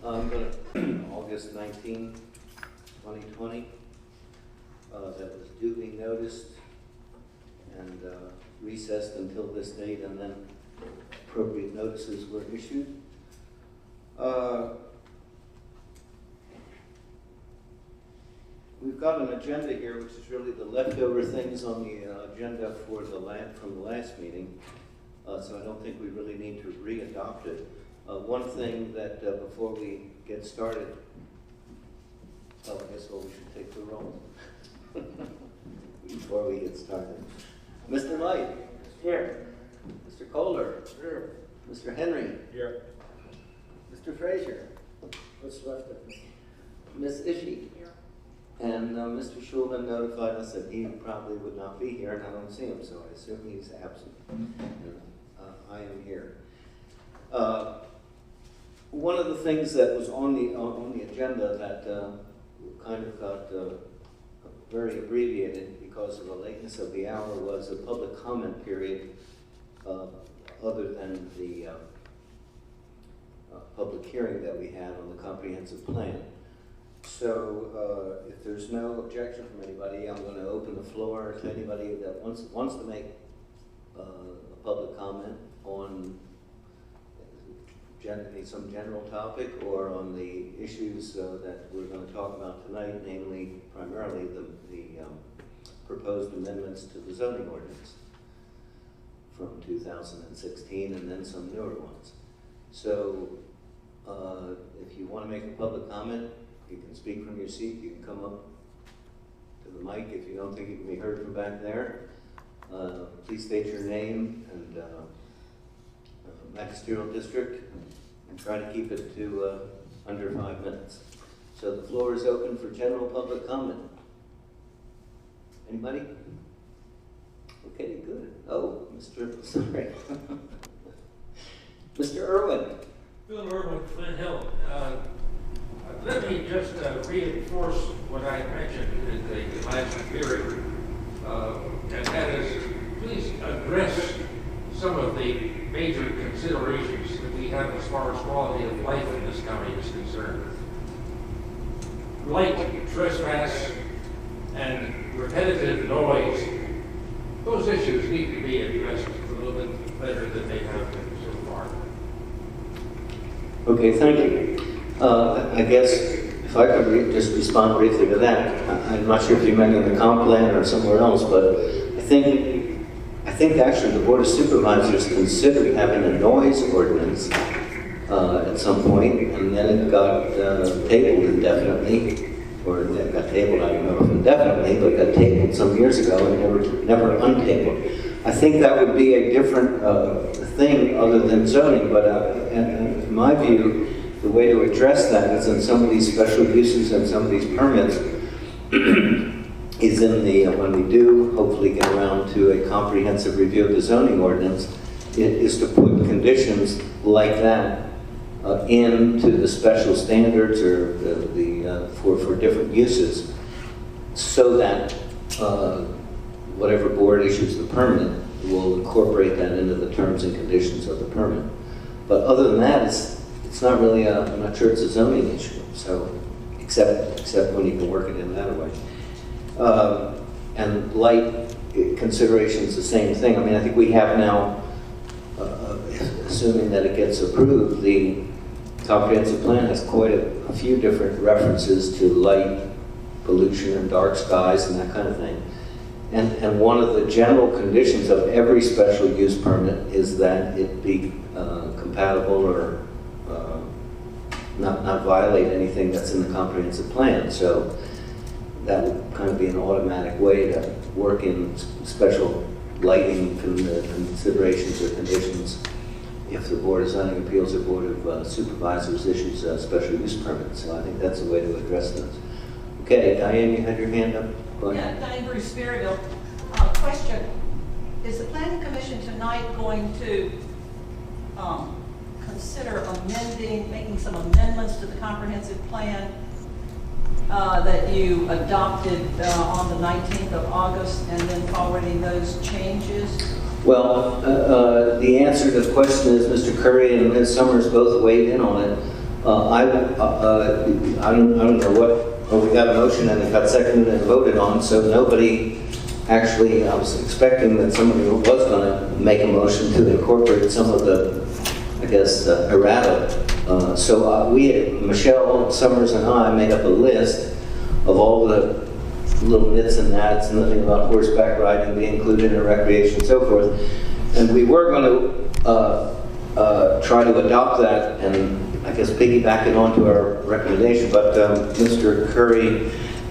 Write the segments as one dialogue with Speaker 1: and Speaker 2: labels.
Speaker 1: I'm going to, August 19, 2020, that was duly noticed and recessed until this date, and then appropriate notices were issued. We've got an agenda here, which is really the leftover things on the agenda for from the last meeting, so I don't think we really need to re-adopt it. One thing that before we get started, I guess we should take the roll before we get started. Mr. Light. Here. Mr. Kohler. Here. Mr. Henry.
Speaker 2: Here.
Speaker 1: Mr. Frazier.
Speaker 2: What's left of me?
Speaker 1: Ms. Ishii. Here. And Mr. Schulman notified us that he probably would not be here, and I don't see him, so I assume he's absent. I am here. One of the things that was on the agenda that kind of got very abbreviated because of the lateness of the hour was a public comment period other than the public hearing that we had on the comprehensive plan. So if there's no objection from anybody, I'm going to open the floor to anybody that wants to make a public comment on some general topic or on the issues that we're going to talk about tonight, namely primarily the proposed amendments to the zoning ordinance from 2016 and then some newer ones. So if you want to make a public comment, you can speak from your seat. You can come up to the mic if you don't think you can be heard from back there. Please state your name and magisterial district, and try to keep it to under 5 minutes. So the floor is open for general public comment. Anybody? Okay, good. Oh, sorry. Mr. Irwin.
Speaker 3: Bill Irwin, Flint Hill. Let me just reinforce what I mentioned in the last hearing, and that is, please address some of the major considerations that we have as far as quality of life in this county is concerned. Light, trespass, and repetitive noise, those issues need to be addressed a little bit better than they have been so far.
Speaker 1: Okay, thank you. I guess if I could just respond briefly to that, I'm not sure if you meant in the comp plan or somewhere else, but I think actually the Board of Supervisors considered having a noise ordinance at some point, and then it got tabled indefinitely, or it got tabled, I don't know if indefinitely, but it got tabled some years ago and never untabled. I think that would be a different thing other than zoning, but in my view, the way to address that is in some of these special uses and some of these permits is in the, when we do hopefully get around to a comprehensive review of the zoning ordinance, is to put conditions like that into the special standards or for different uses, so that whatever board issues the permit will incorporate that into the terms and conditions of the permit. But other than that, it's not really I'm not sure it's a zoning issue, so except when you can work it in that way. And light considerations, the same thing. I mean, I think we have now, assuming that it gets approved, the comprehensive plan has quite a few different references to light pollution and dark skies and that kind of thing. And one of the general conditions of every special use permit is that it be compatible or not violate anything that's in the comprehensive plan. So that would kind of be an automatic way to work in special lighting considerations or conditions if the Board of Zoning Appeals or Board of Supervisors issues a special use permit. So I think that's a way to address those. Okay, Diane, you had your hand up. Go ahead.
Speaker 4: Yeah, Diane Bruce Sperryville. Question. Is the Planning Commission tonight going to consider making some amendments to the comprehensive plan that you adopted on the 19th of August and then forwarding those changes?
Speaker 1: Well, the answer to the question is Mr. Curry and Ms. Summers both weighed in on it. I don't know what, well, we got a motion and it got seconded and voted on, so nobody actually, I was expecting that somebody was going to make a motion to incorporate some of the, I guess, errata. So Michelle Summers and I made up a list of all the little nits and nats, nothing about horseback riding being included in recreation and so forth. And we were going to try to adopt that and I guess piggyback it onto our recommendation, but Mr. Curry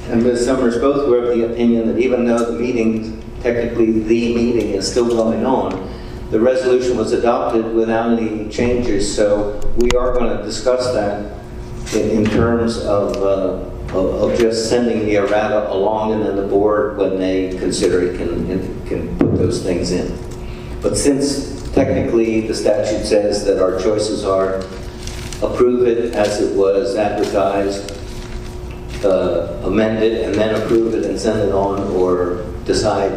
Speaker 1: and Ms. Summers both were of the opinion that even though the meeting, technically the meeting is still going on, the resolution was adopted without any changes, so we are going to discuss that in terms of just sending the errata along, and then the board, when they consider it, can put those things in. But since technically the statute says that our choices are approve it as it was advertised, amend it, and then approve it and send it on, or decide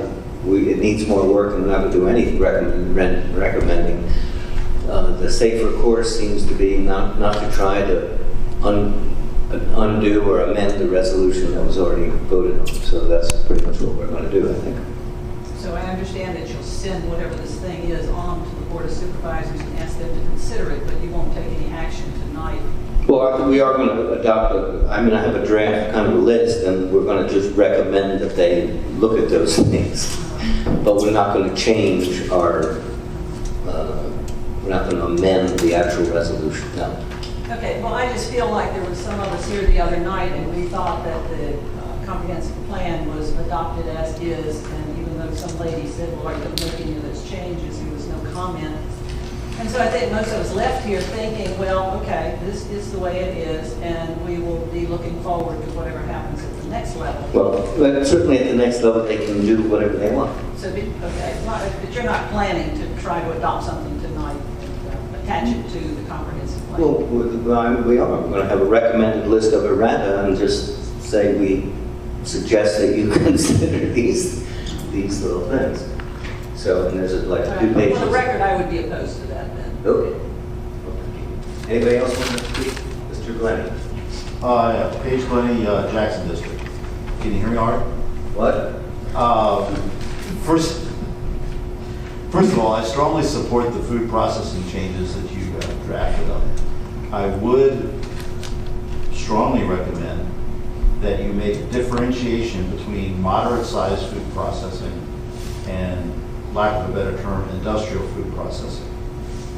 Speaker 1: it needs more work and we're not going to do any recommending. The safer course seems to be not to try to undo or amend the resolution that was already voted on. So that's pretty much what we're going to do, I think.
Speaker 4: So I understand that you'll send whatever this thing is on to the Board of Supervisors and ask them to consider it, but you won't take any action tonight.
Speaker 1: Well, we are going to adopt I have a draft kind of a list, and we're going to just recommend that they look at those things. But we're not going to change we're not going to amend the actual resolution, no.
Speaker 4: Okay, well, I just feel like there was some of us here the other night, and we thought that the comprehensive plan was adopted as is, and even though some lady said, well, are you going to make any of those changes, there was no comment. And so I think most of us left here thinking, well, okay, this is the way it is, and we will be looking forward to whatever happens at the next level.
Speaker 1: Well, certainly at the next level, they can do whatever they want.
Speaker 4: So, okay, but you're not planning to try to adopt something tonight and attach it to the comprehensive plan?
Speaker 1: Well, we are. We're going to have a recommended list of errata and just say we suggest that you consider these little things. So, and there's like 2 pages.
Speaker 4: For the record, I would be opposed to that then.
Speaker 1: Okay. Anybody else want to speak? Mr. Glenn?
Speaker 5: Yeah, page 20, Jackson District. Can you hear me all right?
Speaker 1: What?
Speaker 5: First of all, I strongly support the food processing changes that you drafted up. I would strongly recommend that you make a differentiation between moderate-sized food processing and, lack of a better term, industrial food processing.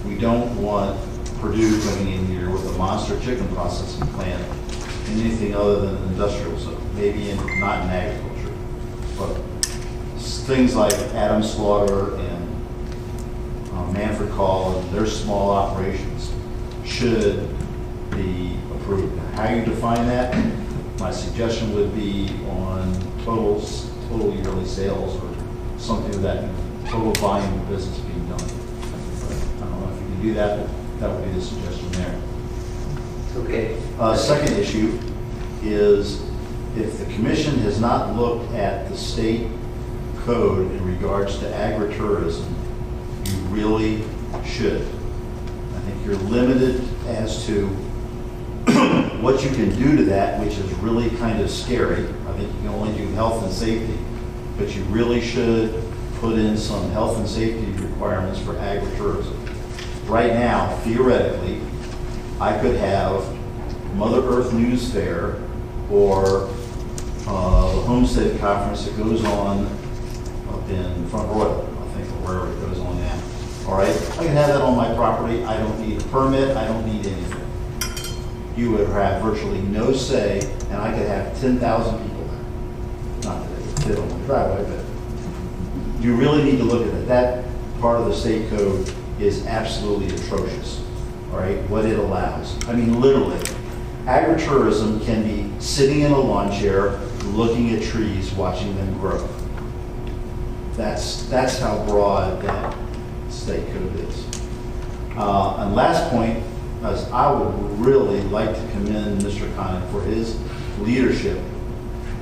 Speaker 5: We don't want Purdue coming in here with a monster chicken processing plant in anything other than industrial, so maybe not in agriculture, but things like Adams Slaughter and Manfred Call and their small operations should be approved. How you define that, my suggestion would be on total yearly sales or something of that, total volume of business being done. But I don't know if you can do that, but that would be the suggestion there.
Speaker 1: Okay.
Speaker 5: Second issue is if the commission has not looked at the state code in regards to agritourism, you really should. I think you're limited as to what you can do to that, which is really kind of scary. I think you can only do health and safety, but you really should put in some health and safety requirements for agritourism. Right now, theoretically, I could have Mother Earth News Fair or the Homestead Conference that goes on up in Front Royal, I think, or wherever it goes on now. All right, I can have that on my property. I don't need a permit. I don't need anything. You would have virtually no say, and I could have 10,000 people there. Not that they would fit on my driveway, but you really need to look at it. That part of the state code is absolutely atrocious, all right, what it allows. I mean, literally, agritourism can be sitting in a lawn chair, looking at trees, watching them grow. That's how broad that state code is. And last point, is I would really like to commend Mr. Connick for his leadership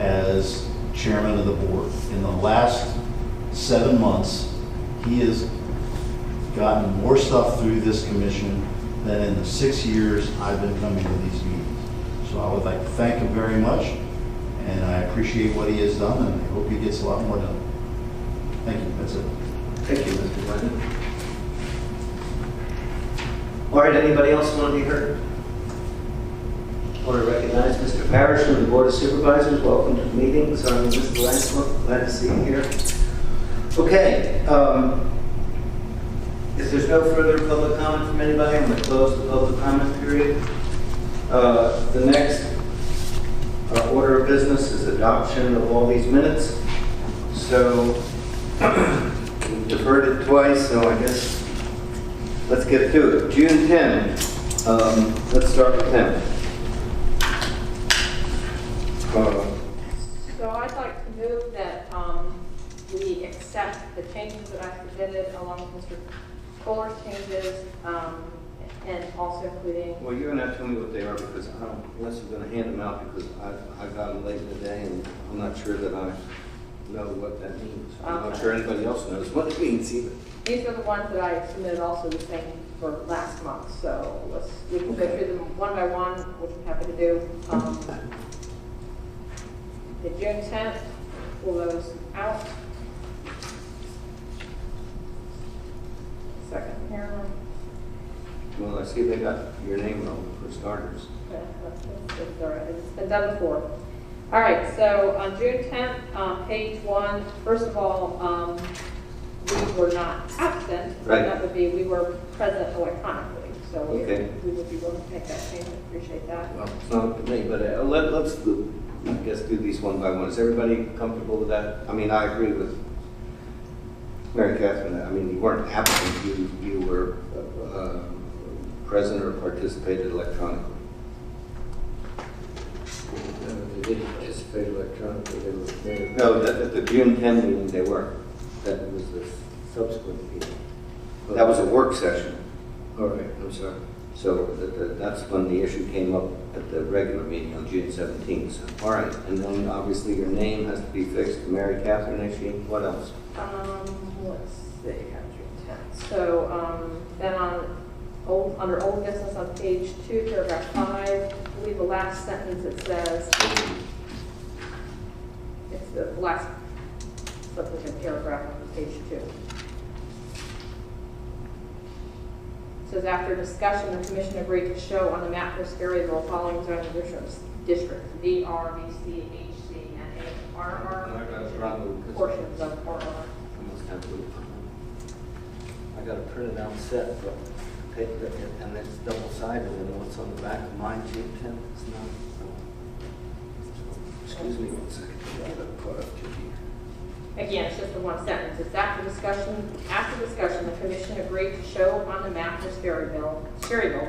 Speaker 5: as chairman of the board. In the last 7 months, he has gotten more stuff through this commission than in the 6 years I've been coming to these meetings. So I would like to thank him very much, and I appreciate what he has done, and I hope he gets a lot more done. Thank you, that's it.
Speaker 1: Thank you, Mr. Glenn. All right, anybody else want to be heard? I want to recognize Mr. Parrish from the Board of Supervisors. Welcome to the meeting. Sorry, Mr. Langsmore, glad to see you here. Okay, if there's no further public comment from anybody, I'm going to close the public comment period. The next order of business is adoption of all these minutes. So we've deferred it twice, so I guess let's get to it. June 10. Let's start with 10.
Speaker 6: So I'd like to move that we accept the changes that I submitted along with Mr. Kohler's changes, and also including.
Speaker 1: Well, you're going to have to tell me what they are because I don't, unless you're going to hand them out because I got them late in the day and I'm not sure that I know what that means. I'm not sure anybody else knows what it means either.
Speaker 6: These are the ones that I submitted also the same for last month, so we can go through them one by one, which I'm happy to do. The June 10th, pull those out. Second here.
Speaker 1: Well, I see they got your name wrong for starters.
Speaker 6: Okay, that's all right. It's been done before. All right, so on June 10th, page 1, first of all, we were not absent.
Speaker 1: Right.
Speaker 6: That would be, we were present electronically. So
Speaker 1: Okay.
Speaker 6: we would be willing to make that change. I appreciate that.
Speaker 1: Well, it's not up to me, but let's do, I guess, do these one by one. Is everybody comfortable with that? I mean, I agree with Mary Catherine. I mean, you weren't absent. You were present or participated electronically.
Speaker 2: They didn't participate electronically, they were there.
Speaker 1: No, at the June 10 meeting, they were. That was the subsequent meeting. That was a work session.
Speaker 2: All right, I'm sorry.
Speaker 1: So that's when the issue came up at the regular meeting on June 17th. So, all right, and then obviously your name has to be fixed to Mary Catherine, is she? What else?
Speaker 6: Let's see, how June 10th. So then under old business on page 2, paragraph 5, I believe the last sentence it says, it's the last subsequent paragraph on page 2. It says, after discussion, the commission agreed to show on the map for Sperryville following zoning districts, D, R, B, C, H, C, and A, R, portions of R, R.
Speaker 1: I must have to. I got a printed out set, but paper, and it's double-sided, and what's on the back of mine, June 10th, is not. Excuse me one second. I got caught up to here.
Speaker 6: Again, it's just the one sentence. It's after discussion, the commission agreed to show on the map for Sperryville,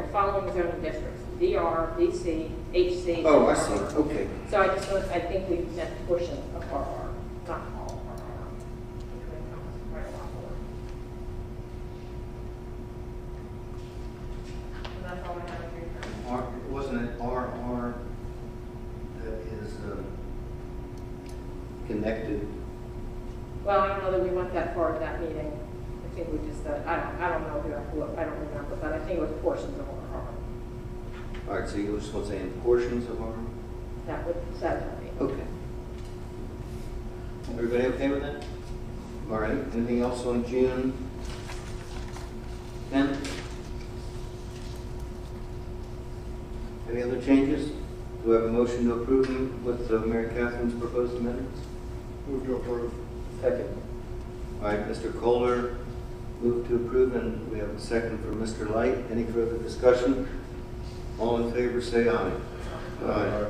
Speaker 6: the following zoning districts, DR, BC, HC.
Speaker 1: Oh, I
Speaker 6: and
Speaker 1: see,
Speaker 6: RR.
Speaker 1: okay.
Speaker 6: So I think we meant portions of RR, not all RR. Which would encompass quite a lot more. And that's all I have to do.
Speaker 1: Wasn't it RR that is connected?
Speaker 6: Well, I don't know that we went that far in that meeting. I think we just said, I don't know who I don't remember, but I think it was portions of RR.
Speaker 1: All right, so you were supposed to say in portions of RR?
Speaker 6: That would satisfy me.
Speaker 1: Okay. Everybody okay with that? All right, anything else on June 10th? Any other changes? Do we have a motion to approve them with Mary Catherine's proposed amendments?
Speaker 2: Move to approve.
Speaker 1: Second. All right, Mr. Kohler moved to approve, and we have a second for Mr. Light. Any further discussion? All in favor, say aye. Aye.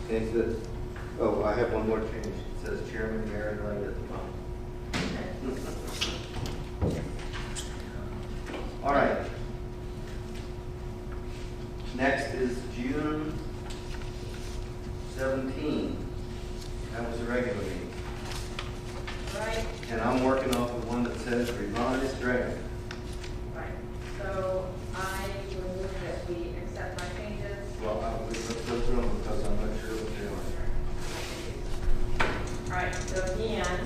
Speaker 1: Okay, good. Oh, I have one more change. It says Chairman Mary Light at the bottom. All right. Next is June 17. That was a regular meeting.
Speaker 6: Right,
Speaker 1: And I'm working off of one that says revised draft.
Speaker 6: right. So I will move that we accept my changes.
Speaker 1: Well, let's go through them because I'm not sure what they are.
Speaker 6: All right, so again,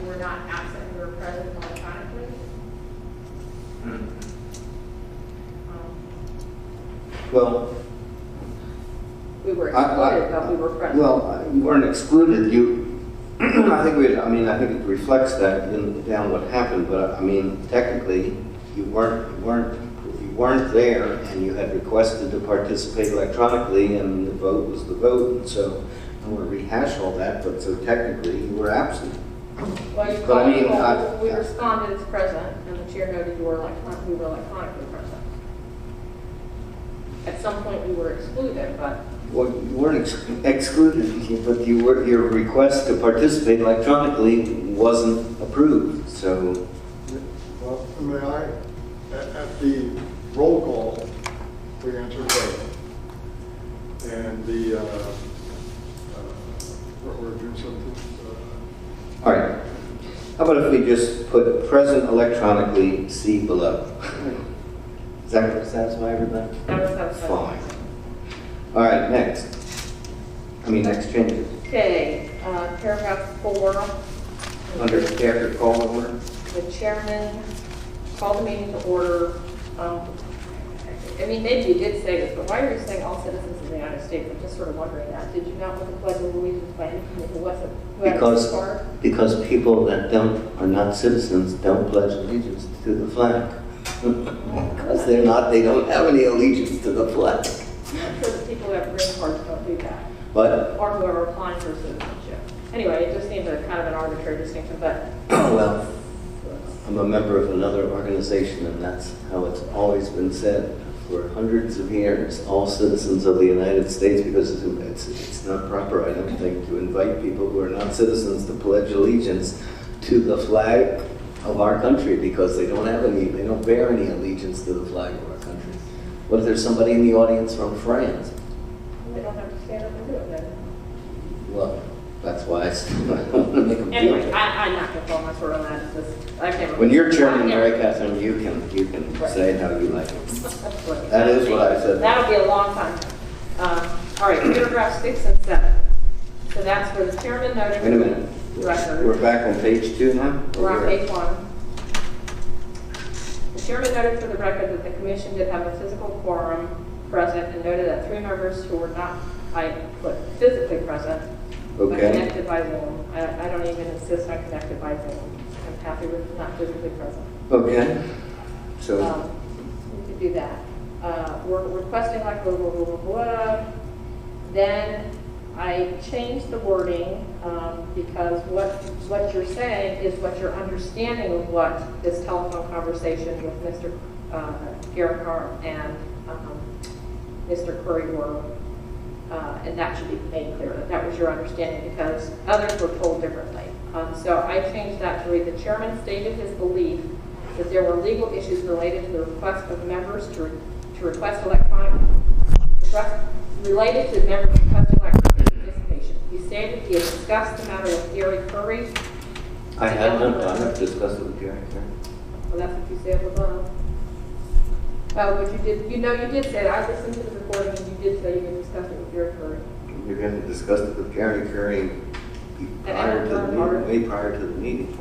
Speaker 6: we were not absent, we were present electronically.
Speaker 1: Well,
Speaker 6: We were excluded, but we were present.
Speaker 1: well, you weren't excluded, I think it reflects that down what happened, but I mean, technically, you weren't there, and you had requested to participate electronically, and the vote was the vote, and so I don't want to rehash all that, but so technically, you were absent.
Speaker 6: Well, you
Speaker 1: But I mean,
Speaker 6: called, we responded as present, and the chair noted we were electronically present. At some point, we were excluded, but
Speaker 1: Well, you weren't excluded, but your request to participate electronically wasn't approved, so.
Speaker 7: Well, may I, at the roll call, we answered both. And the, what we're doing something,
Speaker 1: All right. How about if we just put present electronically, see below? Does that satisfy everybody?
Speaker 6: that was satisfying.
Speaker 1: Fine. All right, next changes.
Speaker 6: Okay, paragraph 4.
Speaker 1: After call to order?
Speaker 6: The chairman called the meeting to order. I mean, maybe you did say this, but why are you saying all citizens of the United States? I'm just sort of wondering that. Did you not want the pledge of allegiance by anyone who wasn't, who had this card?
Speaker 1: Because people that are not citizens don't pledge allegiance to the flag. Because they don't have any allegiance to the flag.
Speaker 6: I'm sure the people who have green cards don't do that.
Speaker 1: But,
Speaker 6: Or who are applying for citizenship. Anyway, it just seems a kind of an arbitrary distinction, but
Speaker 1: well, I'm a member of another organization, and that's how it's always been said for hundreds of years, all citizens of the United States, because it's not proper, I don't think, to invite people who are not citizens to pledge allegiance to the flag of our country, because they don't bear any allegiance to the flag of our country. What if there's somebody in the audience from France?
Speaker 6: they don't have to stand up and do it then.
Speaker 1: Well, that's why I don't want to make them do
Speaker 6: Anyway,
Speaker 1: it.
Speaker 6: I'm not going to follow my sort on that. It's just, I can't.
Speaker 1: When you're chairman,
Speaker 6: Yeah.
Speaker 1: Mary Catherine, you can
Speaker 6: Right.
Speaker 1: say how you like it.
Speaker 6: That's what-
Speaker 1: That is what I said.
Speaker 6: That'll be a long time. All right, paragraph 6 and 7. So that's where the chairman noted.
Speaker 1: Wait a minute.
Speaker 6: Record.
Speaker 1: We're back on page 2 now?
Speaker 6: We're on page 1. The chairman noted for the record that the commission did have a physical quorum present and noted that 3 members who were not, I put physically present, but
Speaker 1: Okay.
Speaker 6: connected by Zoom. I don't even insist on connected by Zoom. I'm happy with not physically present.
Speaker 1: Okay. So,
Speaker 6: We could do that. We're requesting like blah, blah, blah, blah, blah. Then I changed the wording because what you're saying is what your understanding of what this telephone conversation with Mr. Garrett and Mr. Curry were, and that should be made clear that was your understanding because others were told differently. So I changed that to read, the chairman stated his belief that there were legal issues related to the request of members to request electronic, related to members requesting electronic participation. He stated he had discussed the matter with Gary Curry.
Speaker 1: I have discussed it with Gary.
Speaker 6: Well, that's what you said above. Oh, but you did say, I listened to the recording and you did say you had discussed it with Gary Curry.
Speaker 1: We haven't discussed it with Gary Curry way prior to the meeting.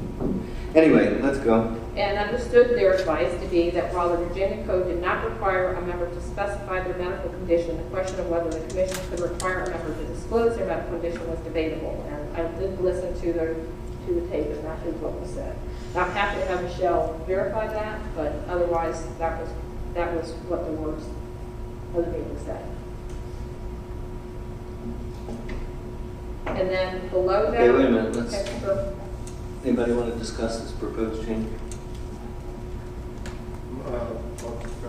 Speaker 1: Anyway, let's go.
Speaker 6: And understood their advice to be that while the Virginia Code did not require a member to specify their medical condition, the question of whether the commission could require a member to disclose their medical condition was debatable. And I did listen to the tape, and that is what was said. Now, I'm happy to have Michelle verify that, but otherwise, that was what the words of the meeting said. And then below that.
Speaker 1: Okay, wait a minute, let's-
Speaker 6: Okay, sure.
Speaker 1: Anybody want to discuss this proposed change?
Speaker 7: I'll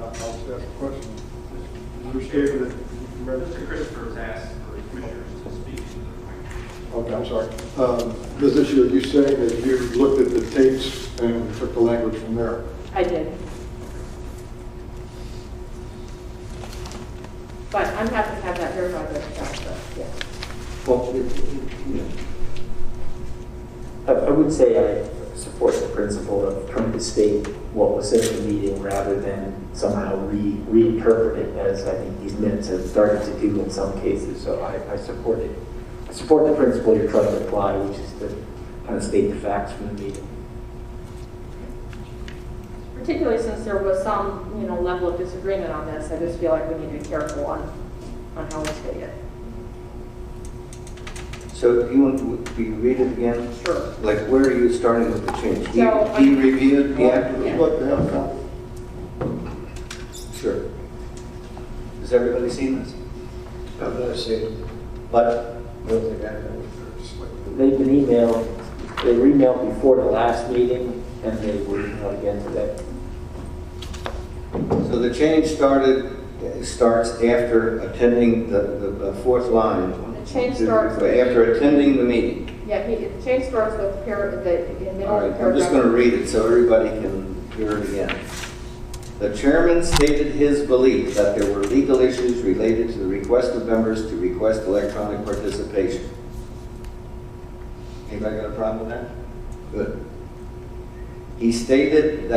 Speaker 7: ask a question. Is there statement that
Speaker 8: Mr. Christopher has asked for the commissioners to speak to the
Speaker 7: Okay, I'm sorry. Ms. Issue, are you saying that you looked at the tapes and took the language from there?
Speaker 6: I did. But I'm happy to have that verified with the but yes.
Speaker 1: Well,
Speaker 9: I would say I support the principle of trying to state what was said in the meeting rather than somehow reinterpret it, as I think these minutes have started to do in some cases. So I support it. I support the principle you're trying to apply, which is to kind of state the facts from the meeting.
Speaker 6: particularly since there was some, level of disagreement on this, I just feel like we need to be careful on how we state it.
Speaker 1: So do you read it again?
Speaker 6: Sure.
Speaker 1: Like, where are you starting with the change?
Speaker 6: So,
Speaker 1: He reviewed the
Speaker 6: Yeah.
Speaker 1: act?
Speaker 7: What the hell?
Speaker 1: Sure. Has everybody seen this?
Speaker 2: I've not seen,
Speaker 1: But,
Speaker 2: I don't think I have.
Speaker 9: They've been emailed, they were emailed before the last meeting, and they were emailed again today.
Speaker 1: so the change starts after attending the fourth line.
Speaker 6: The change starts with-
Speaker 1: After attending the meeting.
Speaker 6: Yeah, the change starts with the middle
Speaker 1: All
Speaker 6: of
Speaker 1: right,
Speaker 6: the paragraph.
Speaker 1: I'm just going to read it so everybody can hear it again. The chairman stated his belief that there were legal issues related to the request of members to request electronic participation. Anybody got a problem with that? Good. He stated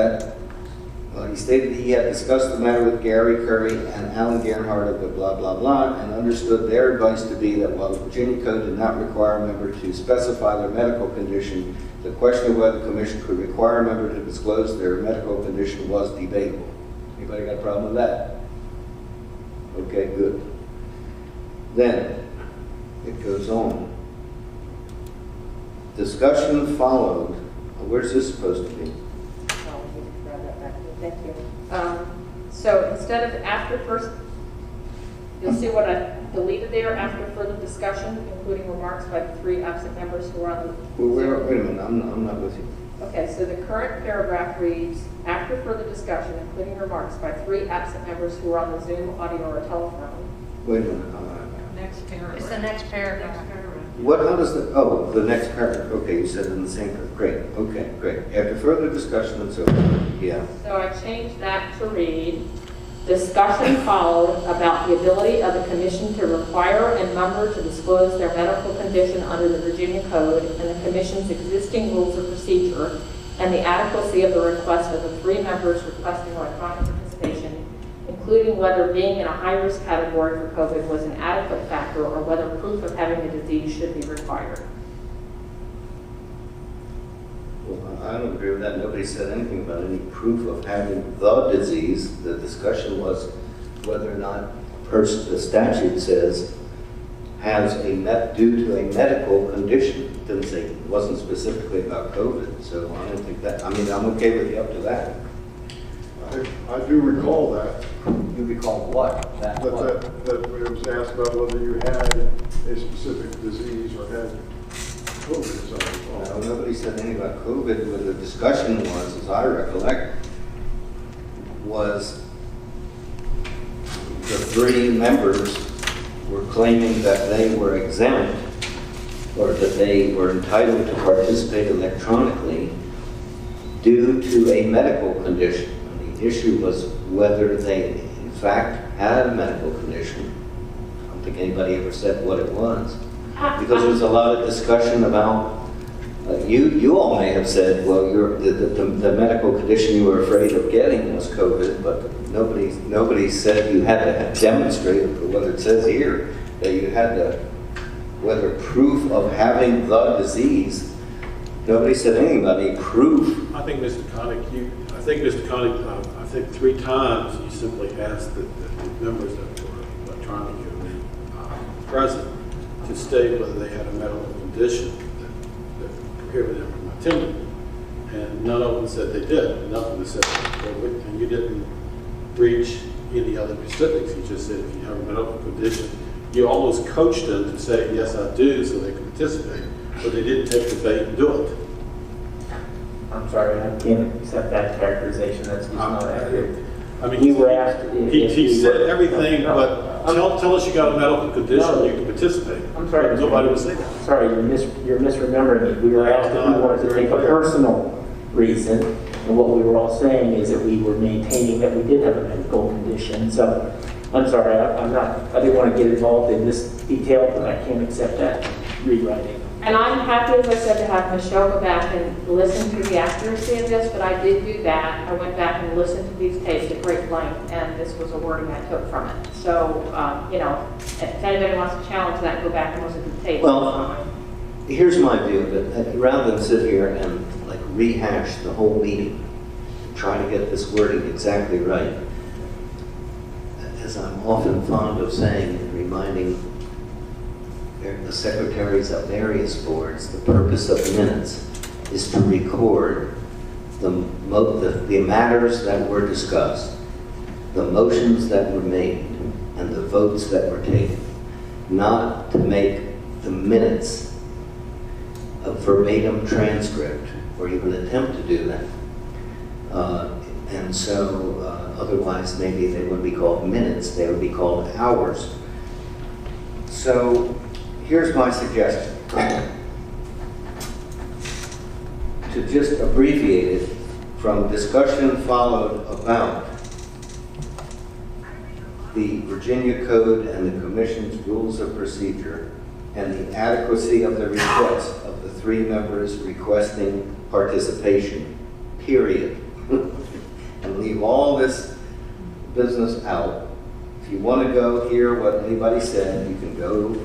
Speaker 1: he had discussed the matter with Gary Curry and Alan Gerhardt of the blah, blah, blah, and understood their advice to be that while the Virginia Code did not require a member to specify their medical condition, the question of whether the commission could require a member to disclose their medical condition was debatable. Anybody got a problem with that? Okay, good. Then, it goes on. Discussion followed. Where's this supposed to be?
Speaker 6: Oh, we need to grab that back. Thank you. So instead of after first, you'll see what I deleted there, after further discussion, including remarks by the 3 absent members who were on the.
Speaker 1: Well, wait a minute, I'm not with you.
Speaker 6: Okay, so the current paragraph reads, after further discussion, including remarks by 3 absent members who were on the Zoom, audio, or telephone.
Speaker 1: Wait a minute.
Speaker 4: Next paragraph.
Speaker 10: It's the next paragraph.
Speaker 4: Next paragraph.
Speaker 1: How does the next paragraph, okay, you said it in the same, great, okay, great. After further discussion and so forth, yeah.
Speaker 6: So I changed that to read, discussion followed about the ability of the commission to require a member to disclose their medical condition under the Virginia Code and the commission's existing rules of procedure, and the adequacy of the request of the 3 members requesting electronic participation, including whether being in a high-risk category for COVID was an adequate factor or whether proof of having the disease should be required.
Speaker 1: Well, I don't agree with that. Nobody said anything about any proof of having the disease. The discussion was whether or not a person, the statute says, has due to a medical condition. It didn't say, it wasn't specifically about COVID, so I don't think that, I mean, I'm okay with you up to that.
Speaker 7: I do recall that,
Speaker 1: You recall what? That what?
Speaker 7: that it was asked about whether you had a specific disease or had COVID, as I recall.
Speaker 1: No, nobody said anything about COVID, but the discussion was, as I recollect, was the 3 members were claiming that they were exempt or that they were entitled to participate electronically due to a medical condition. And the issue was whether they, in fact, had a medical condition. I don't think anybody ever said what it was. Because there was a lot of discussion about, you all may have said, well, the medical condition you were afraid of getting was COVID, but nobody said you had to demonstrate, or what it says here, that you had to, whether proof of having the disease. Nobody said anything about any proof.
Speaker 8: I think, Mr. Connick, I think 3 times you simply asked the members that were electronically present to state whether they had a medical condition that prohibited them from attending. And none of them said they did. None of them said COVID, and you didn't breach any other specifics. You just said if you have a medical condition, you almost coached them to say, yes, I do, so they could participate. But they didn't take the bait and do it.
Speaker 9: I'm sorry, I can't accept that characterization, that's just not accurate.
Speaker 8: I mean,
Speaker 9: We were asked if
Speaker 8: he
Speaker 9: we
Speaker 8: said
Speaker 9: were-
Speaker 8: everything,
Speaker 9: No,
Speaker 8: but tell us you got a medical condition,
Speaker 9: No.
Speaker 8: you can participate.
Speaker 9: I'm sorry.
Speaker 8: But nobody would say that.
Speaker 9: Sorry, you're misremembering me. We were asked if we wanted to take a personal reason, and what we were all saying is that we were maintaining that we did have a medical condition. So, I'm sorry, I didn't want to get involved in this detail, but I can't accept that rewriting.
Speaker 6: And I'm happy, as I said, to have Michelle go back and listen to the accuracy of this, but I did do that. I went back and listened to these tapes at great length, and this was a wording I took from it. So, if anybody wants to challenge that, go back and listen to the tapes.
Speaker 1: Well, here's my view, that rather than sit here and like rehash the whole meeting, try to get this wording exactly right. As I'm often fond of saying and reminding the secretaries of various boards, the purpose of minutes is to record the matters that were discussed, the motions that were made, and the votes that were taken, not to make the minutes a verbatim transcript or even attempt to do that. And so otherwise maybe they wouldn't be called minutes, they would be called hours. So here's my suggestion. To just abbreviate it from discussion followed about the Virginia Code and the Commission's rules of procedure and the adequacy of the request of the 3 members requesting participation, period. And leave all this business out. If you want to go hear what anybody said, you can go,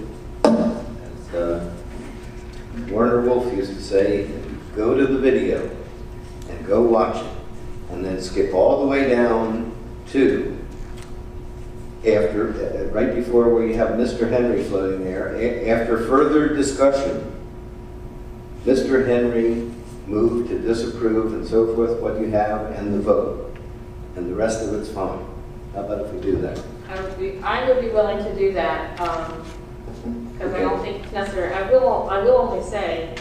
Speaker 1: as Werner Wolf used to say, go to the video and go watch it. And then skip all the way down to after, right before where you have Mr. Henry floating there. After further discussion, Mr. Henry moved to disapprove and so forth, what you have, and the vote. And the rest of it's fine. How about if we do that?
Speaker 6: I would be willing to do that, because I don't think it's necessary. I will only say,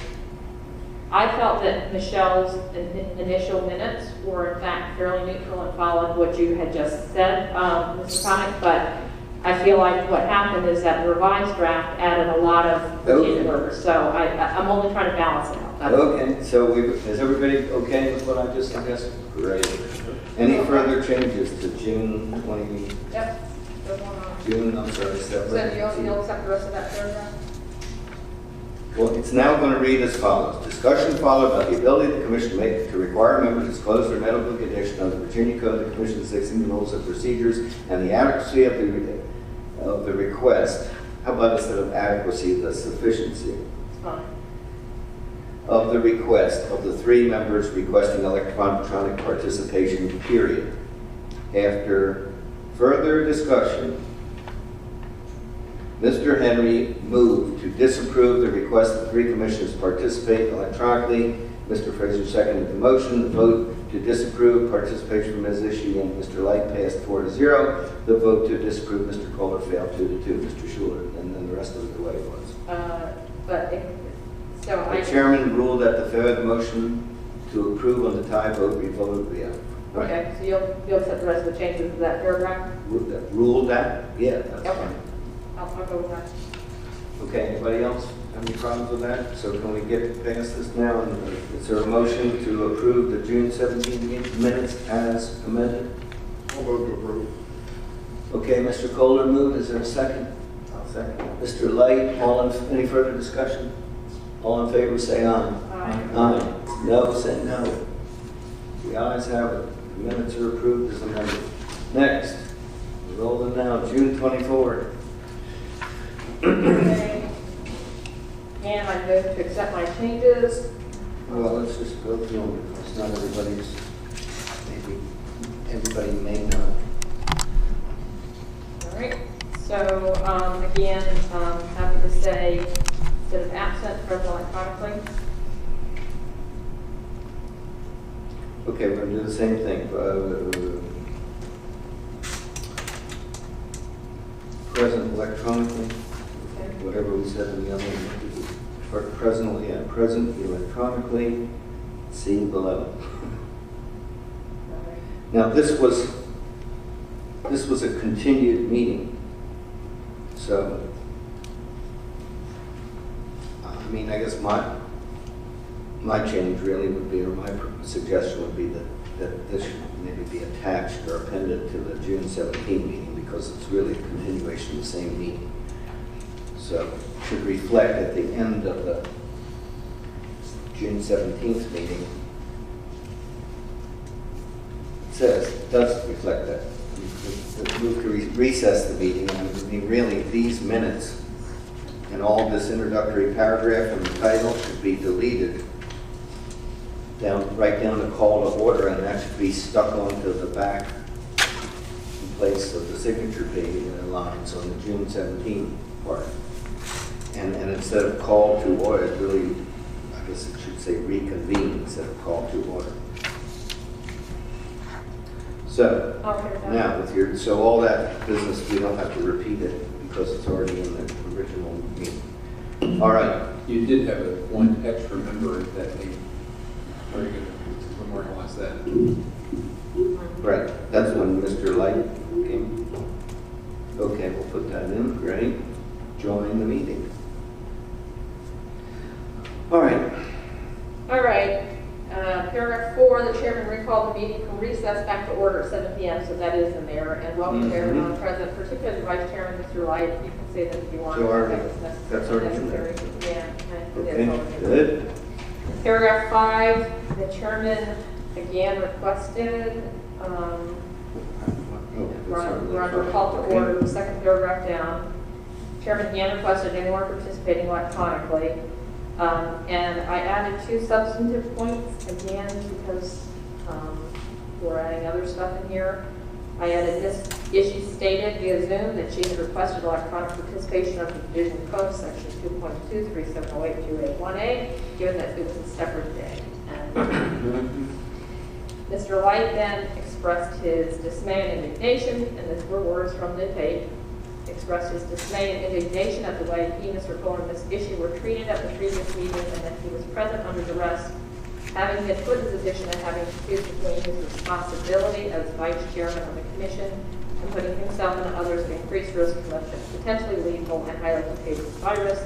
Speaker 6: I felt that Michelle's initial minutes were in fact fairly neutral and followed what you had just said, Mr. Connick, but I feel like what happened is that the revised draft added a lot of particulars, so I'm only trying to balance it out.
Speaker 1: Okay, so is everybody okay with what I just suggested? Great. Any further changes to June 20?
Speaker 6: Yep. Good one on.
Speaker 1: June, I'm sorry,
Speaker 6: So you'll accept the rest of that paragraph?
Speaker 1: Well, it's now going to read as follows. Discussion followed by the ability of the Commission to require members to disclose their medical condition under the Virginia Code, the Commission's 16 rules of procedures, and the adequacy of the request. How about instead of adequacy, the sufficiency?
Speaker 6: It's fine.
Speaker 1: Of the request of the 3 members requesting electronic participation, period. After further discussion, Mr. Henry moved to disapprove the request of 3 commissioners to participate electronically. Mr. Fraser seconded the motion. The vote to disapprove participation from Ms. Ishii and Mr. Light passed 4-0. The vote to disapprove Mr. Kohler failed 2-2. Mr. Schuler, and then the rest of it the way it was. The chairman ruled that the failure of the motion to approve on the tie vote be voted yeah. Right.
Speaker 6: Okay, so you'll accept the rest of the changes to that paragraph?
Speaker 1: Ruled that? Yeah, that's fine.
Speaker 6: I'll go with that.
Speaker 1: Okay, anybody else have any problems with that? So can we get past this now? And is there a motion to approve the June 17th minutes as amended?
Speaker 7: I'll vote to approve.
Speaker 1: Okay, Mr. Kohler moved. Is there a second? I'll second. Mr. Light, any further discussion? All in favor, say aye.
Speaker 6: Aye.
Speaker 1: Aye. No, say no. The ayes have it. The minutes are approved as amended. Next, rolling now, June 24th.
Speaker 6: Okay. And I move to accept my changes.
Speaker 1: Well, let's just go through them because not everybody may not.
Speaker 6: All right. So again, happy to say instead of absent, present electronically.
Speaker 1: Okay, we're going to do the same thing. Present electronically, whatever we said in the other one. Presently and present electronically, see below. Now this was a continued meeting, so I mean, I guess my change really would be, or my suggestion would be that this should maybe be attached or appended to the June 17 meeting because it's really a continuation of the same meeting. So it should reflect at the end of the June 17th meeting. It does reflect that. Move to recess the meeting, and it would be really these minutes and all this introductory paragraph and the title should be deleted write down the call to order, and that should be stuck onto the back in place of the signature page lines on the June 17th part. And instead of call to order, it really, I guess it should say reconvene instead of call to order. So, now with so all that business, we don't have to repeat it because it's already in the original meeting. All right.
Speaker 2: You did have one extra member at that meeting. Are you going to memorialize that?
Speaker 1: Right, that's when Mr. Light came. Okay, we'll put that in, great. Join the meeting. All right.
Speaker 6: All right. Paragraph 4, the chairman recalled the meeting from recess back to order at 7 p.m., so that is in there. And welcome to everyone present, particularly the vice chairman, Mr. Light. You can say that if you want.
Speaker 1: So that's already in there. Okay, good.
Speaker 6: Paragraph 5, the chairman again requested, we're under call to order, the second paragraph down. Chairman again requested anyone participating electronically. And I added 2 substantive points again because we're adding other stuff in here. I added this issue stated via Zoom that she had requested electronic participation under Division Code Section 2.2, 3708-2818, given that it was a separate day. And Mr. Light then expressed his dismay and indignation, and these were words from the tape, expressed his dismay and indignation at the way he, Mr. Kohler, and this issue were treated at the previous meeting, and that he was present under duress, having been put in a position of having to choose between his responsibility as vice chairman of the commission and putting himself and others at increased risk from a potentially lethal and highly contagious virus,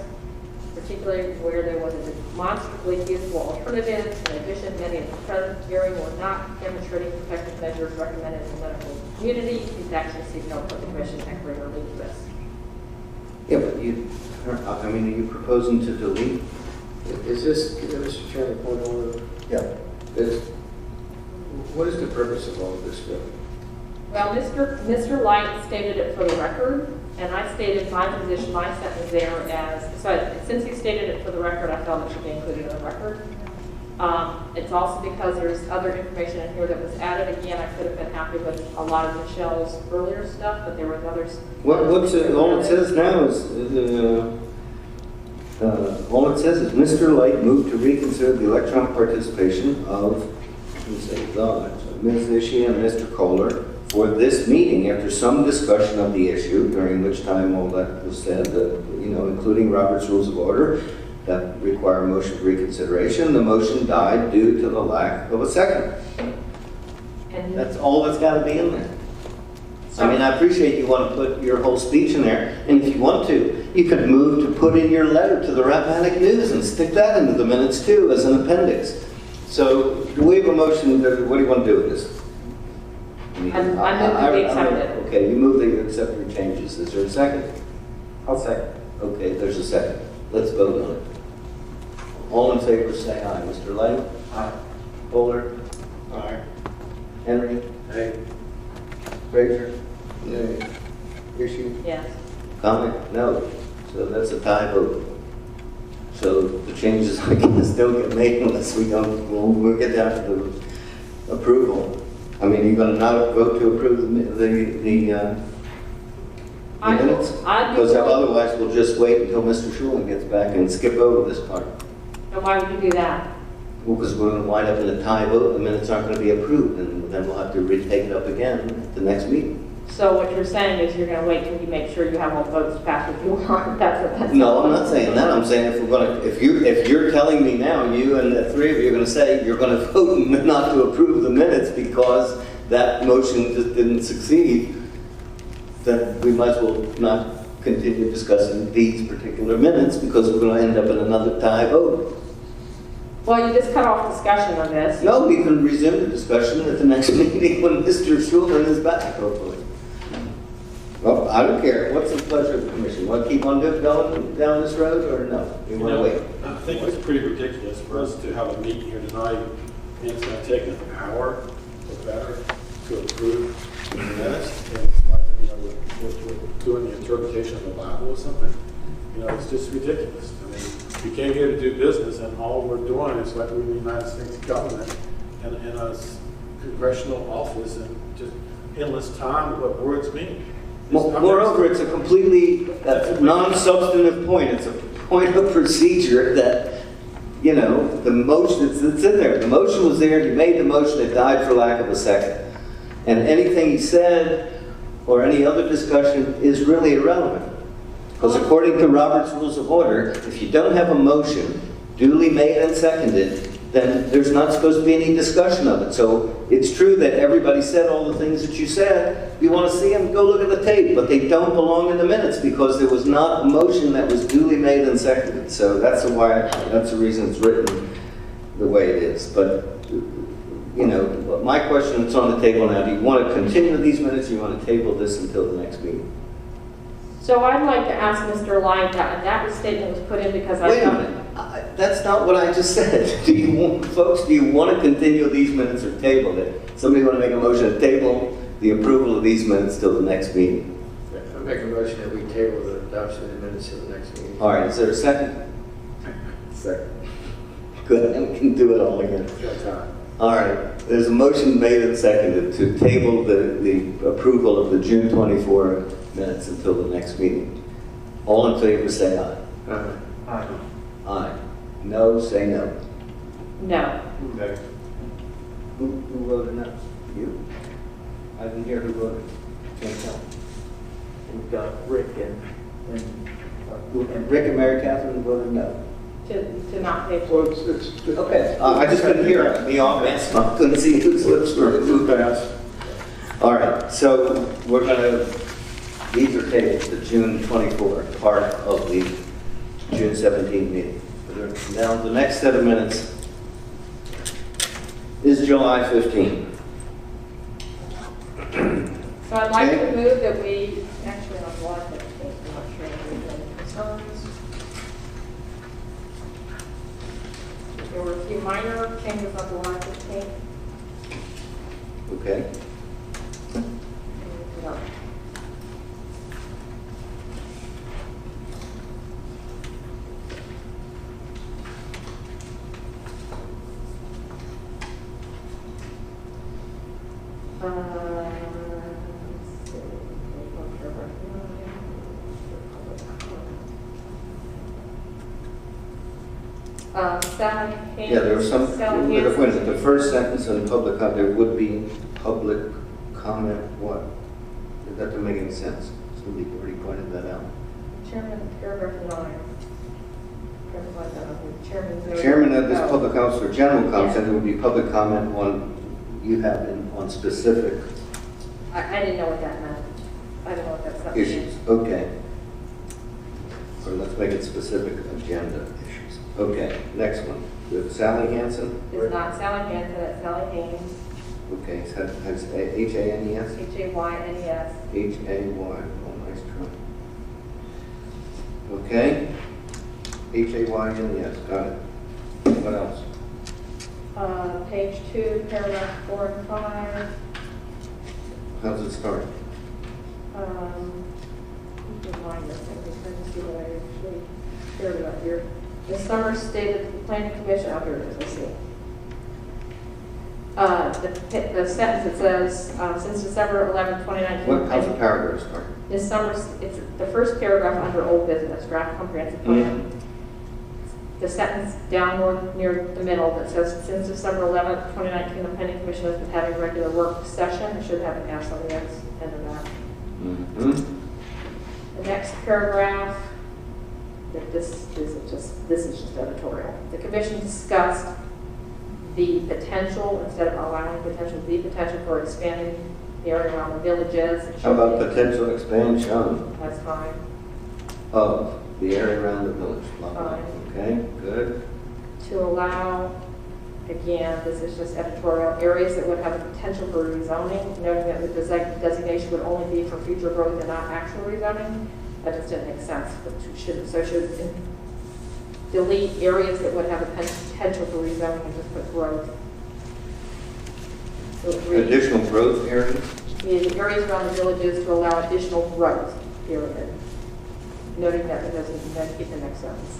Speaker 6: particularly where there was a demonstrably feasible alternative. In addition, many of the present hearing were not demonstrating protective measures recommended in the medical community. These actions signal put the commission at greater legal risk.
Speaker 1: Yeah, but are you proposing to delete?
Speaker 2: Is this, Mr. Chairman, point of order?
Speaker 1: Yeah.
Speaker 2: What is the purpose of all of this stuff?
Speaker 6: Well, Mr. Light stated it for the record, and I stated my position, my sentence there as, so since he stated it for the record, I felt it should be included in the record. It's also because there's other information in here that was added. Again, I could have been happy with a lot of Michelle's earlier stuff, but there was others.
Speaker 1: All it says now is, all it says is Mr. Light moved to reconsider the electronic participation of, Ms. Ishii and Mr. Kohler for this meeting after some discussion of the issue, during which time all that was said, including Robert's Rules of Order that require a motion for reconsideration. The motion died due to the lack of a second.
Speaker 6: And
Speaker 1: That's all that's got to be in there. I appreciate you want to put your whole speech in there, and if you want to, you could move to put in your letter to the Rappahannock News and stick that into the minutes too as an appendix. So, do we have a motion? What do you want to do with this?
Speaker 6: I move that we accept it.
Speaker 1: Okay, you move that you accept your changes. Is there a second?
Speaker 9: I'll second.
Speaker 1: Okay, there's a second. Let's vote on it. All in favor say aye. Mr. Light?
Speaker 9: Aye.
Speaker 1: Bowler?
Speaker 2: Aye.
Speaker 1: Henry?
Speaker 8: Hey,
Speaker 1: Frazier?
Speaker 2: Yay.
Speaker 1: Issue?
Speaker 6: Yes.
Speaker 1: Comment? No. So that's a tie vote. So the changes, I guess, don't get made unless we'll get down to the approval. You're going to not vote to approve the minutes? Because otherwise we'll just wait until Mr. Schulen gets back and skip over this part.
Speaker 6: And why would you do that?
Speaker 1: Well, because we're going to wind up in a tie vote, the minutes aren't going to be approved, and then we'll have to retake it up again at the next meeting.
Speaker 6: So what you're saying is you're going to wait till you make sure you have all votes passed if you want. That's
Speaker 1: No, I'm not saying that. I'm saying if you're telling me now, you and the three of you are going to say you're going to vote not to approve the minutes because that motion just didn't succeed, then we might as well not continue discussing these particular minutes because we're going to end up in another tie vote.
Speaker 6: Well, you just cut off discussion on this.
Speaker 1: No, we can resume the discussion at the next meeting when Mr. Schulen is back, hopefully. Well, I don't care. What's the pleasure of the commission? Want to keep on going down this road or no? You want to wait?
Speaker 8: I think it's pretty ridiculous for us to have a meeting here tonight, and it's going to take an hour or better to approve the minutes. And it's like, we're doing the interpretation of the Bible or something. It's just ridiculous. We came here to do business, and all we're doing is like we're in the United States government and in a congressional office, and just endless time of what words mean.
Speaker 1: Moreover, it's a completely non-substantive point. It's a point of procedure that, you know, the motion, it's in there. The motion was there, he made the motion, it died for lack of a second. And anything he said or any other discussion is really irrelevant. Because according to Robert's Rules of Order, if you don't have a motion duly made and seconded, then there's not supposed to be any discussion of it. So it's true that everybody said all the things that you said. If you want to see them, go look at the tape. But they don't belong in the minutes because there was not a motion that was duly made and seconded. So that's the reason it's written the way it is. But, you know, my question is on the table now. Do you want to continue these minutes or do you want to table this until the next meeting?
Speaker 6: So I'd like to ask Mr. Lyne, that statement was put in because I
Speaker 1: Wait a
Speaker 6: felt
Speaker 1: minute. That's not what I just said. Do you want to continue these minutes or table it? Somebody want to make a motion to table the approval of these minutes till the next meeting?
Speaker 10: I make a motion that we table the adoption of the minutes to the next meeting.
Speaker 1: All right, is there a second?
Speaker 10: Second.
Speaker 1: Good, and we can do it all again.
Speaker 10: Got time.
Speaker 1: All right, there's a motion made and seconded to table the approval of the June 24 minutes until the next meeting. All in favor, say aye.
Speaker 10: Aye.
Speaker 1: Aye. No, say no.
Speaker 6: no.
Speaker 1: Who voted no? You? I didn't hear who voted. Can't tell.
Speaker 9: We've got Rick and
Speaker 1: And Rick and Mary Catherine voted no.
Speaker 6: To not pay
Speaker 7: Well,
Speaker 6: for.
Speaker 7: it's.
Speaker 1: Okay, I just couldn't hear it. Me off, I couldn't see whose lips were moved fast. All right, so we're gonna, these are tabled, the June 24 part of the June 17 meeting. Now, the next set of minutes is July 15.
Speaker 6: So I'd like
Speaker 1: Okay.
Speaker 6: to move that we, actually on July 15th, I'm not sure if there's any concerns. There were a few minor changes on July 15th.
Speaker 1: Okay,
Speaker 6: No. Let's see. Sally Haynes.
Speaker 1: yeah, there was some,
Speaker 6: Sally
Speaker 1: wait a
Speaker 6: Haynes.
Speaker 1: minute, the first sentence in public, there would be public comment, what? That doesn't make any sense. Somebody already pointed that out.
Speaker 6: Chairman, paragraph 9. Chairman.
Speaker 1: Chairman of this
Speaker 6: Oh.
Speaker 1: public council or general council,
Speaker 6: Yeah.
Speaker 1: there would be public comment on, you have on specific
Speaker 6: I didn't know what that meant. I don't know what that's something.
Speaker 1: issues. Okay. So let's make it specific agenda issues. Okay, next one. With Sally Hansen.
Speaker 6: It's not Sally Hansen, it's Sally Haynes,
Speaker 1: Okay, so that's H-A-N-E-S?
Speaker 6: Haynes.
Speaker 1: H-A-Y. Oh, nice try. Okay. H-A-Y-N-E-S, got it. What else?
Speaker 6: Page 2, paragraph 4 and 5.
Speaker 1: How does it start?
Speaker 6: You can find this, I'm just trying to see what I actually shared about here. The summer stated the planning commission, out here it is, let's see. The sentence that says, since December 11, 2019.
Speaker 1: How's the paragraph start?
Speaker 6: This summer, it's the first paragraph under old business, draft comprehensive plan. The sentence down near the middle that says, since December 11th, 2019, the planning commission has been having regular work session. It should have an S on the end of that.
Speaker 1: Mm-hmm.
Speaker 6: The next paragraph, this is just editorial. The commission discussed the potential, instead of allowing potential, the potential for expanding the area around the villages.
Speaker 1: How about potential expansion
Speaker 6: That's fine.
Speaker 1: of the area around the village? Blah, blah.
Speaker 6: Fine.
Speaker 1: Okay, good.
Speaker 6: To allow, again, this is just editorial, areas that would have the potential for rezoning, noting that the designation would only be for future growth and not actual rezoning. That just didn't make sense. Should delete areas that would have a potential for rezoning and just put growth. So
Speaker 1: Additional growth areas?
Speaker 6: the areas around the villages to allow additional growth, period. Noting that it doesn't, then keep the next sentence.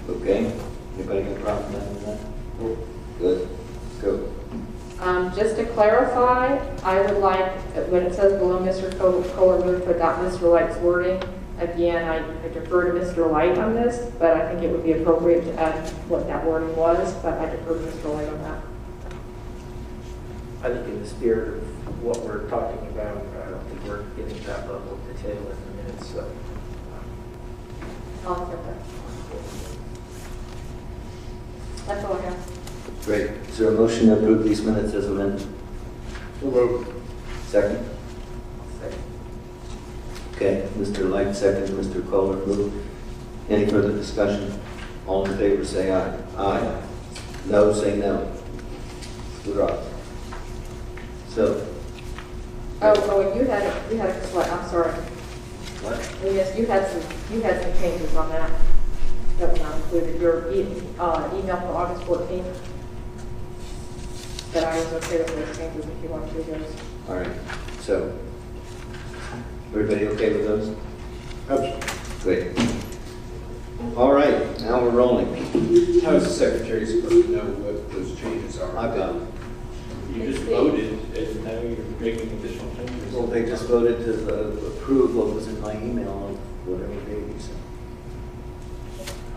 Speaker 1: Okay, anybody got a problem with that? Good, go.
Speaker 6: Just to clarify, I would like, when it says below Mr. Kohler moved to adopt Mr. Light's wording, again, I defer to Mr. Light on this, but I think it would be appropriate to add what that wording was, but I defer to Mr. Light on that.
Speaker 9: I think in the spirit of what we're talking about, I don't think we're getting to that level of detail in the minutes, so.
Speaker 6: I'll accept that. That's all I have.
Speaker 1: Great. Is there a motion to approve these minutes as amended?
Speaker 7: So moved.
Speaker 1: Second? Okay, Mr. Light, second, Mr. Kohler, moved. Any further discussion? All in favor, say aye. Aye. No, say no. Withdraw. So,
Speaker 6: Oh, you had a slide, I'm sorry.
Speaker 1: what?
Speaker 6: Oh, yes, you had some changes on that. That was not included. Your email from August 14th. That I was okay with those changes if you want to do those.
Speaker 1: All right, so, everybody okay with those?
Speaker 7: Absolutely.
Speaker 1: Great. All right, now we're rolling.
Speaker 2: How is the secretary supposed to know what those changes are?
Speaker 1: I've got them.
Speaker 11: You just voted, and now you're making additional changes.
Speaker 1: Well, they just voted to approve what was in my email on whatever day you sent.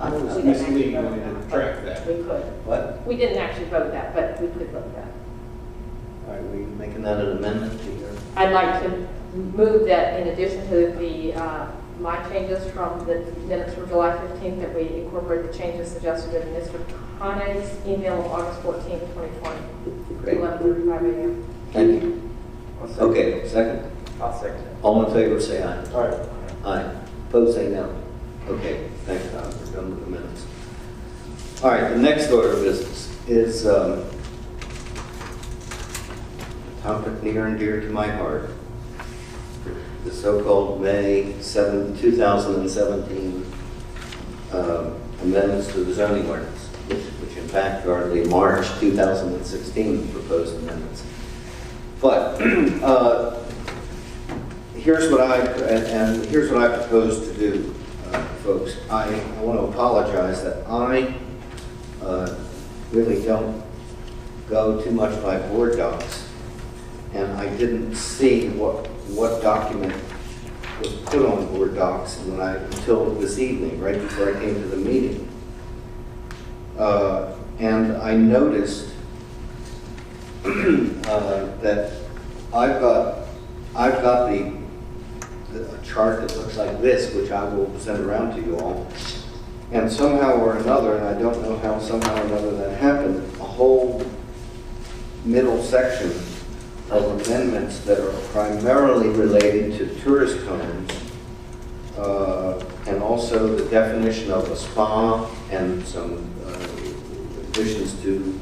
Speaker 2: It's misleading when you track that.
Speaker 6: We could.
Speaker 1: What?
Speaker 6: We didn't actually vote that, but we could vote that.
Speaker 1: All right, we making that an amendment to your?
Speaker 6: I'd like to move that in addition to the, my changes from the minutes from July 15th, that we incorporate the changes suggested in Mr. Kane's email of August 14th, 2020.
Speaker 1: Great.
Speaker 6: 11:35 a.m.
Speaker 1: Thank you. Okay, second.
Speaker 9: I'll second it.
Speaker 1: All in favor, say aye.
Speaker 7: All right.
Speaker 1: Aye. Opposed, say no. Okay, thank God, we're done with the minutes. All right, the next order of business is a topic near and dear to my heart. The so-called May 7, 2017 amendments to the zoning ordinance, which in fact are the March 2016 proposed amendments. But here's what I propose to do. Folks, I want to apologize that I really don't go too much by Boarddocs, and I didn't see what document was put on Boarddocs until this evening, right before I came to the meeting. And I noticed that I've got the chart that looks like this, which I will send around to you all. And somehow or another, and I don't know how somehow or another that happened, a whole middle section of amendments that are primarily related to tourist homes, and also the definition of a spa and some additions to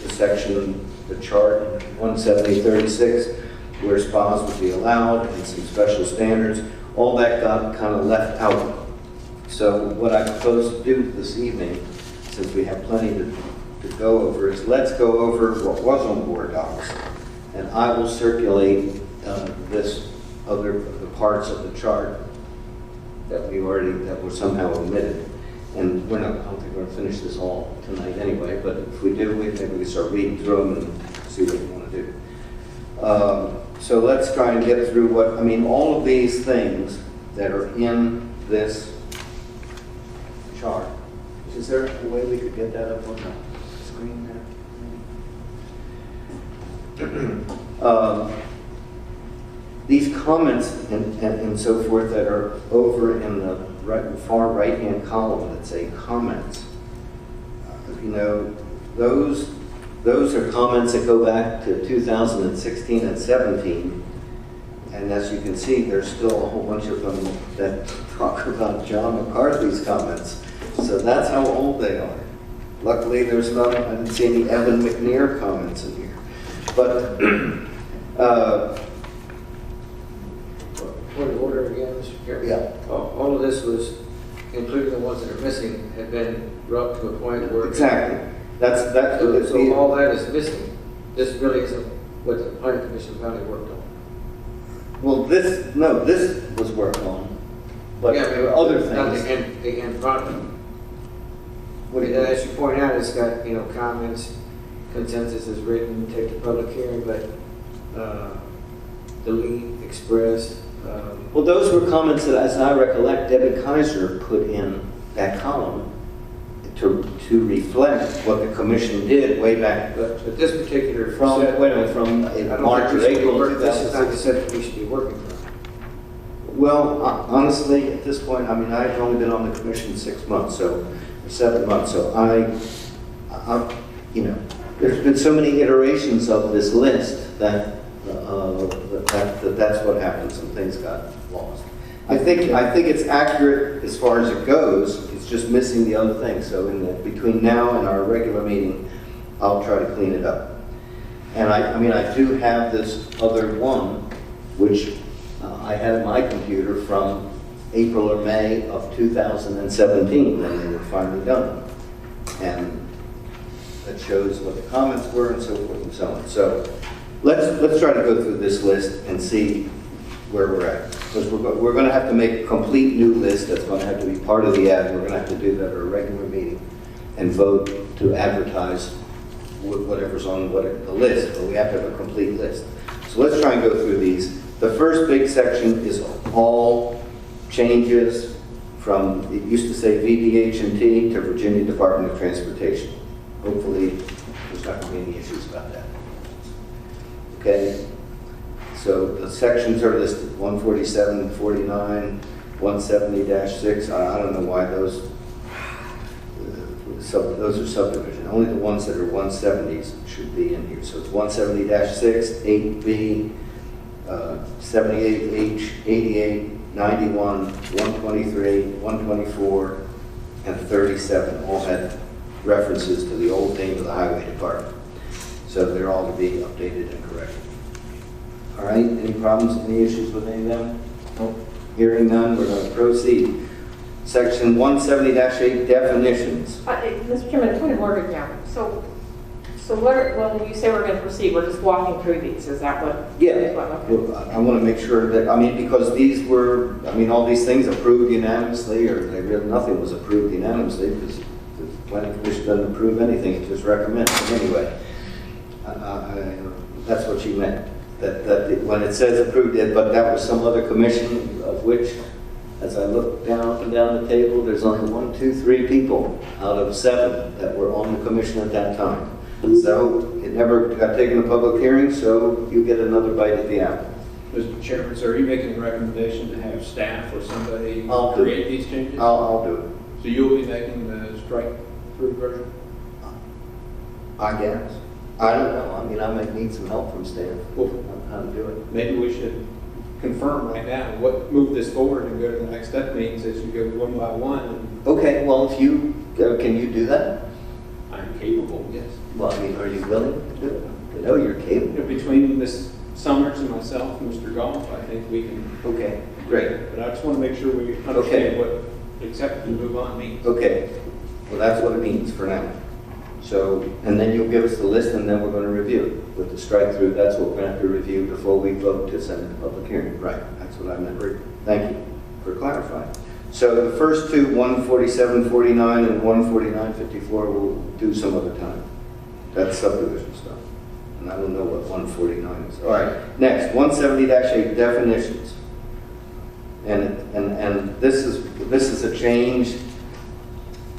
Speaker 1: the section, the chart 17036, where spas would be allowed and some special standards. All that got kind of left out. So what I propose to do this evening, since we have plenty to go over, is let's go over what was on Boarddocs, and I will circulate the parts of the chart that were somehow omitted. And I don't think we're going to finish this all tonight anyway, but if we do, maybe we can start reading through them and see what we want to do. So let's try and get through all of these things that are in this chart. Is there a way we could get that up on the screen there? These comments and so forth that are over in the far right-hand column that say comments, those are comments that go back to 2016 and 17. And as you can see, there's still a whole bunch of them that talk about John McCarthy's comments. So that's how old they are. Luckily, there's none, I didn't see any Evan McNear comments in here. But,
Speaker 10: Point of order again, Mr. Chairman.
Speaker 1: yeah,
Speaker 10: All of this was, including the ones that are missing, had been brought to a point where.
Speaker 1: exactly. That's
Speaker 10: So all that is missing. This really isn't what the planning commission finally worked on.
Speaker 1: well, this was worked on. But
Speaker 10: Yeah,
Speaker 1: there were other
Speaker 10: not
Speaker 1: things.
Speaker 10: the end product. And as you point out, it's got, comments, consensus is written, take to public hearing, but delete, express.
Speaker 1: Well, those were comments that, as I recollect, Debbie Kaiser put in that column to reflect what the commission did way back
Speaker 10: But this particular
Speaker 1: from,
Speaker 10: set,
Speaker 1: wait a minute, from
Speaker 10: I don't
Speaker 1: March or
Speaker 10: think we should be
Speaker 1: April
Speaker 10: working- this is not the
Speaker 1: 2006.
Speaker 10: set that we should be working from.
Speaker 1: Well, honestly, at this point, I mean, I've only been on the commission 6 months, so, 7 months, so there's been so many iterations of this list that that's what happened, some things got lost. I think it's accurate as far as it goes, it's just missing the other thing, so between now and our regular meeting, I'll try to clean it up. And I do have this other one, which I had in my computer from April or May of 2017 when they were finally done. And that shows what the comments were and so forth and so on. So let's try to go through this list and see where we're at. Because we're going to have to make a complete new list that's going to have to be part of the ad. We're going to have to do that at a regular meeting and vote to advertise whatever's on the list, but we have to have a complete list. So let's try and go through these. The first big section is all changes from, it used to say VDH&T to Virginia Department of Transportation. Hopefully, there's not going to be any issues about that. Okay? So the sections are listed, 147, 49, 170-6. I don't know why those are subdivision. Only the ones that are 170s should be in here. So it's 170-6, 8B, 78H, 88, 91, 123, 124, and 37 all had references to the old name of the highway department. So they're all to be updated and corrected. All right, any problems, any issues with any of them? Nope. Hearing none, we're going to proceed. Section 170-8, definitions.
Speaker 6: Mr. Chairman, point of order now. So when you say we're going to proceed, we're just walking through these, is that what?
Speaker 1: Yeah,
Speaker 6: Okay.
Speaker 1: well, I want to make sure that, because these were, all these things approved unanimously, or nothing was approved unanimously, because the planning commission doesn't approve anything, it just recommends. But anyway, that's what she meant, that when it says approved it, but that was some other commission of which, as I look up and down the table, there's only 1, 2, 3 people out of 7 that were on the commission at that time. So it never got taken to public hearing, so you get another bite at the apple.
Speaker 11: Mr. Chairman, so are you making a recommendation to have staff or somebody
Speaker 1: I'll do
Speaker 11: create
Speaker 1: it.
Speaker 11: these changes?
Speaker 1: I'll do it.
Speaker 11: So you'll be making the strike-through version?
Speaker 1: I guess. I don't know. I might need some help from staff on how to do it.
Speaker 11: Maybe we should confirm right now move this forward and go to the next step meetings as you go one by one. And
Speaker 1: Okay, well, if you, can you do that?
Speaker 11: I'm capable, yes.
Speaker 1: Well, are you willing to do it? I know you're capable.
Speaker 11: Between Ms. Summers and myself and Mr. Goff, I think we can,
Speaker 1: Okay, great.
Speaker 11: but I just want to make sure we understand what accept and move on means.
Speaker 1: Okay, well, that's what it means for now. So, and then you'll give us the list, and then we're going to review it. With the strike-through, that's what we're going to have to review before we vote to send it to public hearing. Right, that's what I meant. Thank you for clarifying. So the first two, 147-49 and 149-54, we'll do some other time. That's subdivision stuff. And I don't know what 149 is. All right, next, 170-8, definitions. And this is a change,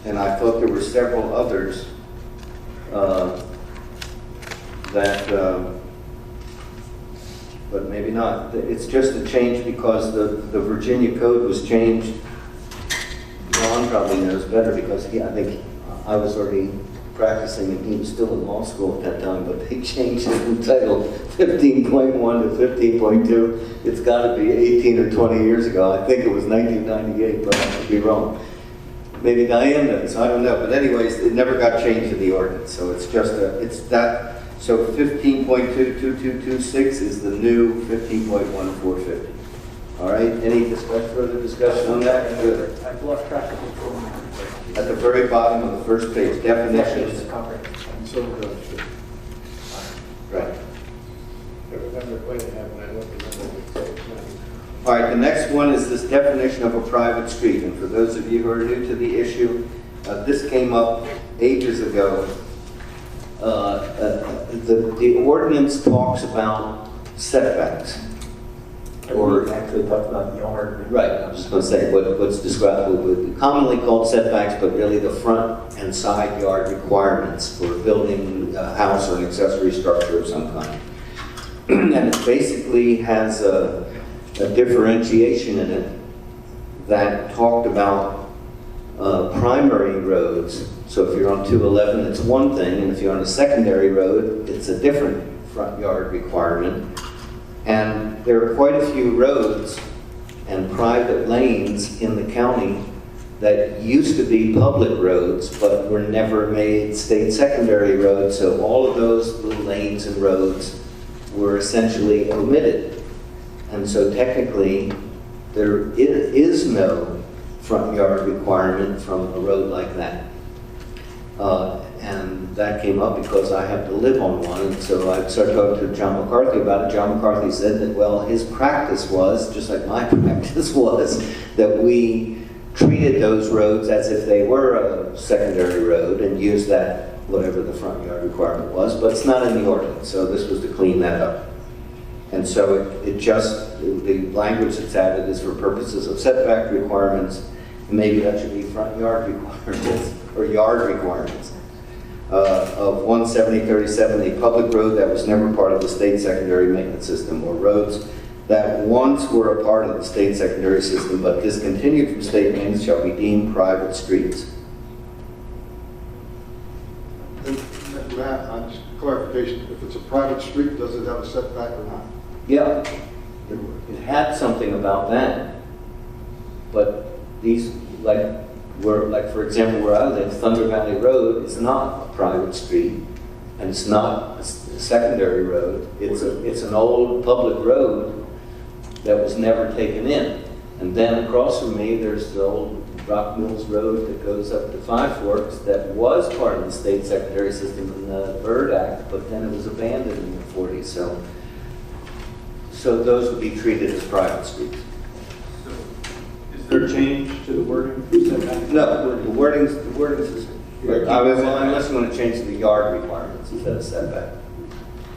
Speaker 1: and I thought there were several others but maybe not. It's just a change because the Virginia code was changed. Ron probably knows better because I think I was already practicing and he was still in law school at that time, but they changed it from Title 15.1 to 15.2. It's got to be 18 or 20 years ago. I think it was 1998, but I could be wrong. Maybe Diane does, I don't know. But anyways, it never got changed in the ordinance. So it's just so 15.22226 is the new 15.1450. All right, any further discussion on that? Good.
Speaker 9: I've lost track of it.
Speaker 1: At the very bottom of the first page, definitions.
Speaker 7: So it does.
Speaker 1: Right.
Speaker 7: There was another way to have it, I looked at it.
Speaker 1: All right, the next one is this definition of a private street. And for those of you who are new to the issue, This came up ages ago. The ordinance talks about setbacks.
Speaker 9: Or actually talked about yard.
Speaker 1: Right, I was just going to say what's described, commonly called setbacks, but really the front and side yard requirements for building a house or an accessory structure of some kind. And it basically has a differentiation in it that talked about primary roads. So if you're on 211, it's one thing, and if you're on a secondary road, it's a different front yard requirement. And there are quite a few roads and private lanes in the county that used to be public roads, but were never made state secondary roads. So all of those little lanes and roads were essentially omitted. And so technically, there is no front yard requirement from a road like that. And that came up because I have to live on one. And so I started talking to John McCarthy about it. John McCarthy said that, well, his practice was, just like my practice was, that we treated those roads as if they were a secondary road and used that, whatever the front yard requirement was, but it's not in the ordinance. So this was to clean that up. And so the language that's added is for purposes of setback requirements. Maybe that should be front yard requirements or yard requirements. Of 17037, a public road that was never part of the state secondary maintenance system, or roads that once were a part of the state secondary system but discontinued from state maintenance shall be deemed private streets.
Speaker 7: Matt, just clarification, if it's a private street, does it have a setback or not?
Speaker 1: Yeah, it had something about that, but these, for example, where I live, Thunder Valley Road is not a private street, and it's not a secondary road. It's an old public road that was never taken in. And then across from me, there's the old Rock Mills Road that goes up to Five Forks that was part of the state secondary system in the Bird Act, but then it was abandoned in the 40s. So those would be treated as private streets.
Speaker 11: Is there a change to the wording for setback?
Speaker 1: No, the wording's is, unless you want to change the yard requirements instead of setback.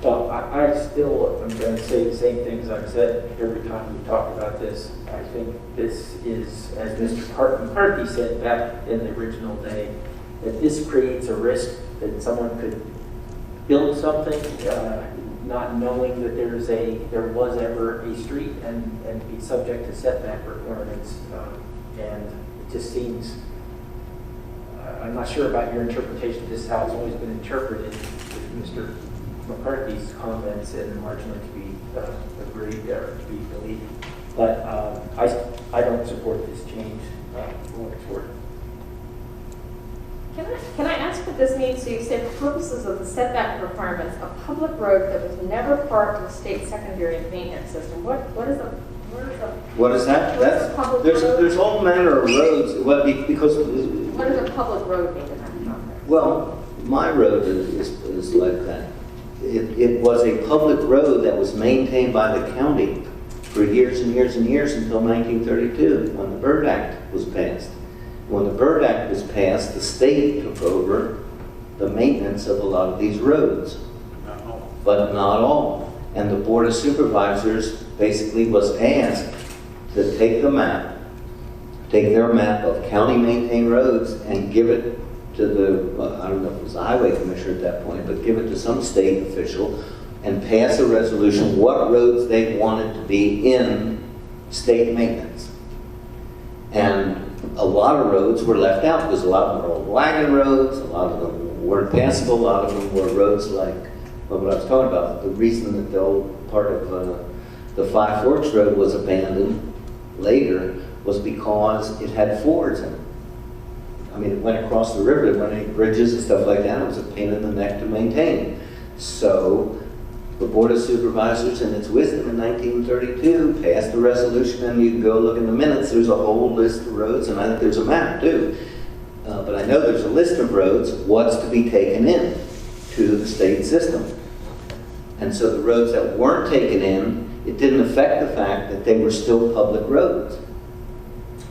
Speaker 9: Well, I still am going to say the same things I've said every time we talk about this. I think this is, as Mr. McCarthy said back in the original day, that this creates a risk that someone could build something not knowing that there was ever a street and be subject to setback requirements. And it just seems, I'm not sure about your interpretation. This is how it's always been interpreted with Mr. McCarthy's comments and marginally to be agreed or to be believed. But I don't support this change going forward.
Speaker 6: Can I ask what this means? So you said for purposes of the setback requirements, a public road that was never part of the state secondary maintenance system. What is a
Speaker 1: What is that?
Speaker 6: What is a public road?
Speaker 1: There's all manner of roads. Because
Speaker 6: what does a public road mean in that context?
Speaker 1: well, my road is like that. It was a public road that was maintained by the county for years and years and years until 1932, when the Bird Act was passed. When the Bird Act was passed, the state took over the maintenance of a lot of these roads, but not all. And the Board of Supervisors basically was asked to take their map of county-maintained roads and give it to the, I don't know if it was the highway commissioner at that point, but give it to some state official and pass a resolution what roads they wanted to be in state maintenance. And a lot of roads were left out because a lot of them were old wagon roads, a lot of them weren't passable, a lot of them were roads like what I was talking about. The reason that the old part of the Five Forks Road was abandoned later was because it had fords in it. I mean, it went across the river, there weren't any bridges and stuff like that. It was a pain in the neck to maintain. So the Board of Supervisors, in its wisdom in 1932, passed a resolution, and you can go look in the minutes. There's a whole list of roads, and I think there's a map too. But I know there's a list of roads, what's to be taken in to the state system. And so the roads that weren't taken in, it didn't affect the fact that they were still public roads.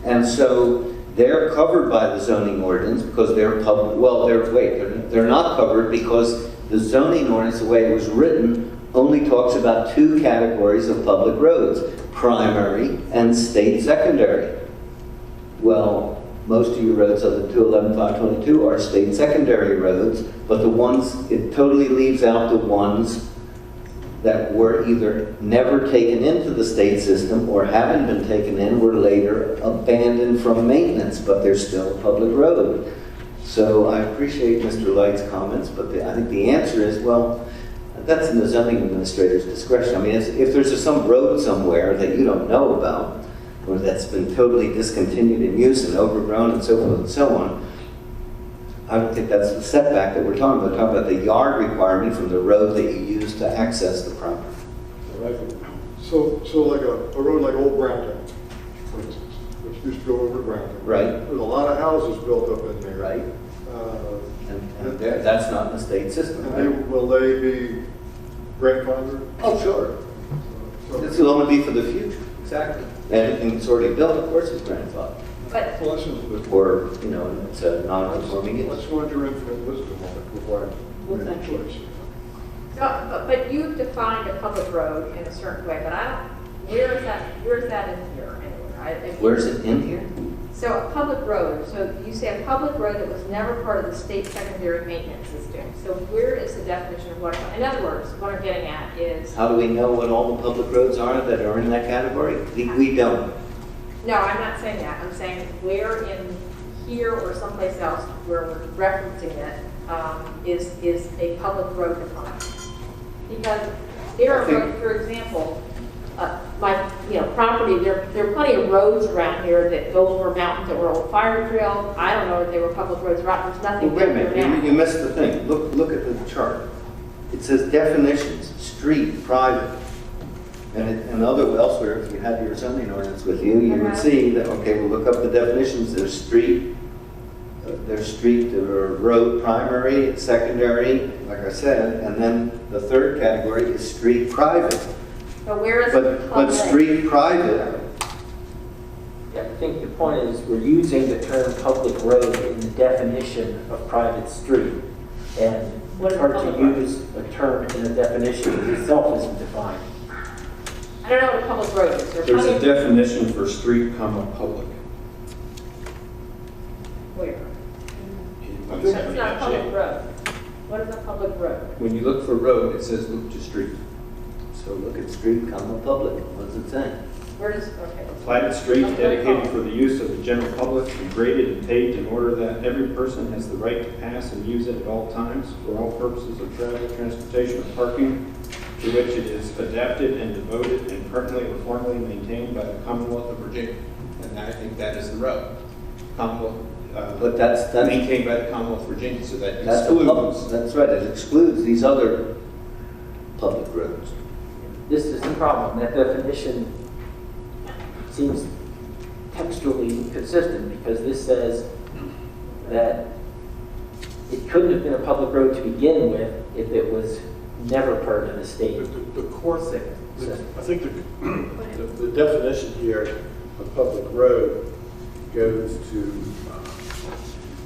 Speaker 1: And so they're covered by the zoning ordinance because they're public, well, they're not covered because the zoning ordinance, the way it was written, only talks about two categories of public roads, primary and state secondary. Well, most of your roads other than 211, 522 are state secondary roads, but the ones, it totally leaves out the ones that were either never taken into the state system or haven't been taken in, were later abandoned from maintenance, but they're still a public road. So I appreciate Mr. Light's comments, but I think the answer is, well, that's in the zoning administrator's discretion. I mean, if there's some road somewhere that you don't know about, or that's been totally discontinued in use and overgrown and so forth and so on, I don't think that's the setback that we're talking about. We're talking about the yard requirement from the road that you use to access the property.
Speaker 7: So like a road like Old Browntown, for instance, which used to go over Browntown.
Speaker 1: Right.
Speaker 7: There's a lot of houses built up in there.
Speaker 1: Right. And that's not in the state system. Right?
Speaker 7: Will they be grandfathered?
Speaker 1: Oh, sure. This will only be for the future. Exactly. Anything that's already built, of course, is grandfathered.
Speaker 6: But
Speaker 7: Well, that's just,
Speaker 1: Or, you know, it's a non-conforming use.
Speaker 7: let's want your infinite wisdom on it before I make a choice.
Speaker 6: but you've defined a public road in a certain way, but I don't, where is that in here anywhere?
Speaker 1: Where's it in here?
Speaker 6: So a public road, so you say a public road that was never part of the state secondary maintenance system. So where is the definition of what, in other words, what I'm getting at is,
Speaker 1: How do we know what all the public roads are that are in that category? We don't.
Speaker 6: no, I'm not saying that. I'm saying where in here or someplace else where we're referencing it is a public road defined. Because there are, for example, my property, there are plenty of roads around here that go over mountains that were old fire drill. I don't know if they were public roads. There's nothing
Speaker 1: Wait a
Speaker 6: there
Speaker 1: minute,
Speaker 6: now.
Speaker 1: you missed the thing. Look at the chart. It says definitions, street, private. And elsewhere, if you had your zoning ordinance with you, you would see that, okay, we'll look up the definitions. There's street, or road, primary, secondary, like I said, and then the third category is street, private.
Speaker 6: But where is
Speaker 1: But
Speaker 6: public?
Speaker 1: street, private,
Speaker 9: Yeah, I think the point is we're using the term public road in the definition of private street. And
Speaker 6: What
Speaker 9: it's
Speaker 6: is
Speaker 9: hard
Speaker 6: public
Speaker 9: to
Speaker 6: road?
Speaker 9: use a term in a definition that itself isn't defined.
Speaker 6: I don't know what a public road is.
Speaker 11: There's a definition for street, public.
Speaker 6: Where? That's not a public road. What is a public road?
Speaker 11: When you look for road, it says look to street.
Speaker 1: so look at street, public. What does it say?
Speaker 6: Where does, okay.
Speaker 12: Private streets dedicated for the use of the general public and graded and paved in order that every person has the right to pass and use it at all times for all purposes of travel, transportation, or parking, to which it is adapted and devoted and permanently or formally maintained by the Commonwealth of Virginia.
Speaker 11: And I think that is the road. Commonwealth,
Speaker 1: But that's
Speaker 11: maintained by the Commonwealth of Virginia, so that
Speaker 1: That's the
Speaker 11: excludes.
Speaker 1: that's right, it excludes these other public roads.
Speaker 9: This is the problem. That definition seems textually consistent because this says that it couldn't have been a public road to begin with if it was never part of the state.
Speaker 8: The core thing,
Speaker 9: system.
Speaker 8: I think the definition here of public road goes to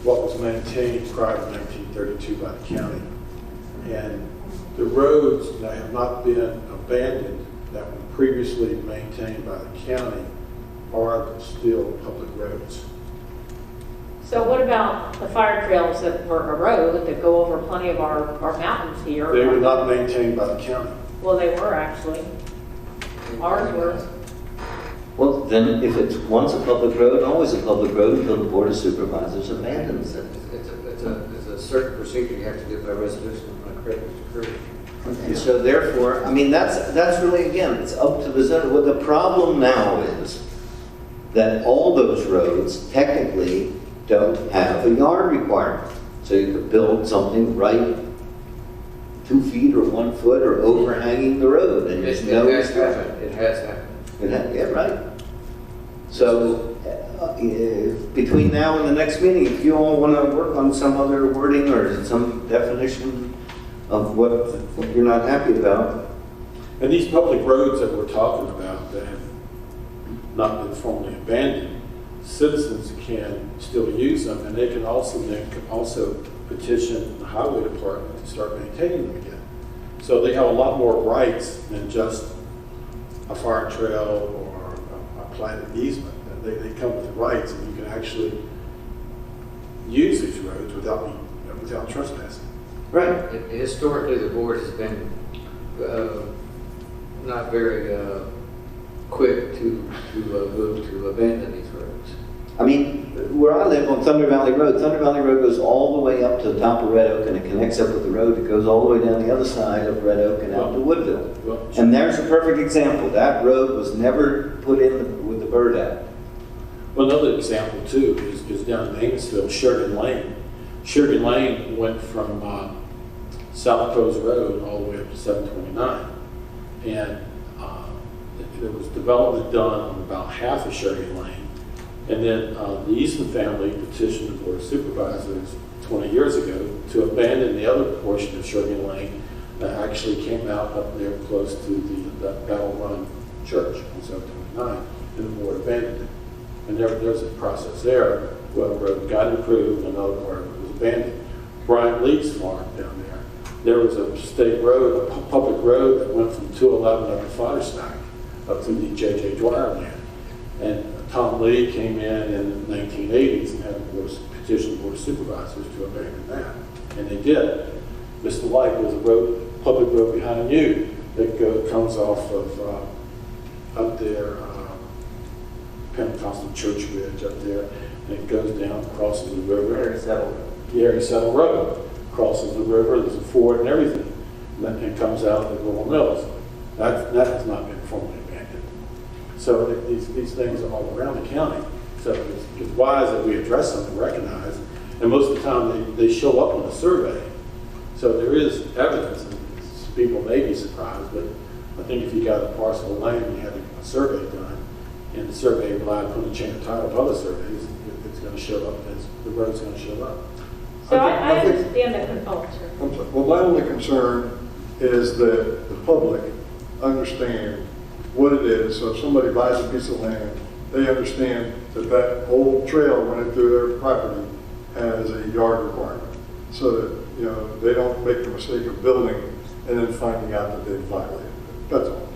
Speaker 8: what was maintained prior to 1932 by the county. And the roads that have not been abandoned, that were previously maintained by the county, are still public roads.
Speaker 6: So what about the fire trails that were a road that go over plenty of our mountains here?
Speaker 8: They were not maintained by the county.
Speaker 6: Well, they were actually. Ours were.
Speaker 1: Well, then if it's once a public road, always a public road until the Board of Supervisors abandons it.
Speaker 10: It's a certain procedure you have to do by resolution on a credit occurred.
Speaker 1: And so therefore, I mean, that's really, again, it's up to the zone. Well, the problem now is that all those roads technically don't have a yard requirement. So you could build something right 2 feet or 1 foot or overhanging the road and there's no restriction.
Speaker 10: It has happened.
Speaker 1: Yeah, right. So between now and the next meeting, if you all want to work on some other wording or some definition of what you're not happy about.
Speaker 8: And these public roads that we're talking about that have not been formally abandoned citizens can still use them, and they can also petition the highway department to start maintaining them again. So they have a lot more rights than just a fire trail or a platted easement. They come with rights, and you can actually use these roads without trespassing.
Speaker 1: Right.
Speaker 10: Historically, the board has been not very quick to move to abandon these roads.
Speaker 1: I mean, where I live on Thunder Valley Road goes all the way up to the top of Red Oak, and it connects up with the road that goes all the way down the other side of Red Oak and out to Woodville.
Speaker 8: Well,
Speaker 1: And there's a perfect example. That road was never put in with the Bird Act.
Speaker 8: Well, another example too is down in Amosville, Sugar Lane. Sugar Lane went from South Coast Road all the way up to 729. And there was development done on about half of Sugar Lane. And then the Easton family petitioned the Board of Supervisors 20 years ago to abandon the other portion of Sugar Lane that actually came out up there close to the Battle Run Church on 729, and the board abandoned it. And there's a process there. Well, the road got improved, another part of it was abandoned. Brian Lee's farm down there, there was a state road, a public road that went from 211 up to Fodderstack up to the J.J. Dwyer land. And Tom Lee came in the 1980s and had a petition the Board of Supervisors to abandon that. And they did. Mr. Light, there's a public road behind you that comes off of up there, Pentecostal Church Ridge up there, and it goes down, crosses the river. Harry Settle Road. Crosses the river, there's a ford and everything. And it comes out of the Rural Mills. That has not been formally abandoned. So these things are all around the county. So it's wise that we address them and recognize. And most of the time they show up on a survey. So there is evidence, and people may be surprised, but I think if you got a parcel of land and you had a survey done, and the survey relied upon the chain of title of other surveys, it's going to show up, the road's going to show up.
Speaker 6: So I understand that. Oh, sure.
Speaker 7: Well, my only concern is that the public understand what it is. So if somebody buys a piece of land, they understand that that old trail running through their property has a yard requirement. So that, they don't make the mistake of building and then finding out that they violated it. That's all.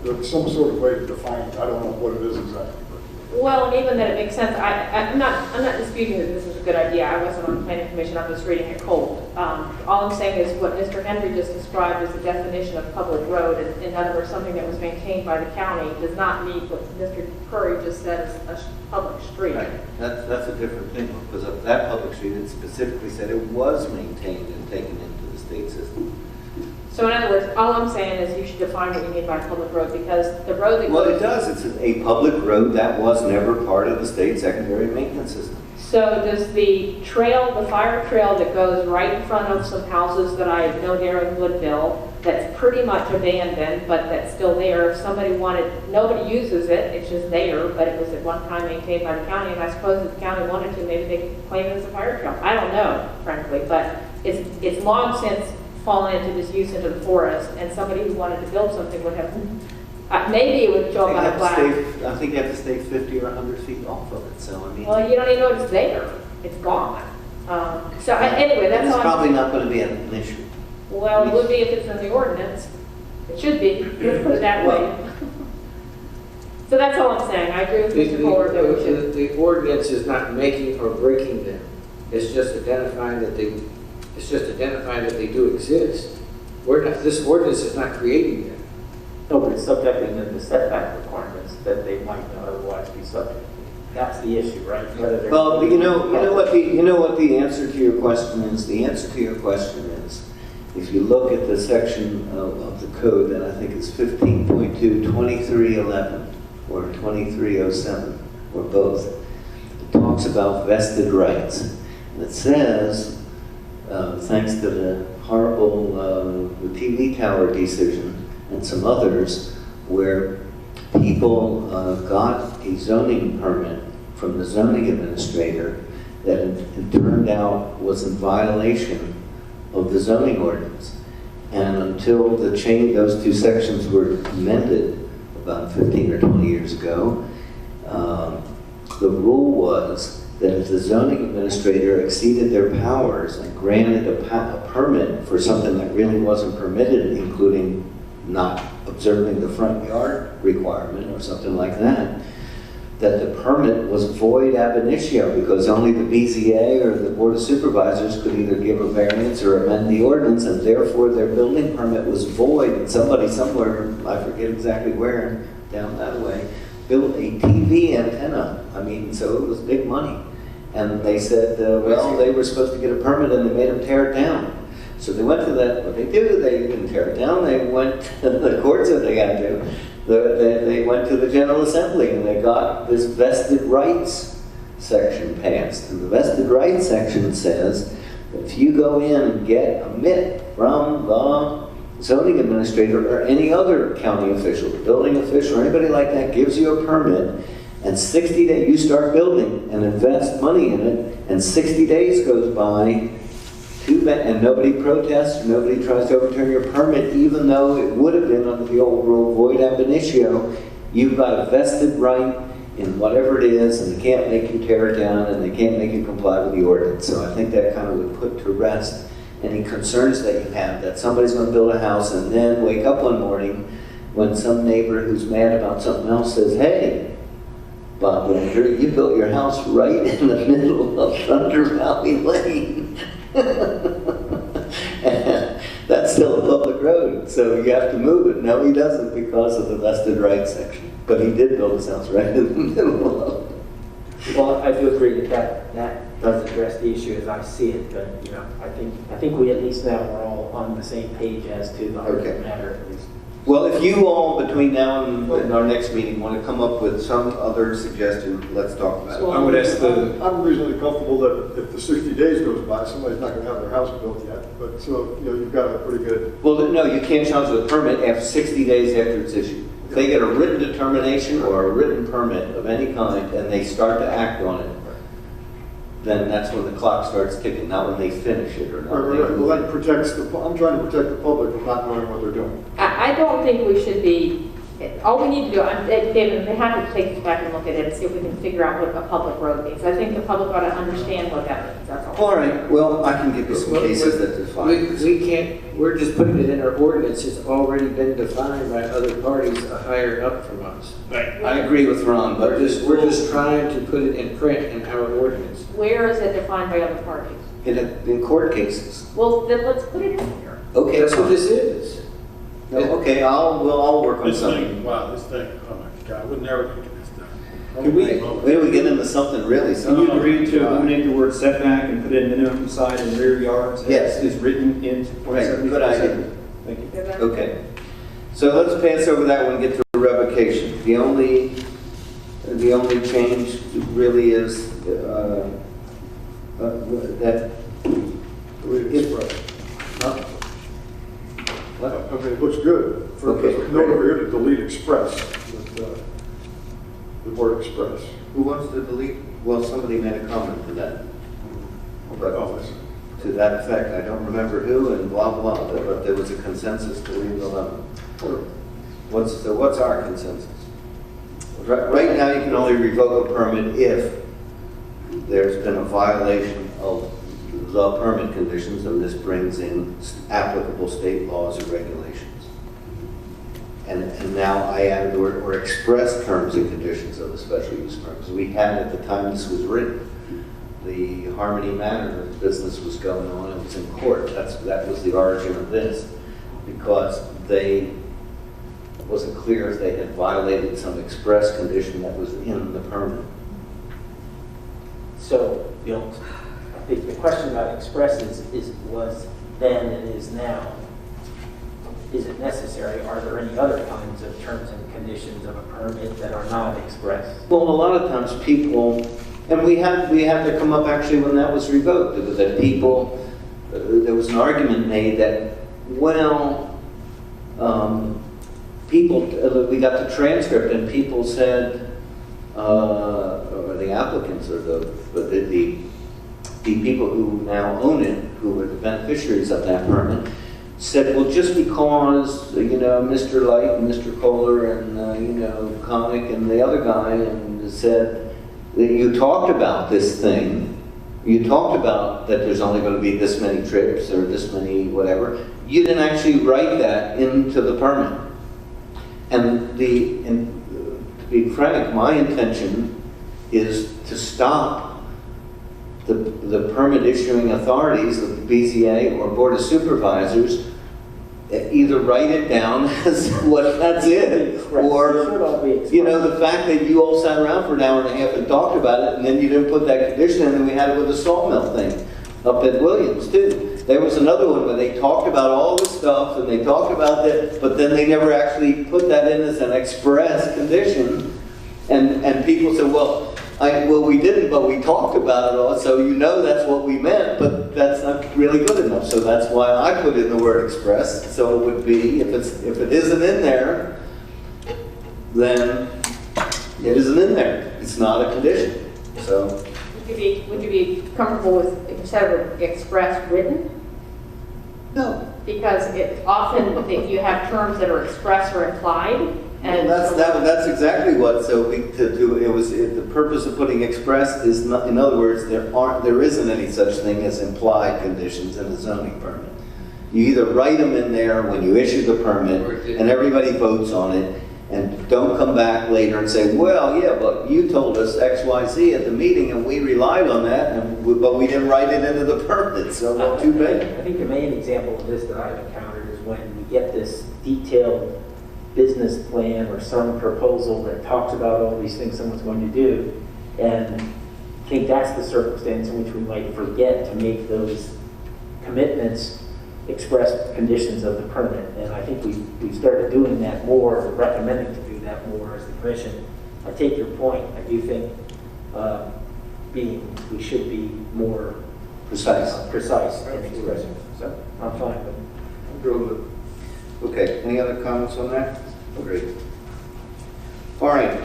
Speaker 7: There's some sort of way to define it. I don't know what it is exactly.
Speaker 6: Well, and even that it makes sense, I'm not disputing that this is a good idea. I wasn't on the planning commission, I'm just reading it cold. All I'm saying is what Mr. Henry just described as the definition of public road, and in other words, something that was maintained by the county, does not meet what Mr. Curry just said is a public street.
Speaker 1: Right. That's a different thing, because of that public street, it specifically said it was maintained and taken into the state system.
Speaker 6: So in other words, all I'm saying is you should define what you mean by public road, because the road that
Speaker 1: Well,
Speaker 6: goes...
Speaker 1: it does. It's a public road that was never part of the state secondary maintenance system.
Speaker 6: So does the trail, the fire trail that goes right in front of some houses that I know there in Woodville, that's pretty much abandoned, but that's still there, if somebody wanted, nobody uses it, it's just there, but it was at one time maintained by the county, and I suppose if the county wanted to, maybe they could claim it as a fire trail. I don't know, frankly, but it's long since fallen into disuse into the forest, and somebody who wanted to build something would have, maybe it would show up on a plaque.
Speaker 1: I think you have to stay 50 or 100 feet off of it, so I mean...
Speaker 6: Well, you don't even know it's there. It's gone. Anyway, that's
Speaker 1: It's
Speaker 6: all.
Speaker 1: probably not going to be an issue.
Speaker 6: Well, it would be if it's in the ordinance. It should be, let's put it that way. So that's all I'm saying. I agree with Mr. Fuller that we should.
Speaker 10: The ordinance is not making or breaking them. It's just identifying that they do exist. This ordinance is not creating them.
Speaker 9: No, but it's subjecting them to setback requirements that they might not otherwise be subject to. That's the issue, right?
Speaker 1: Well, you know what the answer to your question is? The answer to your question is, if you look at the section of the code, that I think is 15.2, 2311, or 2307, or both, it talks about vested rights. And it says, thanks to the horrible the PV Tower decision and some others, where people got a zoning permit from the zoning administrator that it turned out was in violation of the zoning ordinance. And until those two sections were amended about 15 or 20 years ago, the rule was that if the zoning administrator exceeded their powers and granted a permit for something that really wasn't permitted, including not observing the front yard requirement or something like that, that the permit was void ab initio, because only the BZA or the Board of Supervisors could either give a variance or amend the ordinance, and therefore their building permit was void. And somebody somewhere, I forget exactly where, down that way, built a TV antenna. I mean, so it was big money. And they said, well, they were supposed to get a permit and they made them tear it down. So they went to that, what they do, they didn't tear it down, they went, the court said they had to. They went to the General Assembly and they got this vested rights section passed. And the vested rights section says that if you go in and get a MIT from the zoning administrator or any other county official, the building official, or anybody like that gives you a permit, and 60 days, you start building and invest money in it, and 60 days goes by, and nobody protests, nobody tries to overturn your permit, even though it would have been under the old rule, void ab initio, you've got a vested right in whatever it is, and they can't make you tear it down, and they can't make you comply with the ordinance. So I think that kind of would put to rest any concerns that you have, that somebody's going to build a house and then wake up one morning when some neighbor who's mad about something else says, hey, Bob Winter, you built your house right in the middle of Thunder Valley Lane. That's still a public road, so you have to move it. No, he doesn't, because of the vested rights section. But he did build his house right in the middle of it.
Speaker 9: Well, I do agree that does address the issue as I see it, but I think we at least now are all on the same page as to the heart of the matter, at least.
Speaker 1: Well, if you all, between now and our next meeting, want to come up with some other suggestion, let's talk about it.
Speaker 11: I would ask the-
Speaker 7: I'm reasonably comfortable that if the 60 days goes by, somebody's not going to have their house built yet. But so, you've got a pretty good.
Speaker 1: Well, no, you can't challenge the permit after 60 days after it's issued. If they get a written determination or a written permit of any kind and they start to act on it, then that's when the clock starts ticking, not when they finish it or not.
Speaker 7: Right. Well, that protects I'm trying to protect the public from not knowing what they're doing.
Speaker 6: I don't think we should be, all we need to do, David, they have to take this back and look at it and see if we can figure out what a public road means. I think the public ought to understand what that means, that's all.
Speaker 1: All right, well, I can give you some cases that define this.
Speaker 10: We can't, we're just putting it in our ordinance, it's already been defined by other parties higher up from us.
Speaker 1: I agree with Ron, but
Speaker 10: We're just trying to put it in print in our ordinance.
Speaker 6: Where is it defined by other parties?
Speaker 1: in court cases.
Speaker 6: Well, then let's put it in here.
Speaker 1: Okay,
Speaker 10: That's what this is.
Speaker 1: No, okay, I'll work on
Speaker 8: This
Speaker 1: something.
Speaker 8: thing, wow, this thing, oh my God, we're never gonna get this done.
Speaker 12: Can we,
Speaker 1: Wait till we get into something really
Speaker 12: can
Speaker 1: simple.
Speaker 12: you agree to eliminate the word setback and put in minimum side and rear yards?
Speaker 1: Yes.
Speaker 12: As is written in
Speaker 1: Right, good idea.
Speaker 12: Thank you.
Speaker 1: Okay, so let's pass over that one and get to revocation. The only change really is that
Speaker 7: Delete express.
Speaker 1: What?
Speaker 7: Okay, it looks good.
Speaker 1: Okay.
Speaker 7: Note over here to delete express, the word express.
Speaker 1: Who wants to delete? Well, somebody made a comment to that.
Speaker 7: Oh, I see.
Speaker 1: To that effect, I don't remember who and blah, blah, but there was a consensus to leave it alone. What's our consensus? Right now, you can only revoke a permit if there's been a violation of the permit conditions, and this brings in applicable state laws or regulations. And now I added or express terms and conditions of the special use permit. We had at the time this was written, the Harmony Manor business was going on, it was in court. That was the origin of this, because it wasn't clear if they had violated some express condition that was in the permit.
Speaker 9: So, I think the question about express was then and is now. Is it necessary? Are there any other kinds of terms and conditions of a permit that are not expressed?
Speaker 1: Well, a lot of times people, and we had to come up actually when that was revoked, that people, there was an argument made that, well, people, we got the transcript and people said, or the applicants or the people who now own it, who were the beneficiaries of that permit, said, well, just because, Mr. Light and Mr. Kohler and, Connick and the other guy and said, that you talked about this thing, you talked about that there's only going to be this many trips or this many whatever, you didn't actually write that into the permit. And to be frank, my intention is to stop the permit issuing authorities of the BZA or Board of Supervisors either write it down as what that's it, or, you know, the fact that you all sat around for an hour and a half and talked about it, and then you didn't put that condition in, and we had it with the sawmill thing up at Williams too. There was another one where they talked about all this stuff, and they talked about that, but then they never actually put that in as an express condition, and people said, well, we didn't, but we talked about it all, so you know that's what we meant, but that's not really good enough. So that's why I put in the word express. So it would be, if it isn't in there, then it isn't in there. It's not a condition. So
Speaker 6: Would you be comfortable with, instead of express, written?
Speaker 1: no.
Speaker 6: Because it often, if you have terms that are express or implied, and
Speaker 1: That's exactly what. So the purpose of putting express is not, in other words, there isn't any such thing as implied conditions in the zoning permit. You either write them in there when you issue the permit, and everybody votes on it, and don't come back later and say, well, yeah, but you told us X, Y, Z at the meeting, and we relied on that, but we didn't write it into the permit. So well, too bad.
Speaker 9: I think the main example of this that I've encountered is when we get this detailed business plan or some proposal that talks about all these things someone's going to do, and I think that's the circumstance in which we might forget to make those commitments express conditions of the permit. And I think we've started doing that more, recommending to do that more as the commission. I take your point. I do think we should be more
Speaker 1: Precise.
Speaker 9: in expressing. So I'm fine with it.
Speaker 1: Okay, any other comments on that? Great. All right.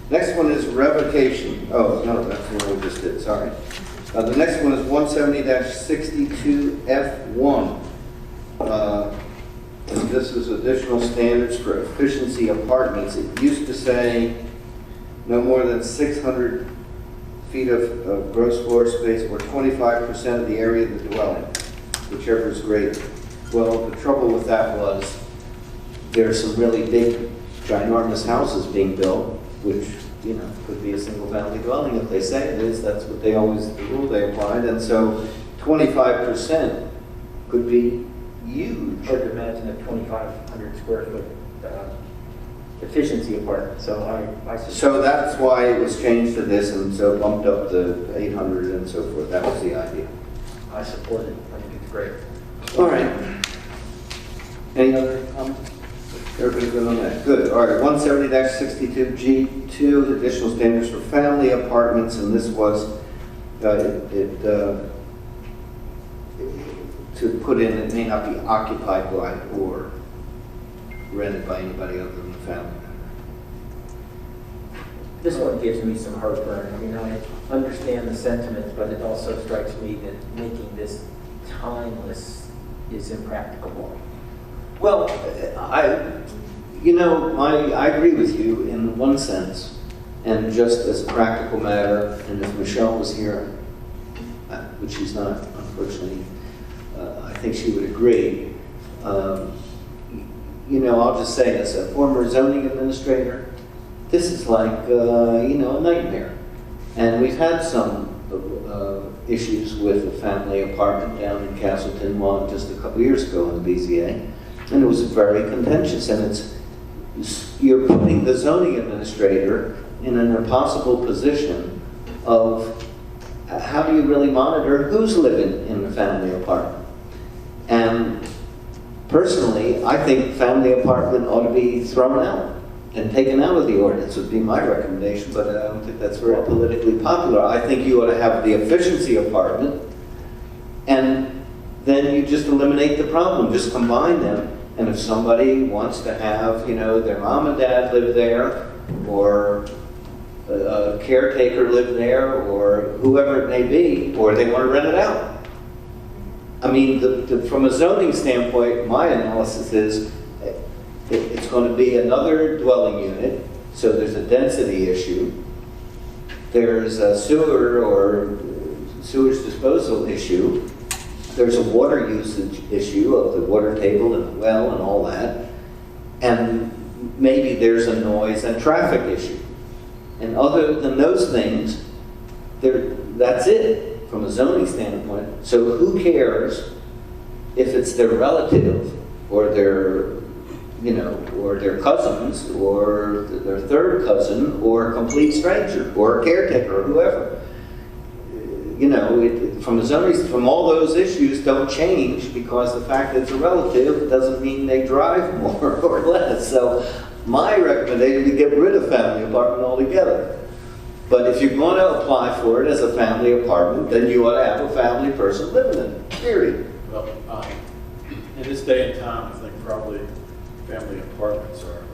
Speaker 1: Next one is revocation. Oh, no, that's the one we just did, sorry. The next one is 170-62F1. And this is additional standards for efficiency apartments. It used to say no more than 600 feet of gross floor space or 25% of the area of the dwelling, whichever is greater. Well, the trouble with that was there are some really big, ginormous houses being built, which, you know, could be a single-family dwelling. If they say it is, that's what they always, the rule they applied. And so 25% could be huge.
Speaker 9: Hard to imagine a 2,500 square foot efficiency apartment. So
Speaker 1: So that's why it was changed to this, and so bumped up to 800 and so forth. That was the idea.
Speaker 9: I support it. I think it's great.
Speaker 1: All right. Any other comments? Everybody good on that? Good. All right. 170-62G2, additional standards for family apartments, and this was to put in, it may not be occupied by or rented by anybody other than the family member.
Speaker 9: This one gives me some heartburn. I mean, I understand the sentiments, but it also strikes me that making this timeless is impracticable.
Speaker 1: Well, I agree with you in one sense, and just as a practical matter, and if Michelle was here, which she's not, unfortunately, I think she would agree. I'll just say, as a former zoning administrator, this is like, a nightmare. And we've had some issues with a family apartment down in Castleton just a couple years ago in the BZA, and it was very contentious. And you're putting the zoning administrator in an impossible position of how do you really monitor who's living in the family apartment? And personally, I think family apartment ought to be thrown out and taken out of the ordinance would be my recommendation, but I don't think that's very politically popular. I think you ought to have the efficiency apartment, and then you just eliminate the problem, just combine them. And if somebody wants to have, their mom and dad live there, or a caretaker live there, or whoever it may be, or they want to rent it out. I mean, from a zoning standpoint, my analysis is It's going to be another dwelling unit, so there's a density issue. There's a sewer or sewage disposal issue. There's a water usage issue of the water table and the well and all that. And maybe there's a noise and traffic issue. And other than those things, that's it from a zoning standpoint. So who cares if it's their relative or their, or their cousins or their third cousin or a complete stranger or a caretaker or whoever? From all those issues don't change because the fact that it's a relative doesn't mean they drive more or less. So my recommendation is to get rid of family apartment altogether. But if you're going to apply for it as a family apartment, then you ought to have a family person living in it, period.
Speaker 8: Well, in this day and time, I think probably family apartments are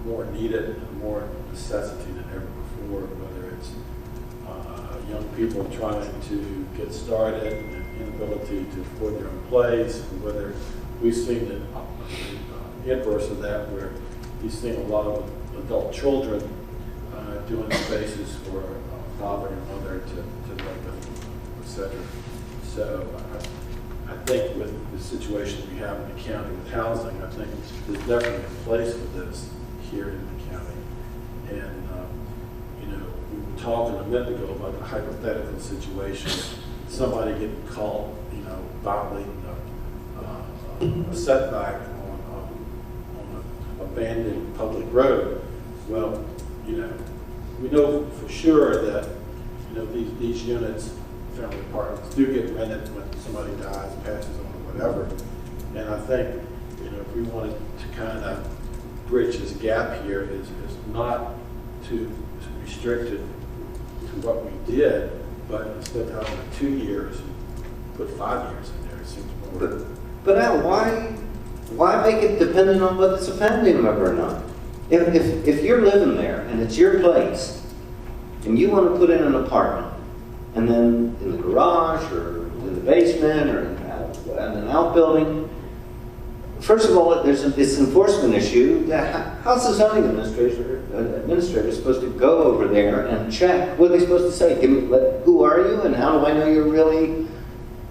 Speaker 8: more needed and more necessity than ever before, whether it's young people trying to get started and inability to afford their own place, and whether we've seen the inverse of that, where you've seen a lot of adult children doing spaces for a father and mother to live in, etc. So I think with the situation we have in the county with housing, I think there's definitely a place for this here in the county. And we were talking a minute ago about the hypothetical situation, somebody getting caught, violating a setback on an abandoned public road. Well, we know for sure that these units, family apartments, do get rented when somebody dies, passes on, or whatever. And I think if we wanted to kind of bridge this gap here, is not to restrict it to what we did, but instead of having 2 years, put 5 years in there. It seems more.
Speaker 1: But Al, why make it dependent on whether it's a family member or not? If you're living there and it's your place, and you want to put in an apartment, and then in the garage or in the basement or in an outbuilding, first of all, there's this enforcement issue. How's the zoning administrator supposed to go over there and check? What are they supposed to say? Who are you, and how do I know you're really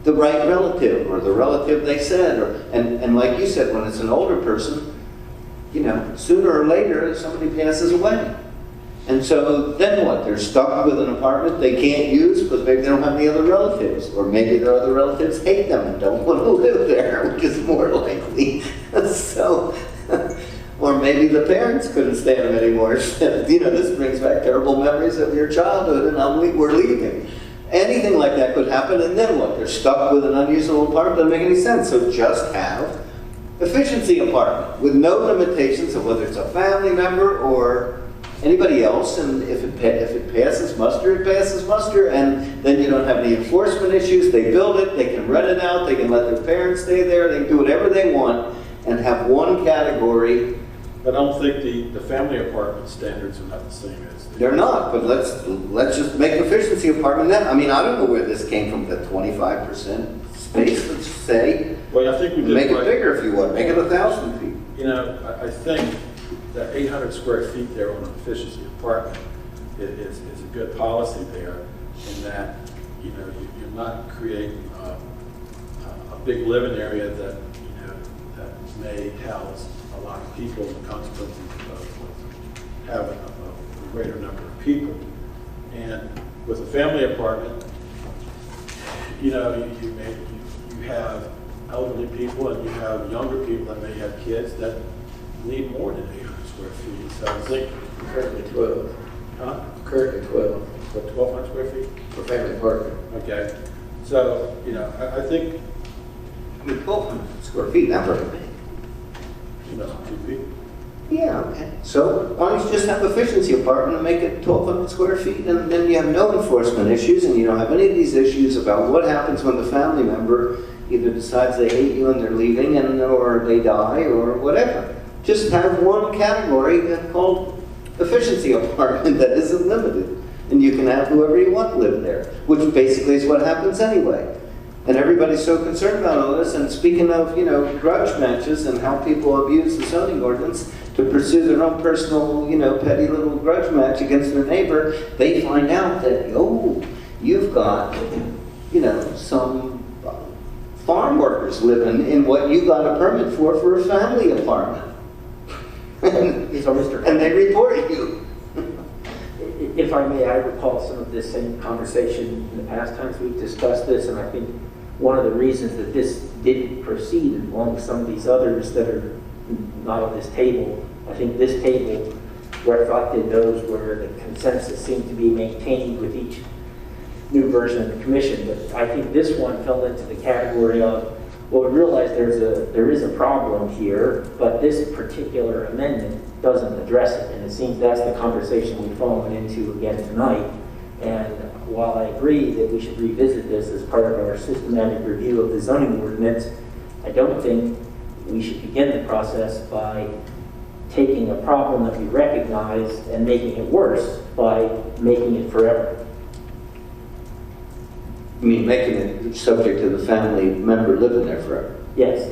Speaker 1: the right relative or the relative they said? And like you said, when it's an older person, sooner or later somebody passes away. And so then what? They're stuck with an apartment they can't use because maybe they don't have any other relatives. Or maybe their other relatives hate them and don't want to live there, which is more likely. So, or maybe the parents couldn't stand them anymore. This brings back terrible memories of your childhood and we're leaving. Anything like that could happen, and then what? They're stuck with an unusable apartment. Doesn't make any sense. So just have efficiency apartment with no limitations of whether it's a family member or anybody else, and if it passes muster, it passes muster, and then you don't have any enforcement issues. They build it, they can rent it out, they can let their parents stay there, they can do whatever they want, and have one category.
Speaker 8: But I don't think the family apartment standards are not the same as
Speaker 1: They're not, but let's just make efficiency apartment then. I mean, I don't know where this came from, the 25% space, let's say.
Speaker 8: Well, I think we did
Speaker 1: make it bigger if you want, make it 1,000 feet.
Speaker 8: I think that 800 square feet there on an efficiency apartment is a good policy there, in that you're not creating a big living area that that may house a lot of people, the consequences of having a greater number of people. And with a family apartment, you have elderly people and you have younger people that may have kids that need more than 800 square feet. So I think
Speaker 10: Currently 12.
Speaker 8: Huh?
Speaker 10: Currently 12
Speaker 8: For 1,200 square feet?
Speaker 10: for family apartment.
Speaker 8: Okay. So, I think,
Speaker 1: 1,200 square feet, not very big.
Speaker 8: 2 feet.
Speaker 1: Yeah, okay. So why don't you just have efficiency apartment and make it 1,200 square feet, and then you have no enforcement issues, and you don't have any of these issues about what happens when the family member either decides they hate you and they're leaving, or they die, or whatever. Just have one category called efficiency apartment that isn't limited, and you can have whoever you want live there, which basically is what happens anyway. And everybody's so concerned about all this, and speaking of, you know, grudge matches and how people abuse the zoning ordinance to pursue their own personal, you know, petty little grudge match against their neighbor, they find out that, oh, you've got, you know, some farm workers living in what you got a permit for a family apartment. And they report you.
Speaker 9: If I may, I recall some of this same conversation in the past times we've discussed this, and I think one of the reasons that this didn't proceed along with some of these others that are not on this table, I think this table reflected those where the consensus seemed to be maintained with each new version of the commission. But I think this one fell into the category of, well, we realize there is a problem here, but this particular amendment doesn't address it. And it seems that's the conversation we've fallen into again tonight. And while I agree that we should revisit this as part of our systematic review of the zoning ordinance, I don't think we should begin the process by taking a problem that we recognize and making it worse by making it forever.
Speaker 1: I mean, making it subject to the family member living there forever.
Speaker 9: Yes,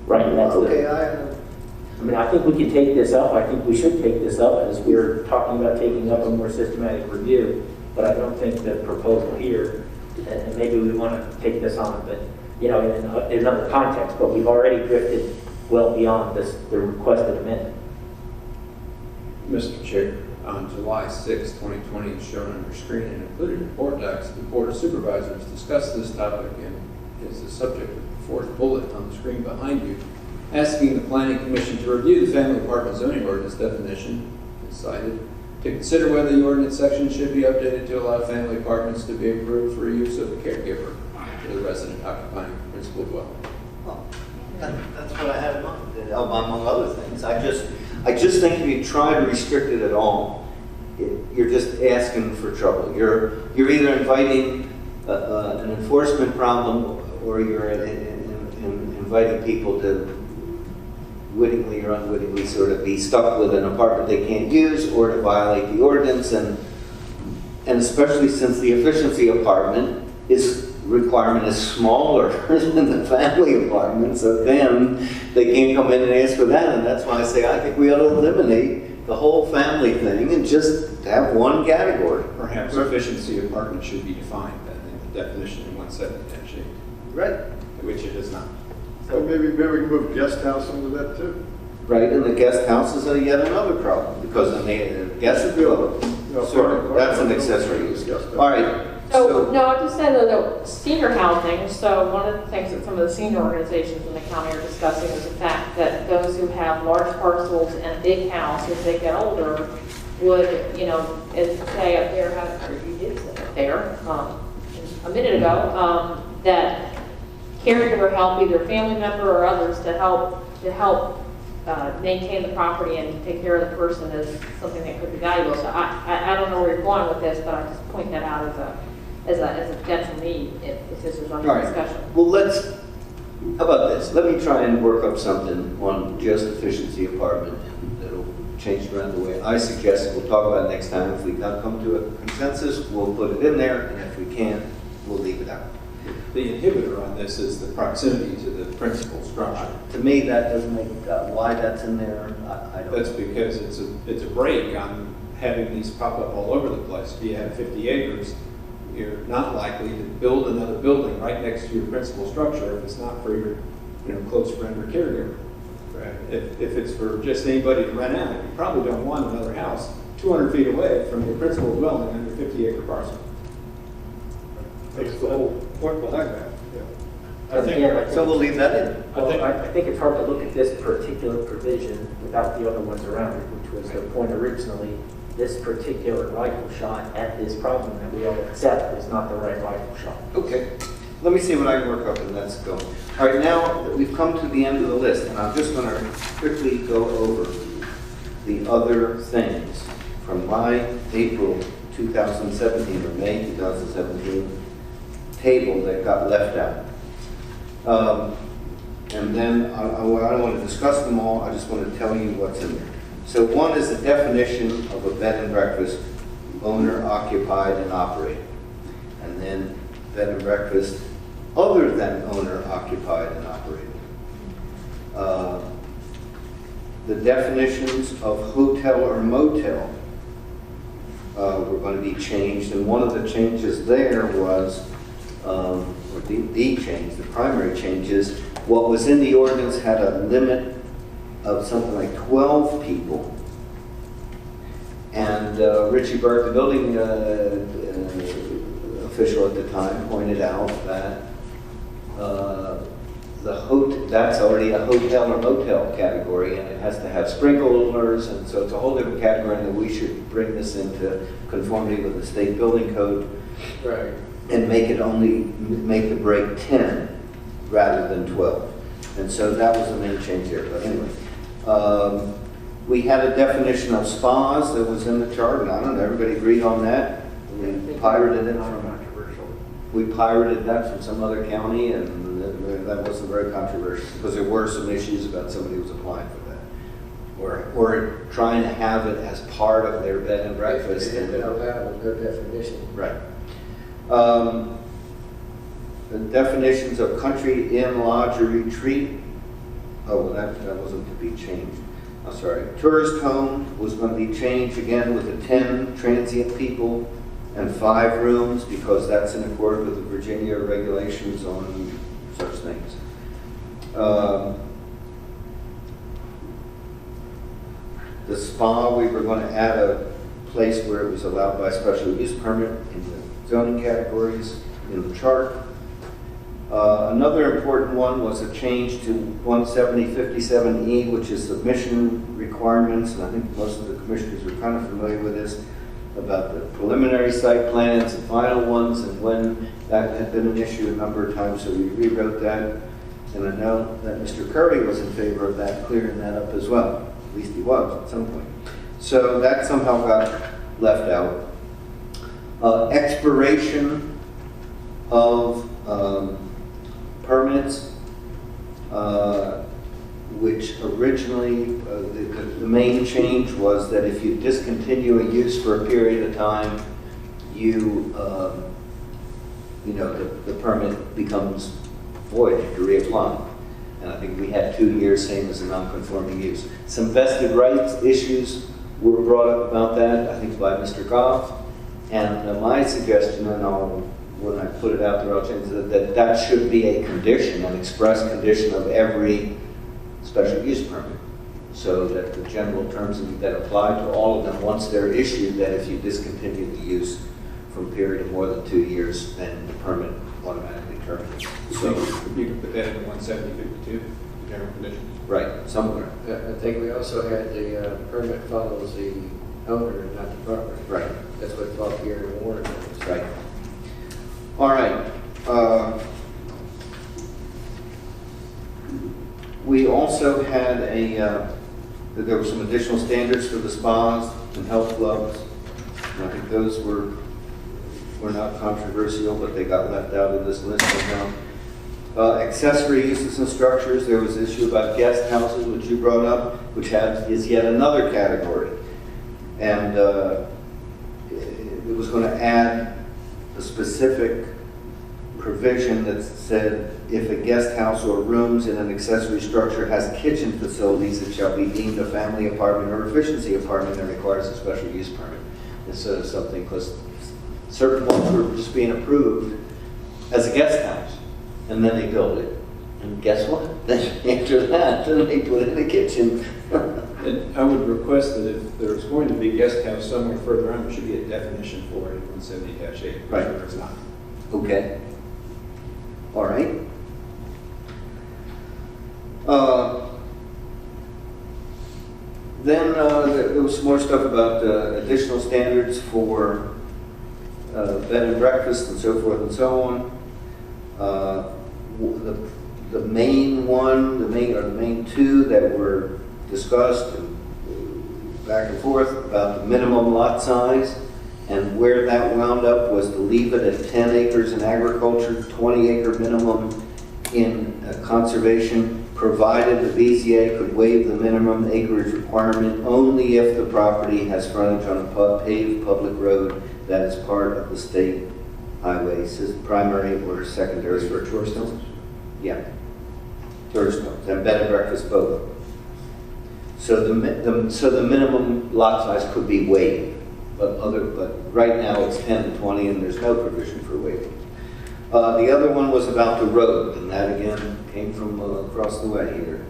Speaker 9: right. That's
Speaker 1: Okay,
Speaker 9: I mean, I think we can take this up. I think we should take this up as we're talking about taking up a more systematic review. But I don't think the proposal here, and maybe we want to take this on, but, you know, in another context, but we've already drifted well beyond the requested amendment.
Speaker 2: Mr. Chair, on July 6, 2020, as shown on your screen and included in Boarddocs, the Board of Supervisors discussed this topic and is the subject of the fourth bullet on the screen behind you, asking the Planning Commission to review the family apartment zoning ordinance definition, as cited, to consider whether the ordinance section should be updated to allow family apartments to be approved for use of a caregiver for the resident occupying the principal dwelling.
Speaker 1: Well, that's what I had in mind, among other things. I just think if you try to restrict it at all, you're just asking for trouble. You're either inviting an enforcement problem, or you're inviting people to wittingly or unwittingly sort of be stuck with an apartment they can't use, or to violate the ordinance, and especially since the efficiency apartment requirement is smaller than the family apartment, so then they can't come in and ask for that, and that's why I say I think we ought to eliminate the whole family thing and just have one category.
Speaker 12: Perhaps efficiency apartment should be defined then in the definition in 170-8,
Speaker 1: Right.
Speaker 12: which it is not.
Speaker 7: So maybe we can move guest house into that too.
Speaker 1: Right, and the guest house is yet another problem, because then the guest is that's an accessory use. All right.
Speaker 6: So, no, I just said though, senior housing, so one of the things that some of the senior organizations in the county are discussing is the fact that those who have large parcels and a big house, as they get older, would, you know, as say up there, or you did say up there a minute ago, that caregiver help, either family member or others, to help maintain the property and take care of the person is something that could be valuable. So I don't know where you're going with this, but I just point that out as a potential need if this is under discussion.
Speaker 1: Well, how about this? Let me try and work up something on just efficiency apartment that'll change around the way I suggest. We'll talk about it next time. If we not come to a consensus, we'll put it in there, and if we can't, we'll leave it out.
Speaker 12: The inhibitor on this is the proximity to the principal structure.
Speaker 1: To me, that doesn't make, why that's in there, I don't.
Speaker 12: That's because it's a break on having these pop up all over the place. If you have 50 acres, you're not likely to build another building right next to your principal structure if it's not for your close friend or caregiver. Right? If it's for just anybody to rent out, you probably don't want another house 200 feet away from your principal dwelling on your 50-acre parcel.
Speaker 7: That's the whole point behind that.
Speaker 1: So we'll leave that in.
Speaker 9: Well, I think it's hard to look at this particular provision without the other ones around it, which was the point originally. This particular rifle shot at this problem that we all accept is not the right rifle shot.
Speaker 1: Okay. Let me see what I can work up and let's go. All right, now that we've come to the end of the list, and I'm just going to quickly go over the other things from my April 2017 or May 2017 table that got left out. And then I don't want to discuss them all, I just want to tell you what's in there. So one is the definition of a bed and breakfast, owner occupied and operated. And then bed and breakfast
Speaker 13: other than owner occupied and operated. The definitions of hotel or motel were going to be changed, and one of the changes there was, or the change, the primary change is, what was in the ordinance had a limit of something like 12 people. And Richie Burke, the building official at the time, pointed out that that's already a hotel or motel category, and it has to have sprinklers, and so it's a whole different category, and that we should bring this into conformity with the state building code.
Speaker 10: Right.
Speaker 13: And make the break 10 rather than 12. And so that was the main change here. But anyway, we had a definition of spas that was in the chart, and I don't know, everybody agreed on that. We pirated it from We pirated that from some other county, and that wasn't very controversial because there were some issues about somebody who was applying for that, or trying to have it as part of their bed and breakfast.
Speaker 10: It had been allowed with no definition.
Speaker 13: Right. The definitions of country inn, lodge, or retreat. Oh, well, that wasn't to be changed. I'm sorry. Tourist home was going to be changed again with the 10 transient people and 5 rooms, because that's in accord with the Virginia regulations on such things. The spa, we were going to add a place where it was allowed by special use permit in the zoning categories in the chart. Another important one was a change to 17057E, which is submission requirements, and I think most of the commissioners are kind of familiar with this, about the preliminary site plans and final ones, and when that had been an issue a number of times, so we rewrote that. And I know that Mr. Curry was in favor of that, clearing that up as well. At least he was at some point. So that somehow got left out. Expiration of permits, which originally, the main change was that if you discontinue a use for a period of time, the permit becomes void to reapply. And I think we had 2 years, same as a non-conforming use. Some vested rights issues were brought up about that, I think by Mr. Goff. And my suggestion, and when I put it out there, I'll change it, that should be a condition, an express condition of every special use permit. So that the general terms that apply to all of them, once they're issued, that if you discontinue the use from a period of more than 2 years, then the permit automatically terminates.
Speaker 11: So you can put that in 17052, the general conditions.
Speaker 13: Right, somewhere.
Speaker 10: I think we also had the permit follows the owner and not the property.
Speaker 13: Right.
Speaker 10: That's what 12 year and warrant is.
Speaker 13: Right. All right. We also had there were some additional standards for the spas and health clubs. And I think those were not controversial, but they got left out of this list somehow. Accessory uses and structures, there was an issue about guest houses, which you brought up, which is yet another category. And it was going to add a specific provision that said if a guest house or rooms in an accessory structure has kitchen facilities, it shall be deemed a family apartment or efficiency apartment that requires a special use permit. Instead of something, because certain ones were just being approved as a guest house, and then they build it. And guess what? Then after that, then they put it in the kitchen.
Speaker 11: And I would request that if there's going to be a guest house somewhere further on, there should be a definition for it in 170-8.
Speaker 13: Right.
Speaker 11: Sure it's not.
Speaker 13: Okay. All right. Then there was some more stuff about additional standards for bed and breakfast and so forth and so on. The main two that were discussed and back and forth about the minimum lot size, and where that wound up was to leave it at 10 acres in agriculture, 20 acre minimum in conservation, provided the BZA could waive the minimum acreage requirement only if the property has frontage on a paved public road that is part of the state highways, is primary or secondary.
Speaker 12: For tourist homes?
Speaker 13: Yeah, tourist homes, and bed and breakfast both. So the minimum lot size could be waived, but right now it's 10 to 20 and there's no provision for waiving. The other one was about the road, and that again came from across the way here.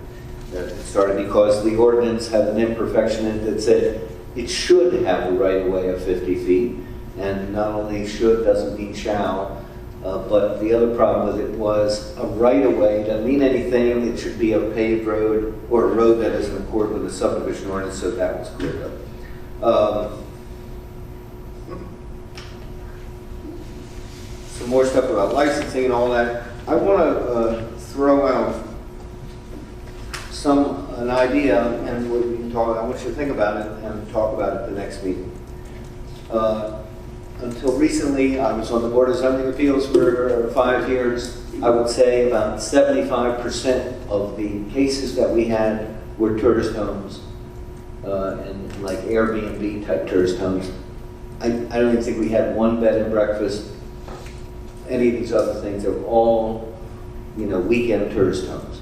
Speaker 13: That it started because the ordinance had an imperfection in it that said it should have a right of way of 50 feet, and not only should doesn't mean shall, but the other problem with it was a right of way doesn't mean anything. It should be a paved road or a road that is in accord with the subdivision ordinance, so that was cleared up. Some more stuff about licensing and all that. I want to throw out an idea, and we can talk. I want you to think about it and talk about it at the next meeting. Until recently, I was on the Board of Zoning Appeals for 5 years. I would say about 75% of the cases that we had were tourist homes, and like Airbnb type tourist homes. I don't even think we had one bed and breakfast. Any of these other things are all, weekend tourist homes.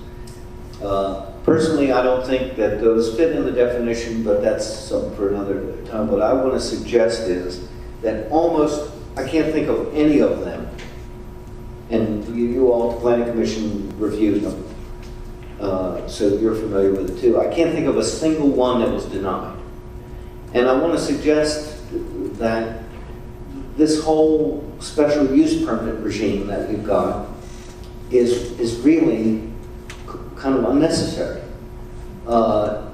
Speaker 13: Personally, I don't think that those fit in the definition, but that's something for another time. What I want to suggest is that I can't think of any of them, and you all, the Planning Commission, reviewed them, so you're familiar with it too. I can't think of a single one that was denied. And I want to suggest that this whole special use permit regime that we've got is really kind of unnecessary.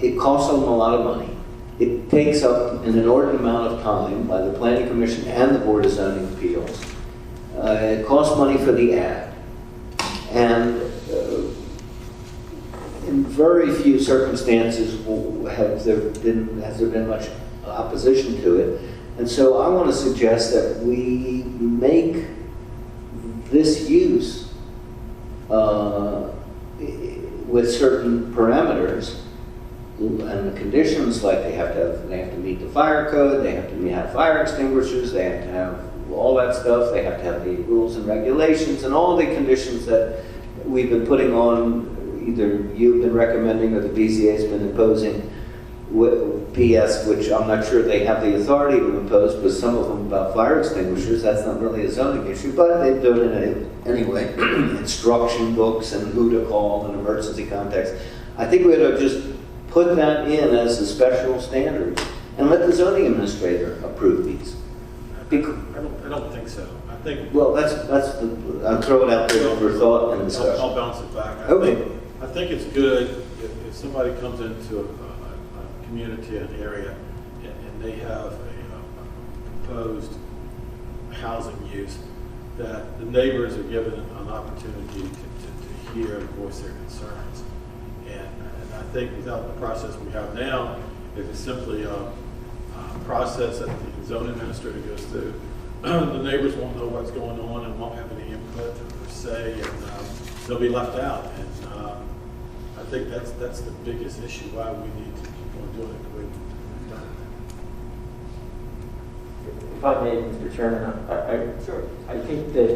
Speaker 13: It costs them a lot of money. It takes up an inordinate amount of time by the Planning Commission and the Board of Zoning Appeals. It costs money for the ad. And in very few circumstances has there been much opposition to it. And so I want to suggest that we make this use with certain parameters and the conditions, like they have to meet the fire code, they have to have fire extinguishers, they have to have all that stuff, they have to have the rules and regulations and all the conditions that we've been putting on, either you've been recommending or the BZA has been imposing. PS, which I'm not sure they have the authority to impose, but some of them about fire extinguishers, that's not really a zoning issue, but they do it anyway. Instruction books and who to call in emergency context. I think we ought to just put that in as a special standard and let the zoning administrator approve these.
Speaker 8: I don't think so. I think.
Speaker 13: Well, I'll throw it out there for thought and discussion.
Speaker 8: I'll bounce it back. I think it's good if somebody comes into a community, an area, and they have a proposed housing use, that the neighbors are given an opportunity to hear and voice their concerns. And I think without the process we have now, if it's simply a process that the zoning administrator goes through, the neighbors won't know what's going on and won't have any input or say, and they'll be left out. And I think that's the biggest issue why we need to keep on doing it the way we've done it.
Speaker 9: If I may, Mr. Chairman,
Speaker 4: Sure.
Speaker 9: I think that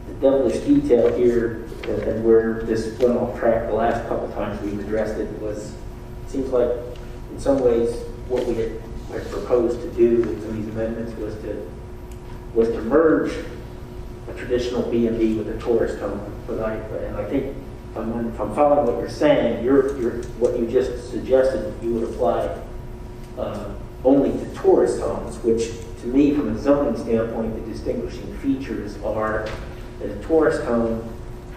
Speaker 9: the devilish detail here, and where this went off track the last couple times we've addressed it, seems like in some ways what we had proposed to do with some of these amendments was to merge a traditional B&B with a tourist home. And I think if I'm following what you're saying, what you just suggested, you would apply only to tourist homes, which to me, from a zoning standpoint, the distinguishing features are that a tourist home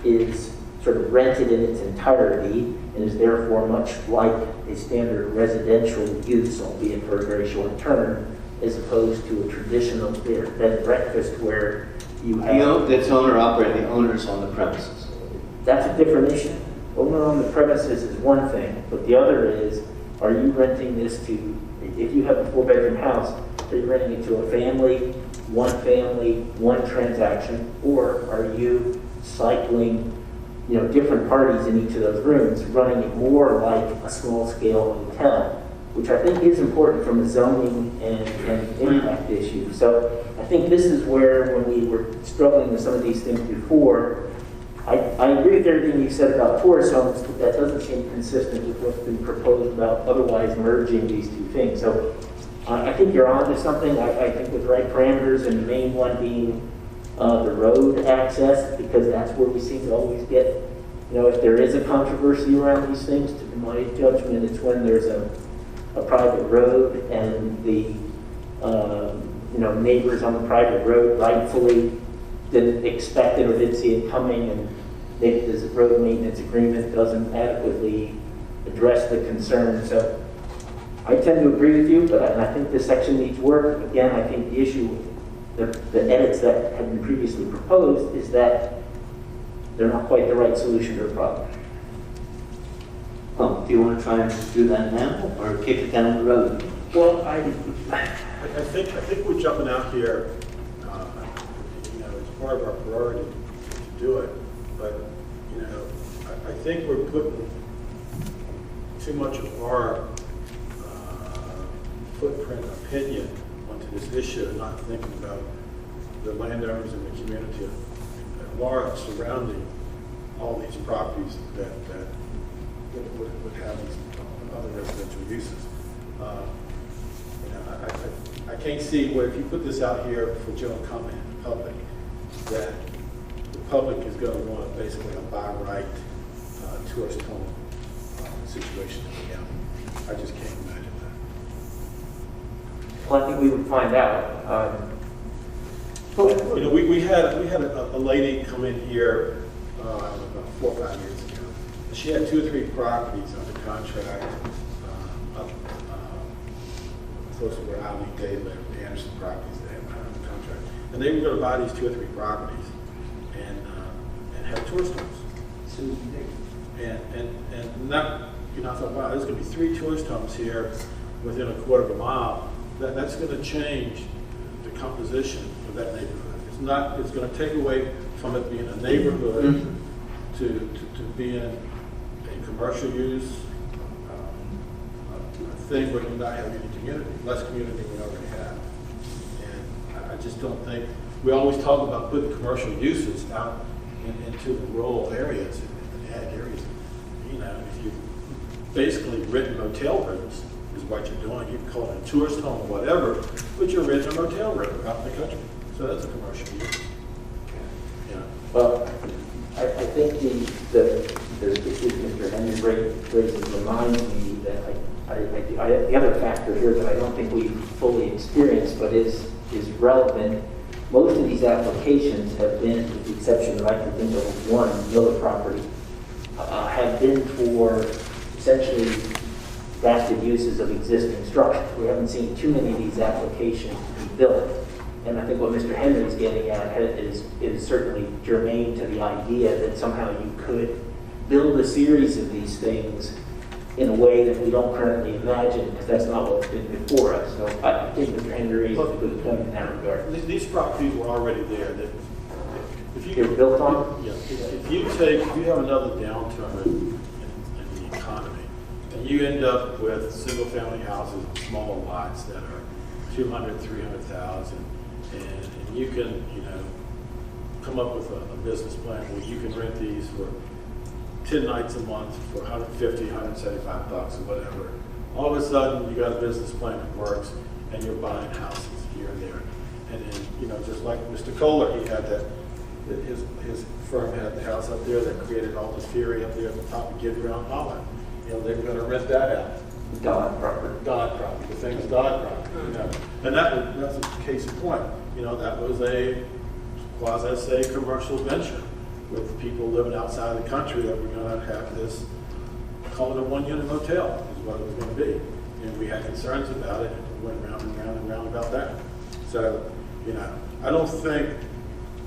Speaker 9: is sort of rented in its entirety and is therefore much like a standard residential use, albeit for a very short term, as opposed to a traditional bed and breakfast where you have...
Speaker 13: It's owner-operated, the owner's on the premises.
Speaker 9: That's a different issue. Owner on the premises is one thing, but the other is, are you renting this to, if you have a 4-bedroom house, are you renting it to a family, one transaction, or are you cycling, different parties in each of those rooms, running it more like a small-scale hotel which I think is important from a zoning and impact issue. So I think this is where, when we were struggling with some of these things before, I agree with everything you said about tourist homes, but that doesn't seem consistent with what's been proposed about otherwise merging these two things. So I think you're on to something. I think with the right parameters, and the main one being the road access, because that's where we seem to always get, if there is a controversy around these things, to my judgment, it's when there's a private road and the neighbors on the private road rightfully didn't expect it or didn't see it coming, and maybe this road maintenance agreement doesn't adequately address the concern. So I tend to agree with you, but I think this section needs work. Again, I think the issue, the edits that have been previously proposed, is that they're not quite the right solution to the problem.
Speaker 1: Well, do you want to try and do that now, or kick it down the road?
Speaker 9: Well,
Speaker 8: I think we're jumping out here, it's part of our priority to do it, but, I think we're putting too much of our footprint opinion onto this issue, and not thinking about the landowners and the community at large surrounding all these properties that would have these other residential uses. I can't see where, if you put this out here for general comment in the public, that the public is going to want basically a by right tourist home situation in the county. I just can't imagine that.
Speaker 9: Well, I think we would find out.
Speaker 8: We had a lady come in here about 4 or 5 years ago. And she had 2 or 3 properties under contract up close to where Ali Day lived, the Anderson properties they had under contract. And they were going to buy these 2 or 3 properties and have tourist homes. And not, I thought, wow, there's going to be 3 tourist homes here within a quarter of a mile. That's going to change the composition of that neighborhood. It's going to take away from it being a neighborhood to being a commercial use thing where you not have any community, less community than we already have. And I just don't think, we always talk about putting commercial uses out into the rural areas and ag areas. If you basically renting motel rooms is what you're doing. You can call it a tourist home or whatever, but you're renting a motel room out in the country. So that's a commercial use.
Speaker 9: Well, I think the issue Mr. Henry raises reminds me that the other factor here that I don't think we fully experienced, but is relevant. Most of these applications have been, with the exception that I can think of one, Miller property, have been for essentially adapted uses of existing structures. We haven't seen too many of these applications be built. And I think what Mr. Henry is getting at is certainly germane to the idea that somehow you could build a series of these things in a way that we don't currently imagine, because that's not what's been before us. So I think Mr. Henry raises a good point in that regard.
Speaker 8: These properties were already there. If you
Speaker 9: They're built on?
Speaker 8: Yeah. If you have another downturn in the economy, and you end up with single-family houses on smaller lots that are 200, 300,000, and you can, come up with a business plan where you can rent these for 10 nights a month for $150, $175 or whatever. All of a sudden, you got a business plan that works, and you're buying houses here and there. And then, just like Mr. Kohler, he had that, his firm had the house up there that created all this fury up there at the top of Gid Ground Holland. They were going to rent that out.
Speaker 9: Dodd property.
Speaker 8: Dodd property, the famous Dodd property. And that's a case in point. That was a quasi-say commercial venture with people living outside of the country that were going to have this, call it a one-unit motel is what it was going to be. And we had concerns about it, and we went round and round and round about that. So, I don't think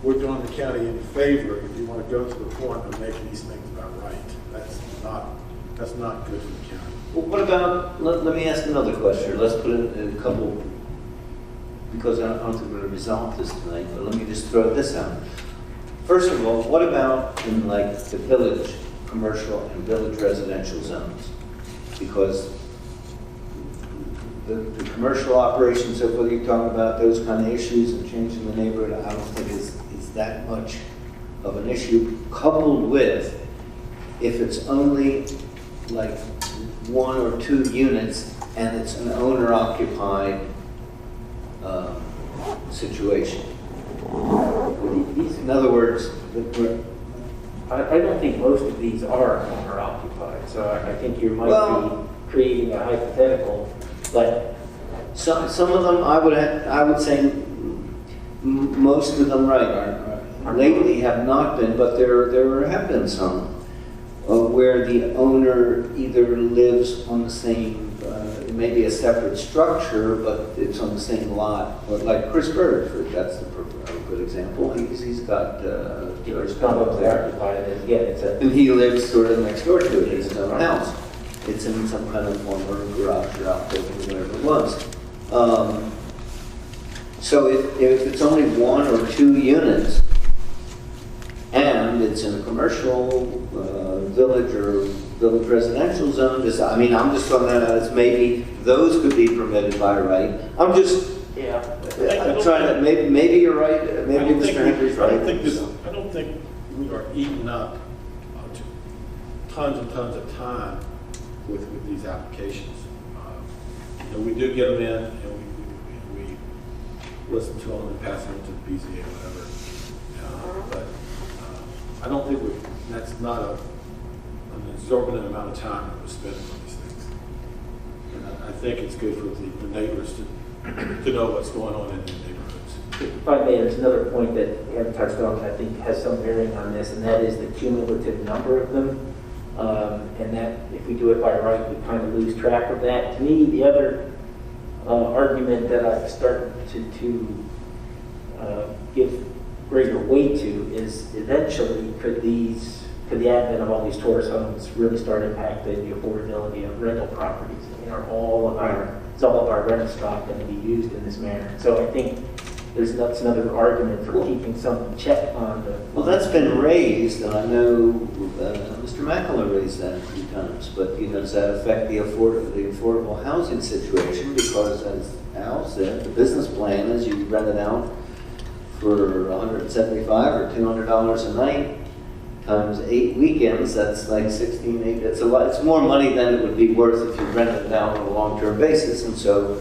Speaker 8: we're doing the county any favor if you want to go to the point of making these things about right. That's not good for the county.
Speaker 1: Well, what about, let me ask another question. Let's put in a couple, because I don't think we're going to resolve this tonight, but let me just throw this out. First of all, what about in the village commercial and village residential zones? Because the commercial operations, so whether you're talking about those kind of issues and changing the neighborhood, I don't think is that much of an issue, coupled with if it's only like 1 or 2 units and it's an owner-occupied situation. In other words,
Speaker 9: I don't think most of these are owner occupied, so I think you might be creating a hypothetical, but
Speaker 1: some of them, I would say most of them, right, lately have not been, but there have been some where the owner either lives on the same, it may be a separate structure, but it's on the same lot. But like Chris Bird, that's a good example. He's got
Speaker 9: it's not owner occupied, and again,
Speaker 1: and he lives sort of next door to it, his own house. It's in some kind of former garage or outbuilding, whatever it was. So if it's only 1 or 2 units, and it's in a commercial village or village residential zone, I'm just throwing that out as maybe those could be permitted by right. I'm just I'm trying to, maybe you're right, maybe Mr. Henry's right.
Speaker 8: I don't think we are eating up tons and tons of time with these applications. We do get them in, and we listen to them and pass them to the BZA or whatever. But I don't think that's not an exorbitant amount of time that we're spending on these things. And I think it's good for the neighbors to know what's going on in their neighborhoods.
Speaker 9: if I may, there's another point that we haven't touched on that I think has some bearing on this, and that is the cumulative number of them. And that if we do it by right, we kind of lose track of that. To me, the other argument that I've started to give greater weight to is eventually could the advent of all these tourist homes really start impacting the affordability of rental properties? Is all of our rental stock going to be used in this manner? So I think that's another argument for keeping some check on the.
Speaker 1: Well, that's been raised, and I know Mr. Mackler raised that a few times. But does that affect the affordable housing situation? Because as Al said, the business plan is you rent it out for $175 or $200 a night times 8 weekends. That's like 16. It's a lot. It's more money than it would be worth if you rented it out on a long-term basis, and so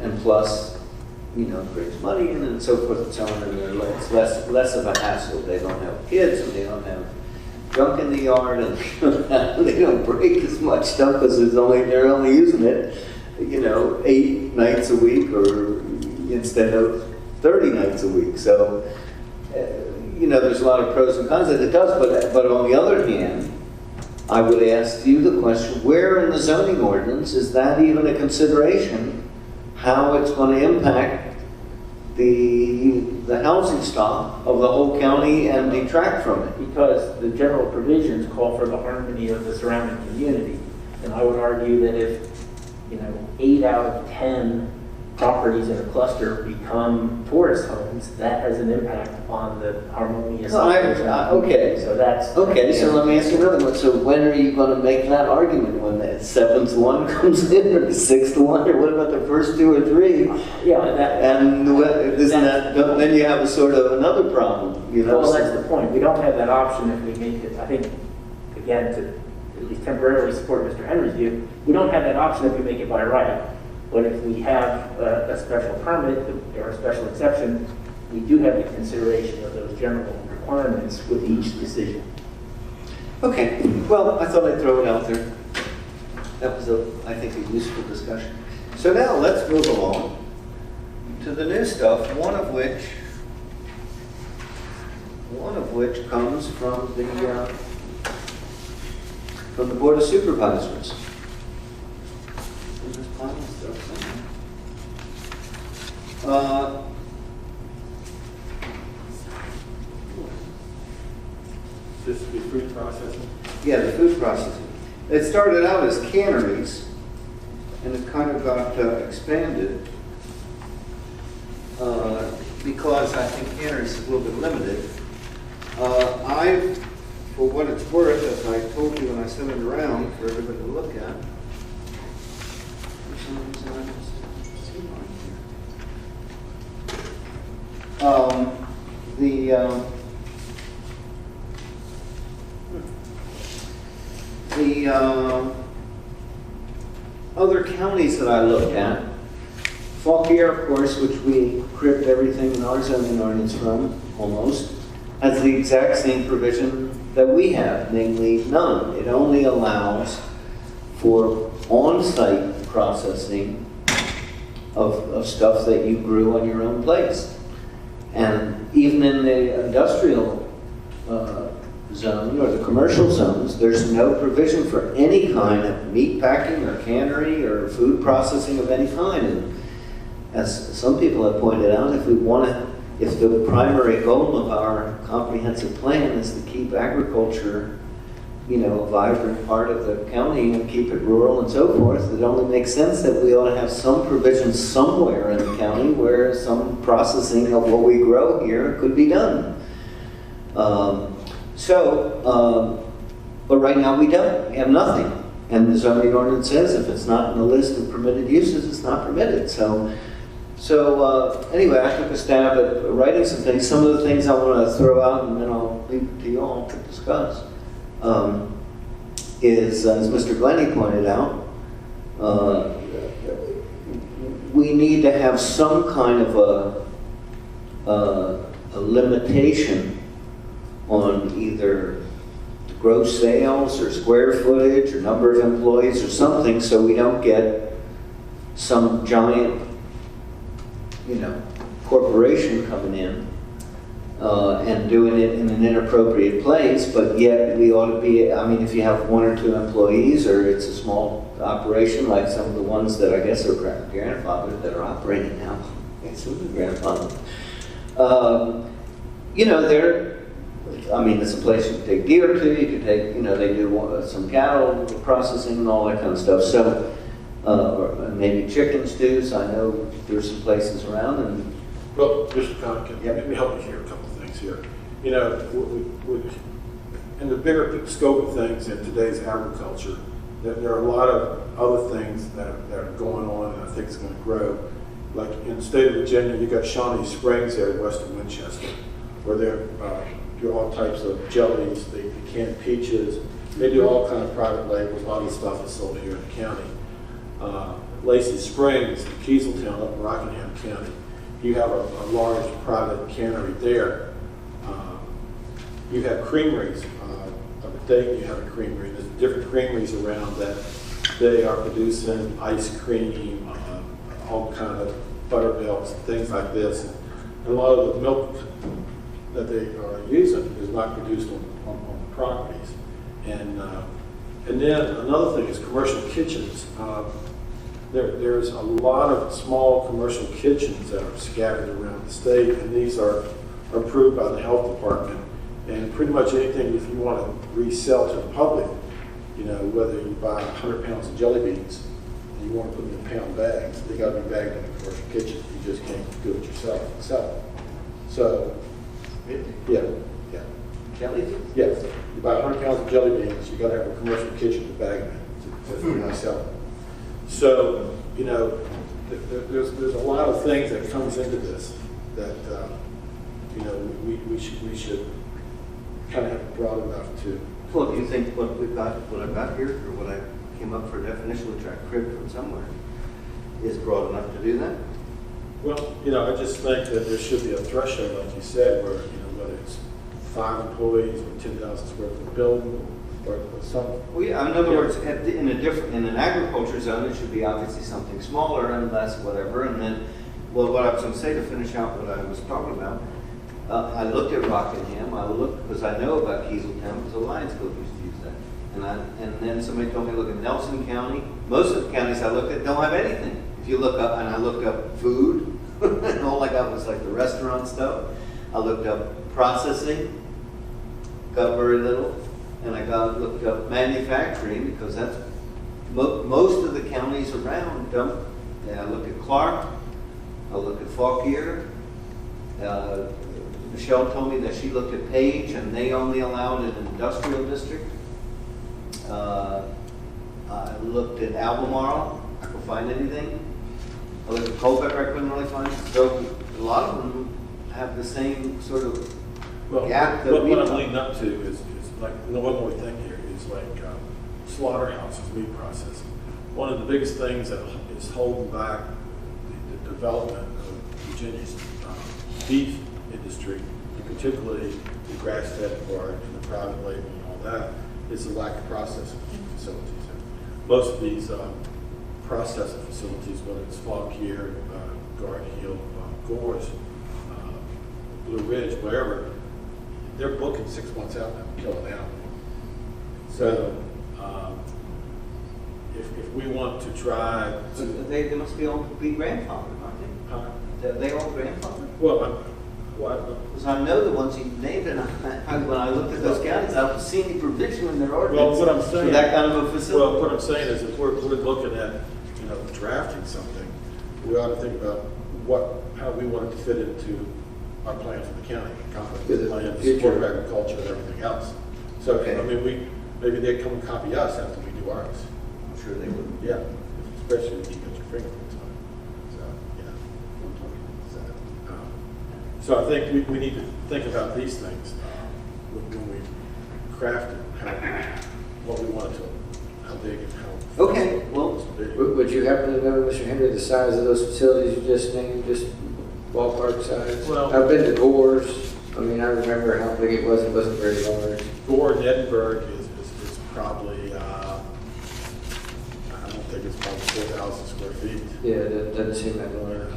Speaker 1: and plus. Brings money in and so forth and so on, and it's less of a hassle. They don't have kids, and they don't have junk in the yard, and they don't break as much stuff because they're only using it, 8 nights a week or instead of 30 nights a week. So, there's a lot of pros and cons that it does, but on the other hand, I would ask you the question, where in the zoning ordinance is that even a consideration? How it's going to impact the housing stock of the whole county and detract from it?
Speaker 9: Because the general provisions call for the harmony of the surrounding community. And I would argue that if, 8 out of 10 properties in a cluster become tourist homes, that has an impact on the harmonious.
Speaker 1: Okay.
Speaker 9: So that's
Speaker 1: okay. So let me ask you another one. So when are you going to make that argument? When the 7th one comes in, or the 6th one, or what about the first 2 or 3?
Speaker 9: Yeah.
Speaker 1: Then you have a sort of another problem.
Speaker 9: Well, that's the point. We don't have that option if we make it. I think again, to at least temporarily support Mr. Henry's view, we don't have that option if we make it by right. But if we have a special permit or a special exception, we do have the consideration of those general requirements with each decision.
Speaker 1: Okay. Well, I thought I'd throw it out there. That was, I think, a useful discussion. So now let's move along to the new stuff, one of which comes from the Board of Supervisors.
Speaker 8: This would be food processing?
Speaker 1: Yeah, the food processing. It started out as canneries, and it kind of got expanded because I think canneries is a little bit limited. For what it's worth, as I told you when I sent it around for everybody to look at, other counties that I looked at, Fauquier, of course, which we cribbed everything in our zoning ordinance from, almost, has the exact same provision that we have, namely none. It only allows for on-site processing of stuff that you grew on your own place. And even in the industrial zone or the commercial zones, there's no provision for any kind of meat packing or cannery or food processing of any kind. And as some people have pointed out, if the primary goal of our comprehensive plan is to keep agriculture, a vibrant part of the county and keep it rural and so forth, it only makes sense that we ought to have some provision somewhere in the county where some processing of what we grow here could be done. But right now we don't. We have nothing. And the zoning ordinance says if it's not in the list of permitted uses, it's not permitted. So anyway, I took a stab at writing some things. Some of the things I want to throw out, and then I'll leave it to you all to discuss, is, as Mr. Glennie pointed out, we need to have some kind of a limitation on either gross sales or square footage or number of employees or something, so we don't get some giant corporation coming in and doing it in an inappropriate place, but yet we ought to be, if you have 1 or 2 employees or it's a small operation like some of the ones that I guess are grandfathered that are operating now, it's grandfathered. It's a place you can take deer to, you can take, they do some cattle processing and all that kind of stuff. So, or maybe chickens too, so I know there's some places around. And
Speaker 8: well, Mr. Connick, let me help you here, a couple of things here. In the bigger scope of things in today's agriculture, there are a lot of other things that are going on, and I think it's going to grow. Like in the state of Virginia, you got Shawnee Springs there west of Winchester, where they do all types of jellies, they can peaches, they do all kind of private labels. A lot of the stuff is sold here in the county. Lacey Springs, Kieseltown up in Rockingham County, you have a large private cannery there. You have creameries. Up at Dayton, you have a creamery. There's different creameries around that they are producing ice cream, all kind of buttermilks, things like this. And a lot of the milk that they are using is not produced on the properties. And then another thing is commercial kitchens. There's a lot of small commercial kitchens that are scattered around the state, and these are approved by the health department. And pretty much anything, if you want to resell to the public, whether you buy 100 pounds of jelly beans and you want to put them in pound bags, they got to be bagged in a commercial kitchen. You just can't do it yourself and sell it. So, yeah.
Speaker 1: jelly beans?
Speaker 8: Yes. You buy 100 pounds of jelly beans, you got to have a commercial kitchen to bag them to sell them. So, there's a lot of things that comes into this that, we should kind of have broad enough to.
Speaker 1: Well, do you think what I've got here, or what I came up for a definition, which I cribbed from somewhere, is broad enough to do that?
Speaker 8: Well, I just think that there should be a threshold, like you said, where, whether it's 5 employees or 10,000 square foot building or some.
Speaker 1: Well, yeah, in other words, in an agriculture zone, it should be obviously something smaller and less whatever. And then, what I was going to say to finish out what I was talking about, I looked at Rockingham. Because I know about Kieseltown, because the Lions Club used to use that. And then somebody told me to look at Nelson County. Most of the counties I looked at don't have anything. If you look up, and I looked up food, and all I got was like the restaurant stuff. I looked up processing, got very little, and I looked up manufacturing, because that's most of the counties around don't. And I looked at Clark, I looked at Fauquier. Michelle told me that she looked at Page, and they only allowed an industrial district. I looked at Albemarle, I couldn't find anything. I looked at Colbeck, I couldn't really find it. So a lot of them have the same sort of
Speaker 8: Well,
Speaker 13: gap that
Speaker 8: what
Speaker 13: we.
Speaker 8: I'm leading up to is like, one more thing here is like slaughterhouses, meat processing. One of the biggest things that is holding back the development of Virginia's beef industry, and particularly the grass-fed part and the private label and all that, is the lack of processing facilities. Most of these processing facilities, whether it's Fauquier, Garden Hill, Gores, Blue Ridge, wherever, they're booking 6 months out now, killing out. So if we want to try to,
Speaker 13: They must be all be grandfathered, aren't they? Are they all grandfathered?
Speaker 8: well,
Speaker 13: Because I know the ones you named, and when I looked at those counties, I don't see any provision in their ordinance
Speaker 8: what I'm
Speaker 13: for
Speaker 8: saying,
Speaker 13: that kind of a facility.
Speaker 8: well, what I'm saying is if we're looking at, drafting something, we ought to think about how we want it to fit into our plan for the county, comprehensive plan, support of agriculture and everything else. So,
Speaker 13: Okay.
Speaker 8: I mean, maybe they come and copy us after we do ours.
Speaker 13: I'm sure they would.
Speaker 8: Yeah, especially if you get your fingerprints on it. So, so I think we need to think about these things when we craft it, what we want it to, how big and how.
Speaker 13: Okay, well,
Speaker 8: big.
Speaker 10: Would you happen to know, Mr. Henry, the size of those facilities you just named, just ballpark size?
Speaker 8: Well-
Speaker 10: I've been to Gores. I mean, I remember how big it wasn't very large.
Speaker 8: Gore in Edinburgh is probably, I don't think it's probably 4,000 square feet.
Speaker 10: Yeah, that doesn't seem that large.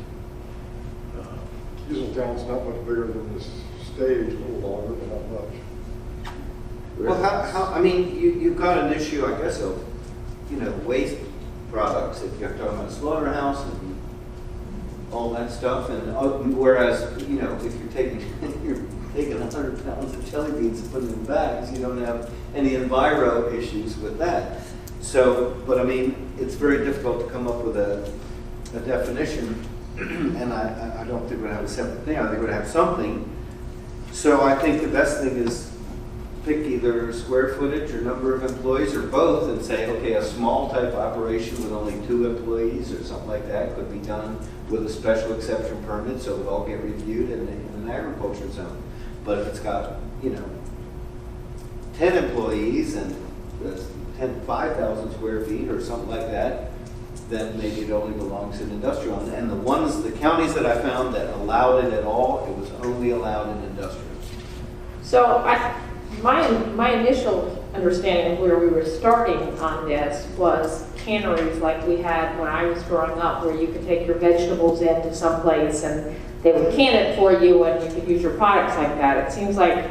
Speaker 7: Houstontown's not much bigger than this stage, a little longer, but not much.
Speaker 13: well, how, I mean, you've got an issue, I guess, of, waste products, if you're talking about slaughterhouse and all that stuff, and whereas, if you're taking 100 pounds of jelly beans and putting them in bags, you don't have any enviro issues with that. So, but I mean, it's very difficult to come up with a definition, and I don't think we're going to have a separate thing. I think we're going to have something. So I think the best thing is pick either square footage or number of employees or both and say, okay, a small type operation with only 2 employees or something like that could be done with a special exception permit, so it would all get reviewed in an agriculture zone. But if it's got, 10 employees and that's 5,000 square feet or something like that, then maybe it only belongs in industrial. And the counties that I found that allowed it at all, it was only allowed in industrial.
Speaker 6: So my initial understanding of where we were starting on this was canneries like we had when I was growing up, where you could take your vegetables into some place and they would can it for you and you could use your products like that. It seems like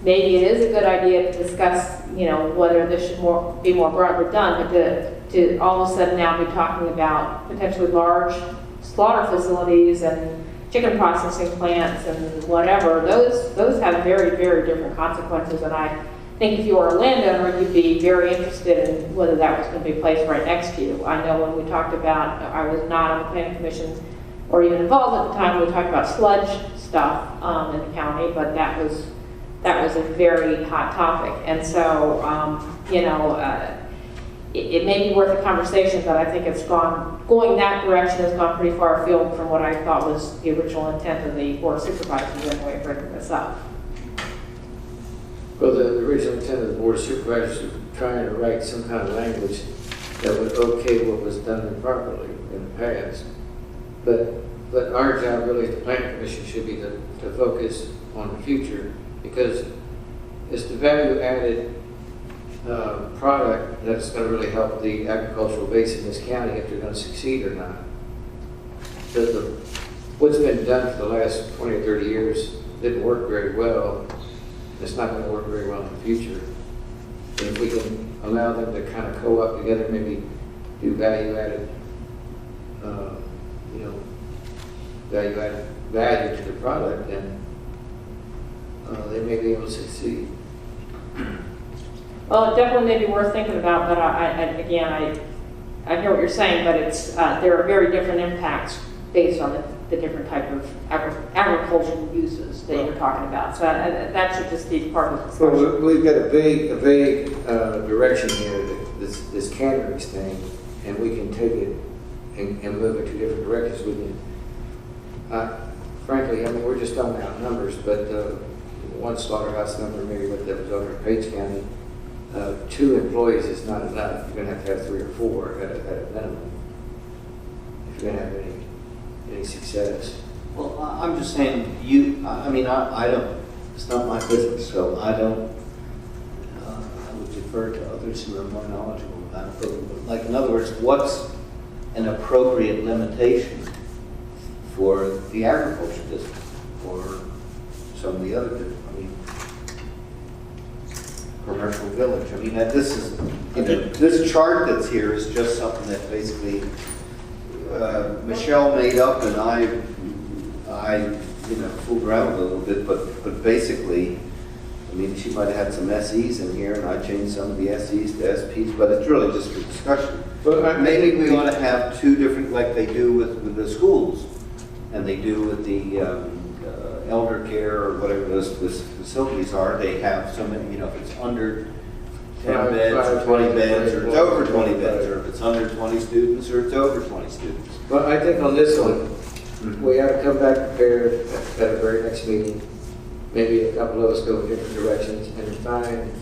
Speaker 6: maybe it is a good idea to discuss, whether this should be more broadly done, but to all of a sudden now be talking about potentially large slaughter facilities and chicken processing plants and whatever, those have very, very different consequences. And I think if you were a landowner, you'd be very interested in whether that was going to be placed right next to you. I know when we talked about, I was not on the planning commission or even involved at the time, when we talked about sludge stuff in the county, but that was a very hot topic. And so, it may be worth a conversation, but I think going that direction has gone pretty far afield from what I thought was the original intent of the Board of Supervisors anyway, bringing this up.
Speaker 10: Well, the original intent of the Board of Supervisors was trying to write some kind of language that would okay what was done improperly in the past. But our job really as the Planning Commission should be to focus on the future, because it's the value-added product that's going to really help the agricultural base in this county if they're going to succeed or not. What's been done for the last 20 or 30 years didn't work very well. It's not going to work very well in the future. And if we can allow them to kind of co-op together, maybe do value-added, value to the product, then they may be able to succeed.
Speaker 6: Well, it definitely may be worth thinking about, but I hear what you're saying, but there are very different impacts based on the different type of agricultural uses that you're talking about. So that should just be part of the discussion.
Speaker 10: Well, we've got a vague direction here, this canneries thing, and we can take it and move it to different directions. Frankly, I mean, we're just throwing out numbers, but one slaughterhouse number, maybe what that was over in Page County, 2 employees is not enough. You're gonna have to have 3 or 4 at a minimum if you're gonna have any success.
Speaker 1: Well, I'm just saying, I don't, it's not my business, so I don't, I would defer to others who are more knowledgeable about it. But, like, in other words, what's an appropriate limitation for the agriculture district or some of the other, commercial village? This is, this chart that's here is just something that basically Michelle made up, and I fooled around a little bit, but basically, she might have had some SEs in here, and I changed some of the SEs to SPs, but it's really just for discussion. But maybe we ought to have 2 different, like they do with the schools, and they do with the elder care or whatever those facilities are. They have so many, if it's under 10 beds or 20 beds, or it's over 20 beds, or if it's under 20 students, or it's over 20 students.
Speaker 10: Well, I think on this one, we ought to come back prepared at the very next meeting. Maybe a couple of us go in different directions and find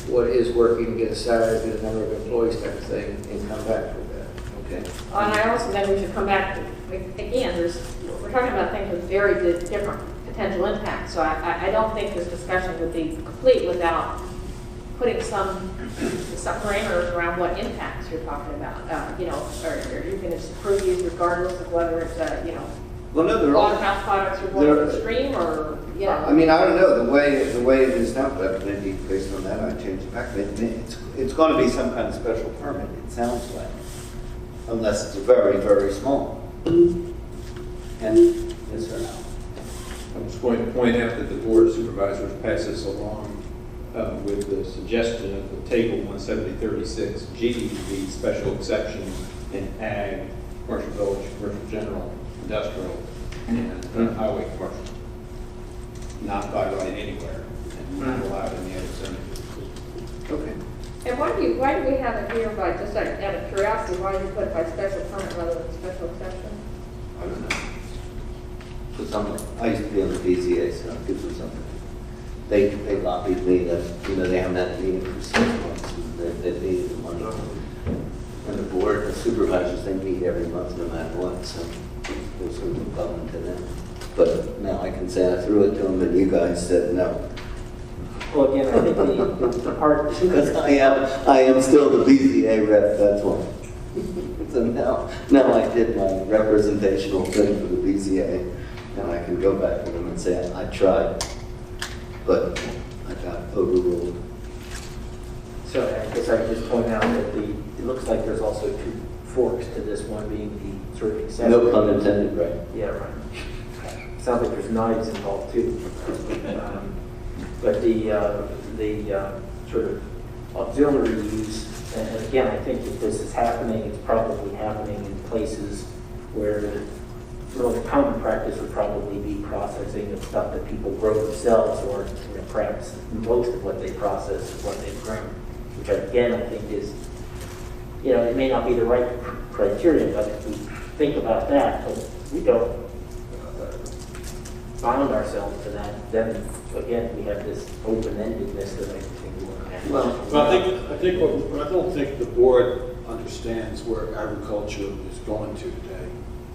Speaker 10: what is working, get a size, get a number of employees type of thing, and come back with that. Okay.
Speaker 6: And I also think we should come back, again, we're talking about things with very different potential impacts. So I don't think this discussion would be complete without putting some parameters around what impacts you're talking about. Are you going to approve these regardless of whether it's
Speaker 1: well, no, they're all
Speaker 6: slaughterhouse products are going upstream, or
Speaker 1: I don't know the way it is now, but maybe based on that I change it back. It's going to be some kind of special permit. It sounds like, unless it's very, very small. And yes or no?
Speaker 2: I'm just going to point out that the Board of Supervisors passed this along with the suggestion of the table 17036 G, the special exception in ag, commercial village, commercial general, industrial, and highway commercial. Not by right anywhere, and not allowed in the other zoning.
Speaker 1: Okay.
Speaker 6: And why do we have it here by, just out of curiosity, why do you put it by special permit rather than special exception?
Speaker 1: I don't know. Because I used to be on the BZA, so it gives them something. They lobbied me that, they haven't had a meeting for 6 months, and they needed the money. And the board, the supervisors, they meet every month no matter what, so it was sort of bumming to them. But now I can say I threw it to them, and you guys said no.
Speaker 9: Well, again, I think the part.
Speaker 1: Because I am still the BZA rep, that's why. So now I did my representational thing for the BZA, and I can go back to them and say I tried, but I got overruled.
Speaker 9: So I guess I would just point out that it looks like there's also 2 forks to this, one being the sort of excessive.
Speaker 1: No pun intended, right?
Speaker 9: Yeah, right. Sounds like there's knives involved too. But the sort of auxiliary use, and again, I think if this is happening, it's probably happening in places where the common practice would probably be processing of stuff that people grow themselves, or perhaps most of what they process is what they've grown, which again, I think is, it may not be the right criteria, but if we think about that, but we don't bound ourselves to that, then again, we have this open-endedness that I think we want to have.
Speaker 8: Well, I don't think the board understands where agriculture is going to today.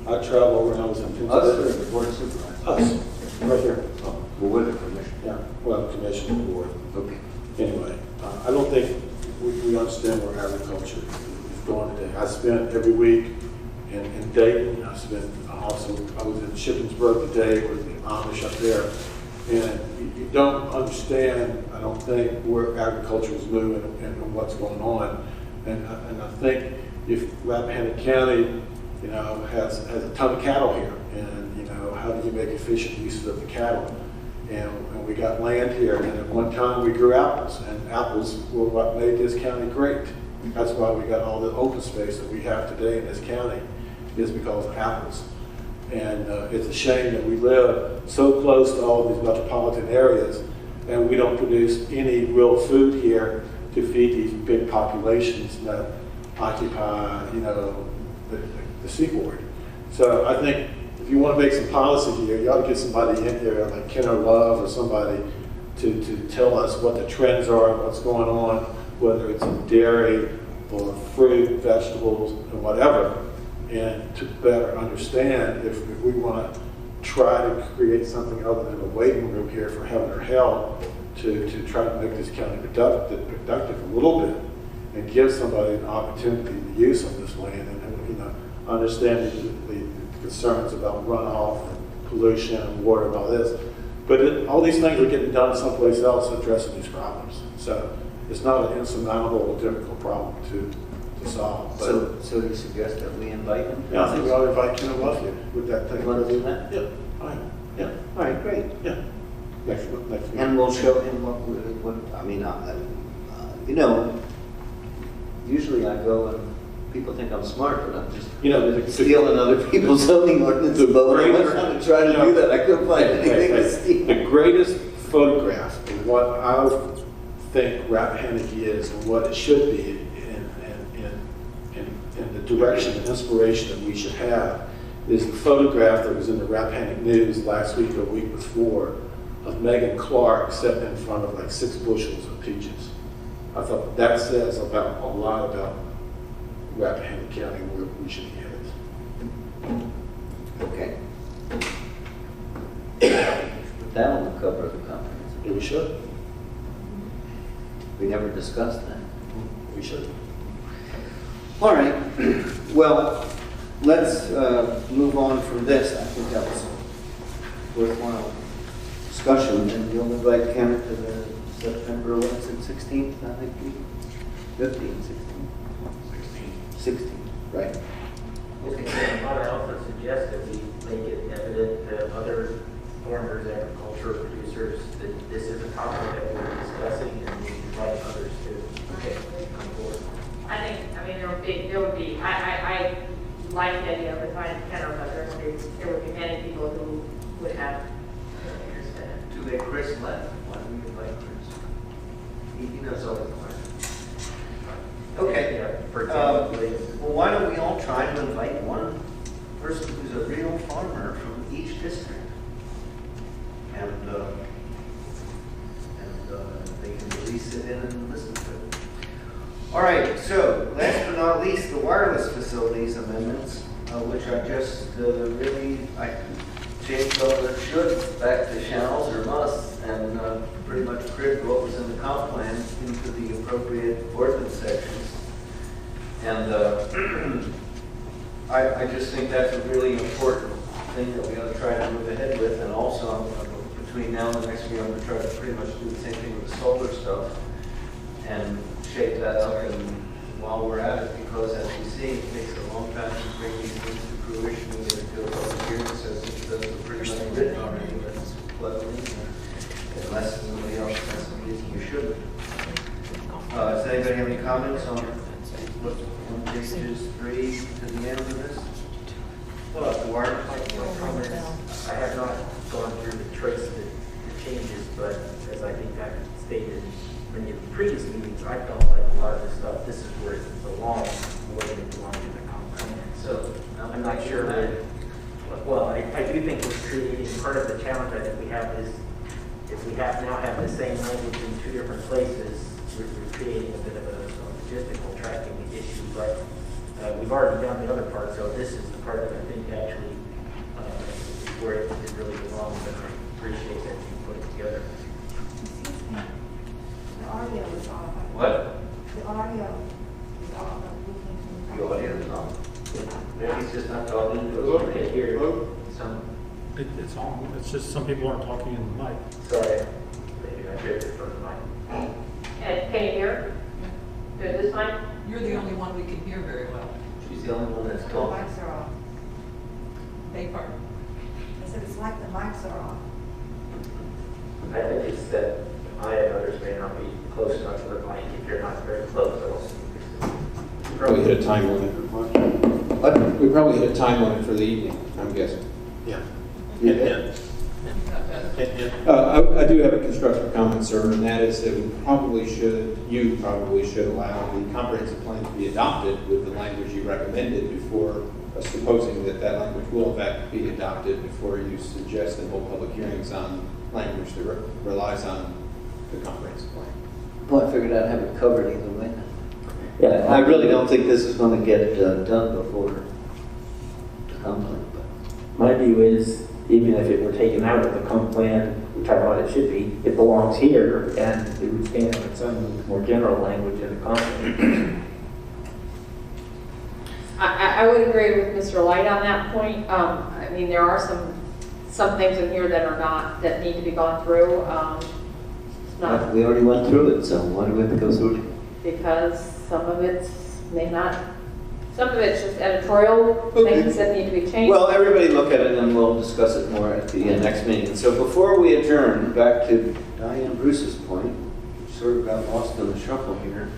Speaker 8: I travel when I was in Pennsylvania.
Speaker 1: Us or the board of supervisors?
Speaker 8: Us, right here.
Speaker 1: Oh, well, we're the commission.
Speaker 8: Yeah, well, commission board.
Speaker 1: Okay.
Speaker 8: Anyway, I don't think we understand where agriculture is going today. I spent every week in Dayton. I was in Shippensburg today with the Amish up there. And you don't understand, I don't think, where agriculture is moving and what's going on. And I think if Rappahannock County, has a ton of cattle here, and how do you make efficient use of the cattle? And we got land here, and at one time we grew apples, and apples were what made this county great. That's why we got all the open space that we have today in this county, is because of apples. And it's a shame that we live so close to all these metropolitan areas, and we don't produce any real food here to feed these big populations that occupy, the seaboard. So I think if you want to make some policy here, you ought to get somebody in here like Ken or Love or somebody to tell us what the trends are and what's going on, whether it's in dairy or fruit, vegetables, and whatever, and to better understand if we want to try to create something other than a waiting room here for heaven or hell to try to make this county productive a little bit and give somebody an opportunity to use some of this land and understanding the concerns about runoff and pollution and water and all this. But all these things are getting done someplace else addressing these problems. So it's not an insurmountable or difficult problem to solve. But
Speaker 1: So you suggest that we invite him?
Speaker 8: yeah, I think we ought to invite Ken Love here with that thing.
Speaker 1: You want to do that?
Speaker 8: Yeah, all right.
Speaker 1: Yeah. All right, great.
Speaker 8: Yeah. Next week.
Speaker 1: And we'll show him what I mean, usually I go and people think I'm smart, but I'm just stealing other people's zoning ordinance. But when I went around to try to do that, I couldn't find anything to steal.
Speaker 8: The greatest photograph of what I think Rappahannock is and what it should be in the direction and inspiration that we should have is the photograph that was in the Rappahannock News last week or week before of Megan Clark sitting in front of like 6 bushels of peaches. I thought that says a lot about Rappahannock County where we should be headed.
Speaker 1: Okay. Put that on the cover of the comprehensive.
Speaker 8: Yeah, we should.
Speaker 1: We never discussed that.
Speaker 8: We should.
Speaker 1: All right. Well, let's move on from this. I think that was a worthwhile discussion. And you'll invite Ken to the September, what is it, 16th, I think? 15th, 16th? 16th, right.
Speaker 9: Okay, I would also suggest that we make it evident to other farmers, agriculture producers, that this is a topic that we're discussing and we invite others to come forward.
Speaker 6: There would be, I like the idea of inviting 10 or others. There would be many people who would have interest in it.
Speaker 1: Too bad Chris left. Why don't we invite Chris? He knows all the questions. Okay.
Speaker 9: Yeah, for example,
Speaker 1: Well, why don't we all try to invite one person who's a real farmer from each district? And they can at least sit in and listen to it. All right, so last but not least, the wireless facilities amendments, which I just I changed all the shoulds back to shalls or musts, and pretty much cribbed what was in the comp plan into the appropriate ordinance sections. And I just think that's a really important thing that we ought to try to move ahead with. And also, between now and the next year, I'm going to try to pretty much do the same thing with the solar stuff and shape that up. And while we're at it, because as you see, it takes a long time to bring these things to fruition. We get into a public hearing session, so it's pretty much written already. Let's plug it in there. Unless somebody else has some reason you shouldn't. Does anybody have any comments on pages 3 to the end of this?
Speaker 9: well, the wire comments, I have not gone through the trace of the changes, but as I think I've stated in many of the previous meetings, I felt like a lot of the stuff, this is where it belongs more than it belongs in the comp plan. So I'm not sure that, well, I do think we're creating, part of the challenge I think we have is, if we now have the same language in 2 different places, we're creating a bit of a logistical tracking issue, but we've already done the other part, so this is the part that I think actually is where it really belongs, and I appreciate that you put it together.
Speaker 14: The audio is off.
Speaker 1: What?
Speaker 14: The audio is off.
Speaker 1: The audio is on. Maybe he's just not talking to us.
Speaker 9: Okay, here. Some,
Speaker 15: It's on. It's just some people aren't talking in the mic.
Speaker 9: sorry, maybe I drifted from the mic.
Speaker 6: And can you hear? Good, this time?
Speaker 4: You're the only one we can hear very well.
Speaker 1: She's the only one that's
Speaker 14: The
Speaker 1: talking.
Speaker 14: mics are off.
Speaker 4: Beg pardon?
Speaker 14: I said it's like the mics are off.
Speaker 9: I think it's that I and others may not be close enough to the mic. If you're not very close,
Speaker 2: We probably hit a time limit.
Speaker 1: What?
Speaker 2: We probably hit a time limit for the evening, I'm guessing.
Speaker 8: Yeah.
Speaker 2: I do have a constructive comment, sir, and that is that you probably should allow the comprehensive plan to be adopted with the language you recommended before, supposing that that language will in fact be adopted before you suggest and hold public hearings on language that relies on
Speaker 15: the comprehensive plan.
Speaker 1: Well, I figured I'd have it covered either way.
Speaker 9: Yeah,
Speaker 1: I really don't think this is going to get done before the comp plan.
Speaker 9: My view is, even if it were taken out of the comp plan, which I thought it should be, it belongs here, and it would stand on its own with more general language in the comp plan.
Speaker 6: I would agree with Mr. Light on that point. I mean, there are some things in here that are not, that need to be gone through. It's not,
Speaker 1: We already went through it, so why do we have to go through it?
Speaker 6: because some of it's may not, some of it's just editorial things that need to be changed.
Speaker 1: Well, everybody look at it and we'll discuss it more at the next meeting. So before we adjourn, back to Diane Bruce's point, which sort of got lost in the shuffle here,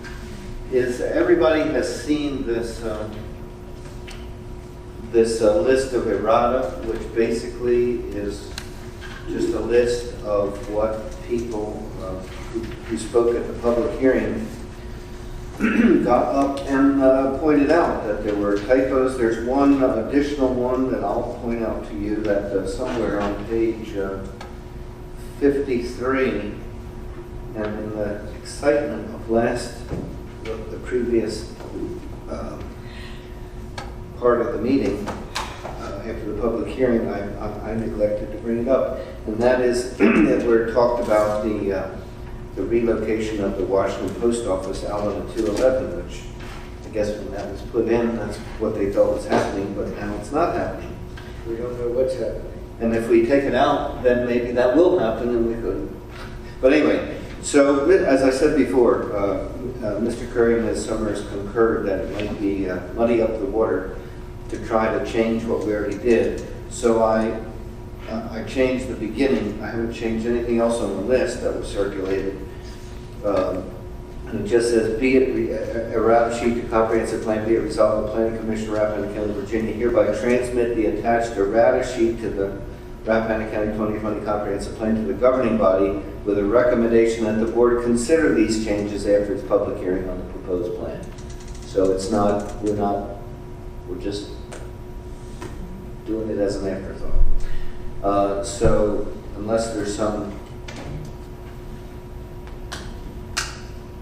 Speaker 1: is everybody has seen this list of errata, which basically is just a list of what people who spoke at the public hearing got up and pointed out that there were typos. There's one additional one that I'll point out to you that somewhere on page 53, and in the excitement of the previous part of the meeting, after the public hearing, I neglected to bring it up, and that is that we're talked about the relocation of the Washington Post Office out on the 211, which I guess when that was put in, that's what they thought was happening, but now it's not happening.
Speaker 10: We don't know what's happening.
Speaker 1: And if we take it out, then maybe that will happen and we could. But anyway, so as I said before, Mr. Curry and Ms. Summers concurred that it might be muddy up the water to try to change what we already did. So I changed the beginning. I haven't changed anything else on the list that was circulated. And it just says, be it errata sheet to comprehensive plan, be it resolved, the Planning Commission, Rappahannock County, Virginia, hereby transmit the attached errata sheet to the Rappahannock County 2020 comprehensive plan to the governing body with a recommendation that the board consider these changes after its public hearing on the proposed plan. So it's not, we're just doing it as an afterthought. So unless there's some.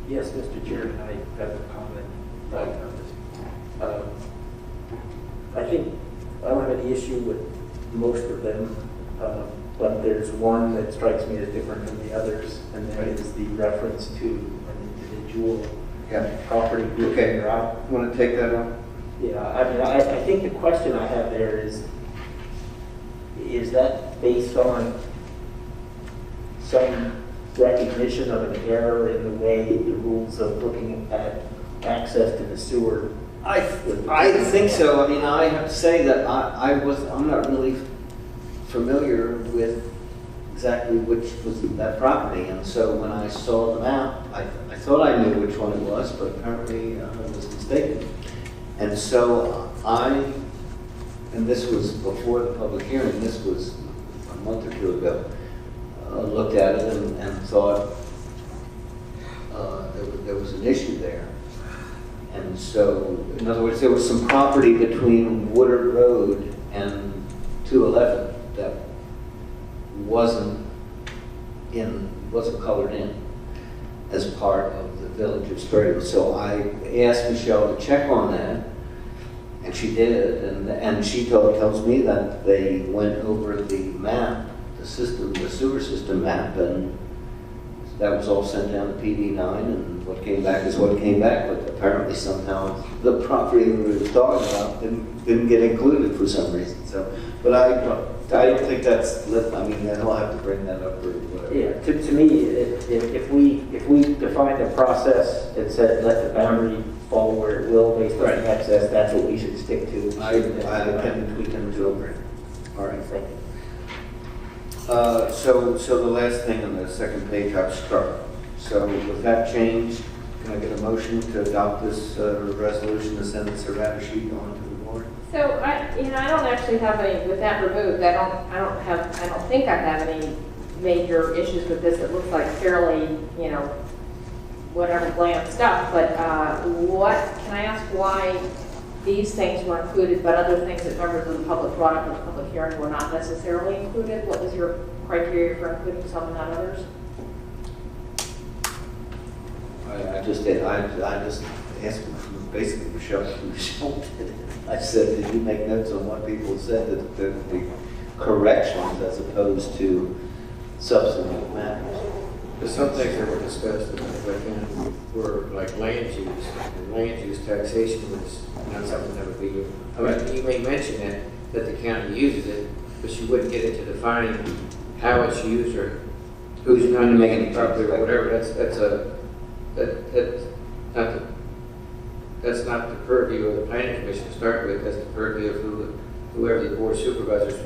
Speaker 9: Yes, Mr. Chairman, I have a comment on this. I think I don't have any issue with most of them, but there's one that strikes me as different from the others, and that is the reference to an individual property being
Speaker 1: Okay.
Speaker 9: out.
Speaker 1: You want to take that on?
Speaker 9: Yeah, I mean, I think the question I have there is that based on some recognition of an error in the way the rules of looking at access to the sewer?
Speaker 1: I think so. I mean, I have to say that I'm not really familiar with exactly which was that property, and so when I saw the map, I thought I knew which one it was, but apparently I was mistaken. And so and this was before the public hearing, this was a month or two ago, looked at it and thought there was an issue there. And so, in other words, there was some property between Woodard Road and 211 that wasn't colored in as part of the Village of Sperry. So I asked Michelle to check on that, and she did, and she tells me that they went over the map, the sewer system map, and that was all sent down to PD9, and what came back is what came back, but apparently somehow the property that we were talking about didn't get included for some reason. So, but I don't think that's, I mean, I'll have to bring that up or whatever.
Speaker 9: Yeah, to me, if we define the process and said let the boundary fall where it will based on
Speaker 1: Right.
Speaker 9: the access, that's what we should stick to.
Speaker 1: We can do it. All right.
Speaker 9: Thank you.
Speaker 1: So the last thing on the second page I've struck. So with that change, can I get a motion to adopt this resolution to send this errata sheet on to the board?
Speaker 6: So I don't actually have any, with that removed, I don't think I have any major issues with this. It looks like fairly, whatever bland stuff, but can I ask why these things were included, but other things that members of the public brought up in the public hearing were not necessarily included? What was your criteria for including some and not others?
Speaker 1: I just asked basically Michelle did it. I said, did you make notes on what people said, that the corrections as opposed to substantive matters?
Speaker 10: But some things that were discussed were like land use. And land use taxation was not something that would be, I mean, you may mention it, that the county uses it, but you wouldn't get into defining how it's used or who's not making the property or whatever. That's not the purview of the planning commission to start with. That's the purview of whoever the board of supervisors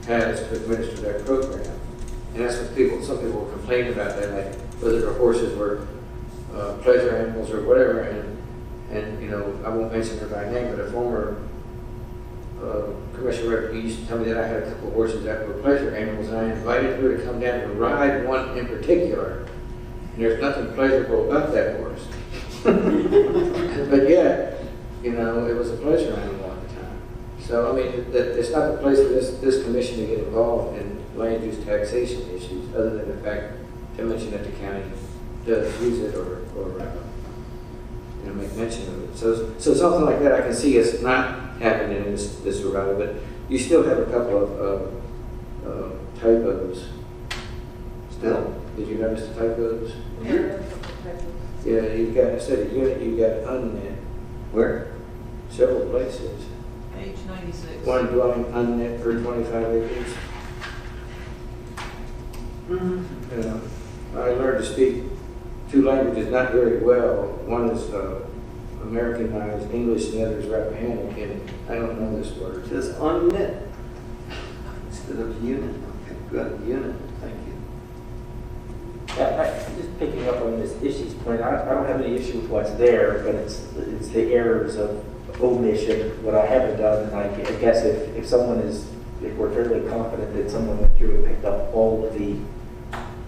Speaker 10: has to administer that program. And that's what some people were complaining about that, like whether the horses were pleasure animals or whatever. And you know, I won't mention her by name, but a former commission rep used to tell me that I had a couple of horses that were pleasure animals, and I invited her to come down and ride one in particular. And there's nothing pleasurable about that horse. But yeah, you know, it was a pleasure animal at the time. So I mean, it's not the place for this commission to get involved in land use taxation issues, other than the fact to mention that the county does use it or you know, make mention of it. So something like that, I can see us not happening in this Errata, but you still have a couple of typos. Still, did you notice the typos? Yeah, you've got, instead of unit, you've got unnet.
Speaker 1: Where?
Speaker 10: Several places.
Speaker 4: Page 96.
Speaker 10: One dwelling unnet per 25 acres. I learned to speak two languages not very well. One is Americanized English, and the other is Rappahannock, and I don't know this word.
Speaker 1: It says unnet instead of unit. Okay, good. Unit. Thank you.
Speaker 9: Yeah, just picking up on this issues point, I don't have any issue with what's there, but it's the errors of omission, what I haven't done, and I guess if someone is, if we're fairly confident that someone went through and picked up all of the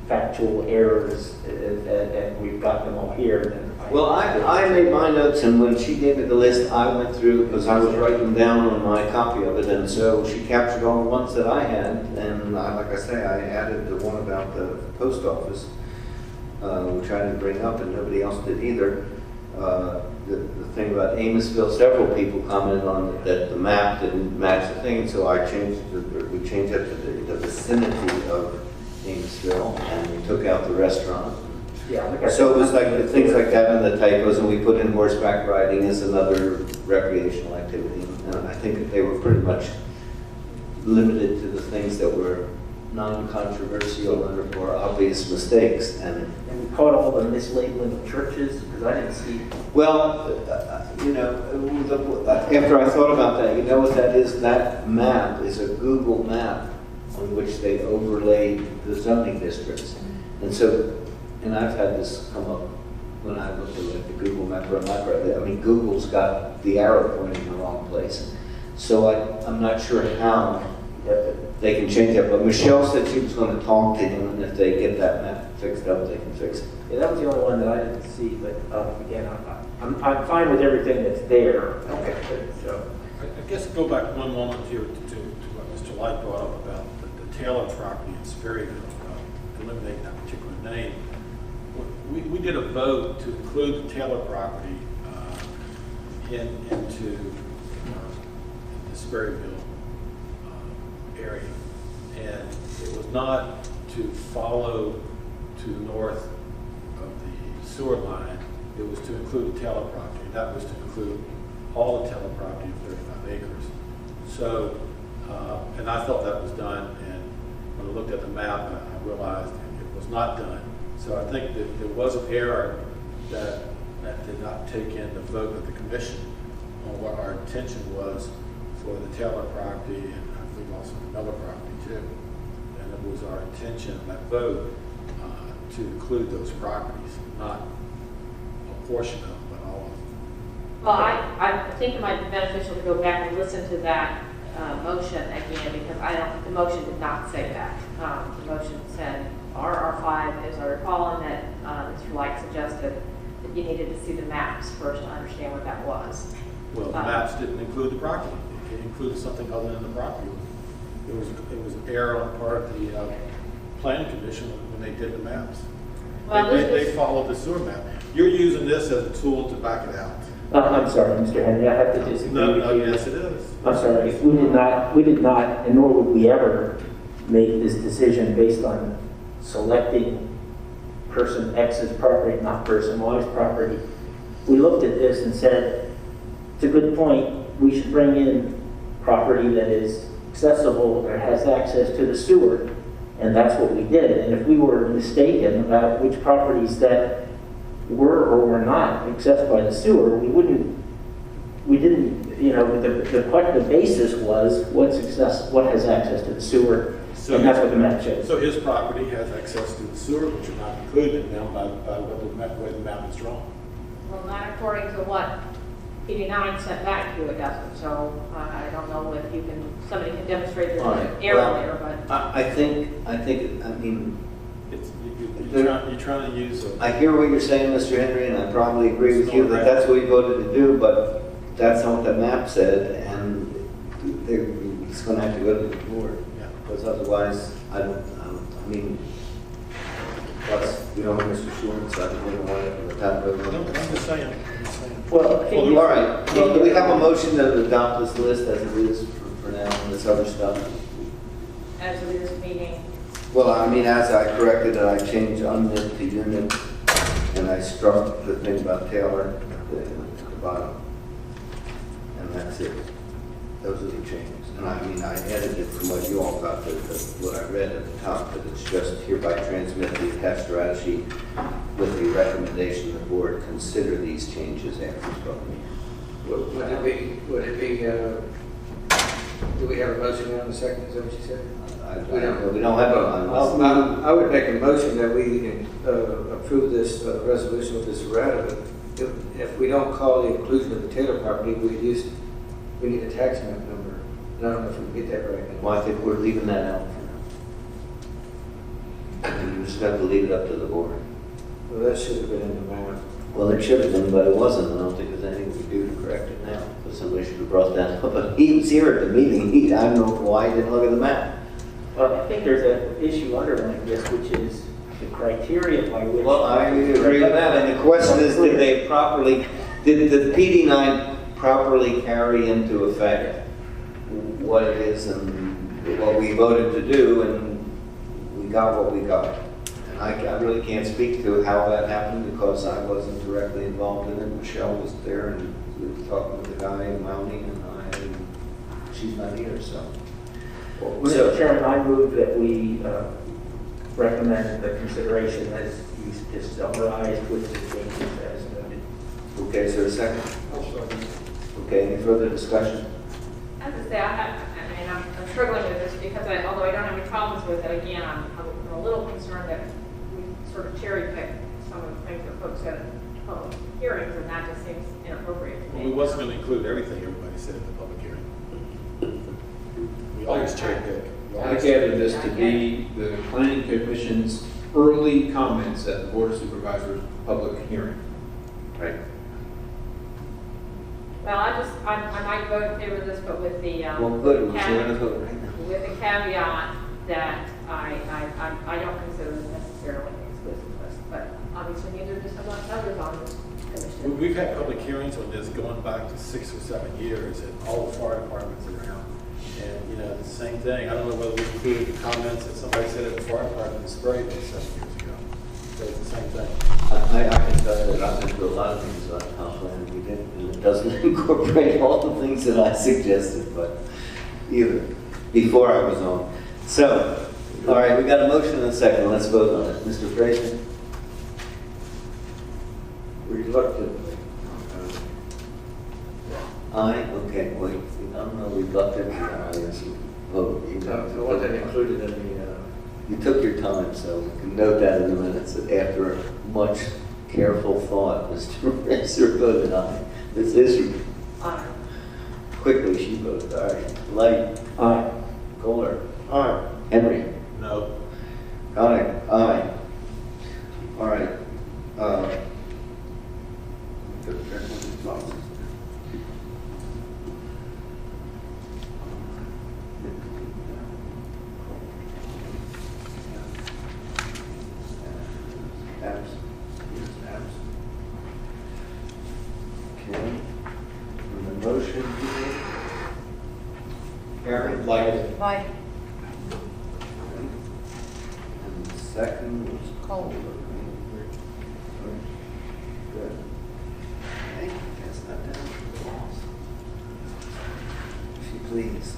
Speaker 9: factual errors and we've got them all here, then
Speaker 1: Well, I made my notes, and when she gave me the list, I went through, because I was writing down on my copy of it, and so she captured all the ones that I had, and like I say, I added the one about the post office, which I didn't bring up, and nobody else did either. The thing about Amosville, several people commented on that the map didn't match the thing, so we changed it to the vicinity of Amosville, and we took out the restaurant.
Speaker 9: yeah.
Speaker 1: So it was like things like that and the typos, and we put in horseback riding as another recreational activity. And I think that they were pretty much limited to the things that were non-controversial or obvious mistakes. And
Speaker 9: we caught all the mislabeling of churches, because I didn't see.
Speaker 1: well, you know, after I thought about that, you know what that is? That map is a Google map on which they overlaid the zoning districts. And so, and I've had this come up when I looked at the Google map or map. I mean, Google's got the arrow pointing in the wrong place. So I'm not sure how they can change that. But Michelle said she was going to talk to him, and if they get that map fixed up, they can fix it.
Speaker 9: Yeah, that was the only one that I didn't see, but again, I'm fine with everything that's there.
Speaker 1: Okay.
Speaker 9: So,
Speaker 8: I guess go back one moment to what Mr. Light brought up about the Taylor property in Sperryville, eliminating that particular name. We did a vote to include the Taylor property into the Sperryville area. And it was not to follow to the north of the sewer line. It was to include the Taylor property. That was to include all the Taylor property of 35 acres. So, and I thought that was done. And when I looked at the map, I realized it was not done. So I think that there was an error that did not take in the vote of the commission on what our intention was for the Taylor property, and I think also the Miller property too. And it was our intention in that vote to include those properties, not a portion of them, but all of them.
Speaker 6: Well, I think it might be beneficial to go back and listen to that motion again, because the motion did not say that. The motion said RR5, as I recall, and that Mr. Light suggested that you needed to see the maps first to understand what that was.
Speaker 8: Well, the maps didn't include the property. It included something other than the property. It was an error on the part of the planning commission when they did the maps.
Speaker 6: Well,
Speaker 8: They follow the sewer map. You're using this as a tool to back it out.
Speaker 9: I'm sorry, Mr. Henry, I have to disagree
Speaker 8: No,
Speaker 9: with you.
Speaker 8: yes, it is.
Speaker 9: I'm sorry, we did not, and nor would we ever make this decision based on selecting person X's property, not person Y's property. We looked at this and said, it's a good point, we should bring in property that is accessible or has access to the sewer, and that's what we did. And if we were mistaken about which properties that were or were not accessed by the sewer, we didn't, you know, the basis was what has access to the sewer,
Speaker 8: So-
Speaker 9: and that's what the map shows.
Speaker 8: So his property has access to the sewer, which are not included now by what the way the map is drawn.
Speaker 6: Well, not according to what 89 sent back to you, it doesn't. So I don't know if you can, somebody can demonstrate there's
Speaker 1: All
Speaker 6: an
Speaker 1: right.
Speaker 6: error
Speaker 1: Well,
Speaker 6: there, but.
Speaker 1: I mean,
Speaker 8: You're trying to use a.
Speaker 1: I hear what you're saying, Mr. Henry, and I probably agree with you that that's what we voted to do, but that's not what the map said, and it's going to have to go to the board.
Speaker 8: Yeah.
Speaker 1: Because otherwise, I mean, plus, we don't have Mr. Short, so I think we don't want it without voting.
Speaker 8: No, I'm just saying.
Speaker 9: Well,
Speaker 1: All right, well, do we have a motion to adopt this list as it is for now, and this other stuff?
Speaker 6: As of this meeting,
Speaker 1: Well, I mean, as I corrected it, I changed unit to unit, and I struck the thing about Taylor at the bottom. And that's it. Those are the changes. And I mean, I edited from what you all got, what I read at the top, that it's just hereby transmit the attached data sheet with the recommendation the board consider these changes after spoken.
Speaker 10: Would it be, do we have a motion now in a second, is that what you said?
Speaker 1: We don't have a,
Speaker 10: I would make a motion that we approve this resolution with this errata. If we don't call the inclusion of the Taylor property, we need a tax map number. And I don't know if we can get that right now.
Speaker 1: well, I think we're leaving that out for now. And you just have to leave it up to the board.
Speaker 10: Well, that should have been in the map.
Speaker 1: Well, it should have been, but it wasn't. I don't think there's anything we can do to correct it now. But somebody should have brought that up. But he was here at the meeting. I don't know why he didn't look at the map.
Speaker 9: Well, I think there's an issue underlying this, which is the criteria by which.
Speaker 1: Well, I agree with that. And the question is, did the PD9 properly carry into effect what it is and what we voted to do, and we got what we got. And I really can't speak to how that happened because I wasn't directly involved in it. Michelle was there and we were talking with the guy in Mounting, and she's not here, so.
Speaker 9: Mr. Chairman, I move that we recommend the consideration as you just summarized with the changes as noted.
Speaker 1: Okay, is there a second? Okay, any further discussion?
Speaker 6: I have to say, I'm struggling with this because although I don't have any problems with it, again, I'm a little concerned that we sort of cherry pick some of the things that folks said in public hearings, and that just seems inappropriate to
Speaker 8: Well,
Speaker 6: me.
Speaker 8: we wasn't going to include everything everybody said in the public hearing. We always cherry pick.
Speaker 2: I gathered this to be the planning commission's early comments at the board of supervisors public hearing.
Speaker 1: Right.
Speaker 6: Well, I might vote in favor of this, but with the,
Speaker 1: Well, good, we're going to vote right now.
Speaker 6: with the caveat that I don't consider this necessarily an exclusive list, but obviously neither do some others on this commission.
Speaker 8: We've had public hearings on this going back to 6 or 7 years, and all the fire departments around. And, you know, the same thing. I don't know whether we included the comments that somebody said at the fire department in Sprague 7 years ago. So it's the same thing.
Speaker 1: I can tell you that I've been through a lot of things about the comp plan, and we didn't, and it doesn't incorporate all the things that I suggested, but either, before I was on. So, all right, we got a motion and a second. Let's vote on it. Mr. Fraser?
Speaker 10: Reluctantly.
Speaker 1: Aye? Okay, wait. I don't know, reluctantly, I guess you vote.
Speaker 10: The one that included in the,
Speaker 1: You took your time, so we can note that in the minutes that after much careful thought, Mr. Fraser voted aye. This is
Speaker 6: Aye.
Speaker 1: quickly she voted aye. Light.
Speaker 9: Aye.
Speaker 1: Kohler.
Speaker 7: Aye.
Speaker 1: Henry.
Speaker 8: No.
Speaker 1: Connick. Aye. All right.
Speaker 13: Aye.
Speaker 14: Bye.
Speaker 13: And the second was Culver. Good. Okay, pass that down to the boss. If you please.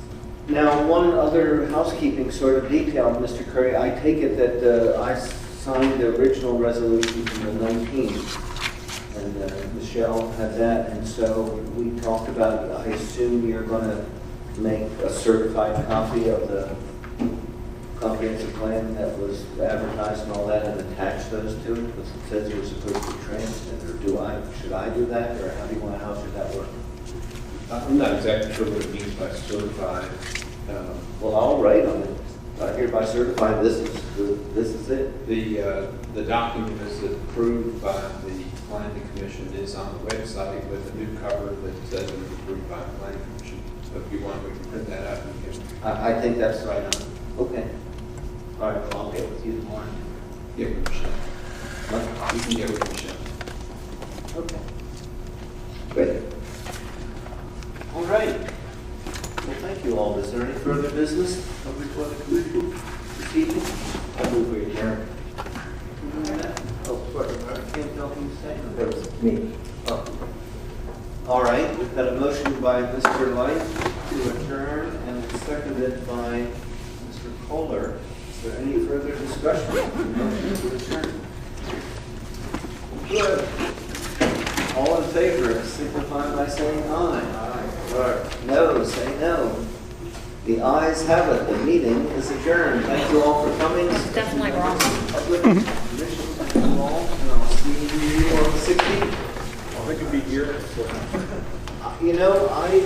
Speaker 13: Now, one other housekeeping sort of detail, Mr. Curry. I take it that I signed the original resolution from the 19th. And Michelle had that, and so we talked about, I assume you're going to make a certified copy of the comprehensive plan that was advertised and all that, and attach those to it, because it says you're supposed to transmit, or should I do that, or how should that work?
Speaker 11: I'm not exactly sure what it means by certified.
Speaker 13: Well, I'll write on it. I hereby certify this is it.
Speaker 11: The document is approved by the planning commission, is on the website with a new cover that says it was approved by the planning commission. So if you want, we can print that out and give it.
Speaker 13: I think that's right on. Okay. All right, well, I'll get with you tomorrow.
Speaker 11: Get with Michelle.
Speaker 13: What?
Speaker 11: You can get with Michelle.
Speaker 13: Okay. Great. All right. Well, thank you all. Is there any further business before the commission this evening?
Speaker 9: I move we adjourn.
Speaker 13: Oh, what, I can't tell who to say.
Speaker 9: That was me.
Speaker 13: Oh. All right, we've got a motion by Mr. Light to adjourn and seconded by Mr. Kohler. Is there any further discussion? Motion to adjourn. Good. All in favor, signify by saying aye. Or no, say no. The ayes have it. The meeting is adjourned. Thank you all for coming.
Speaker 6: Definitely wrong.
Speaker 13: Public commission, thank you all, and I'll see you on the 16th.
Speaker 8: I think it'd be here.
Speaker 13: You know, I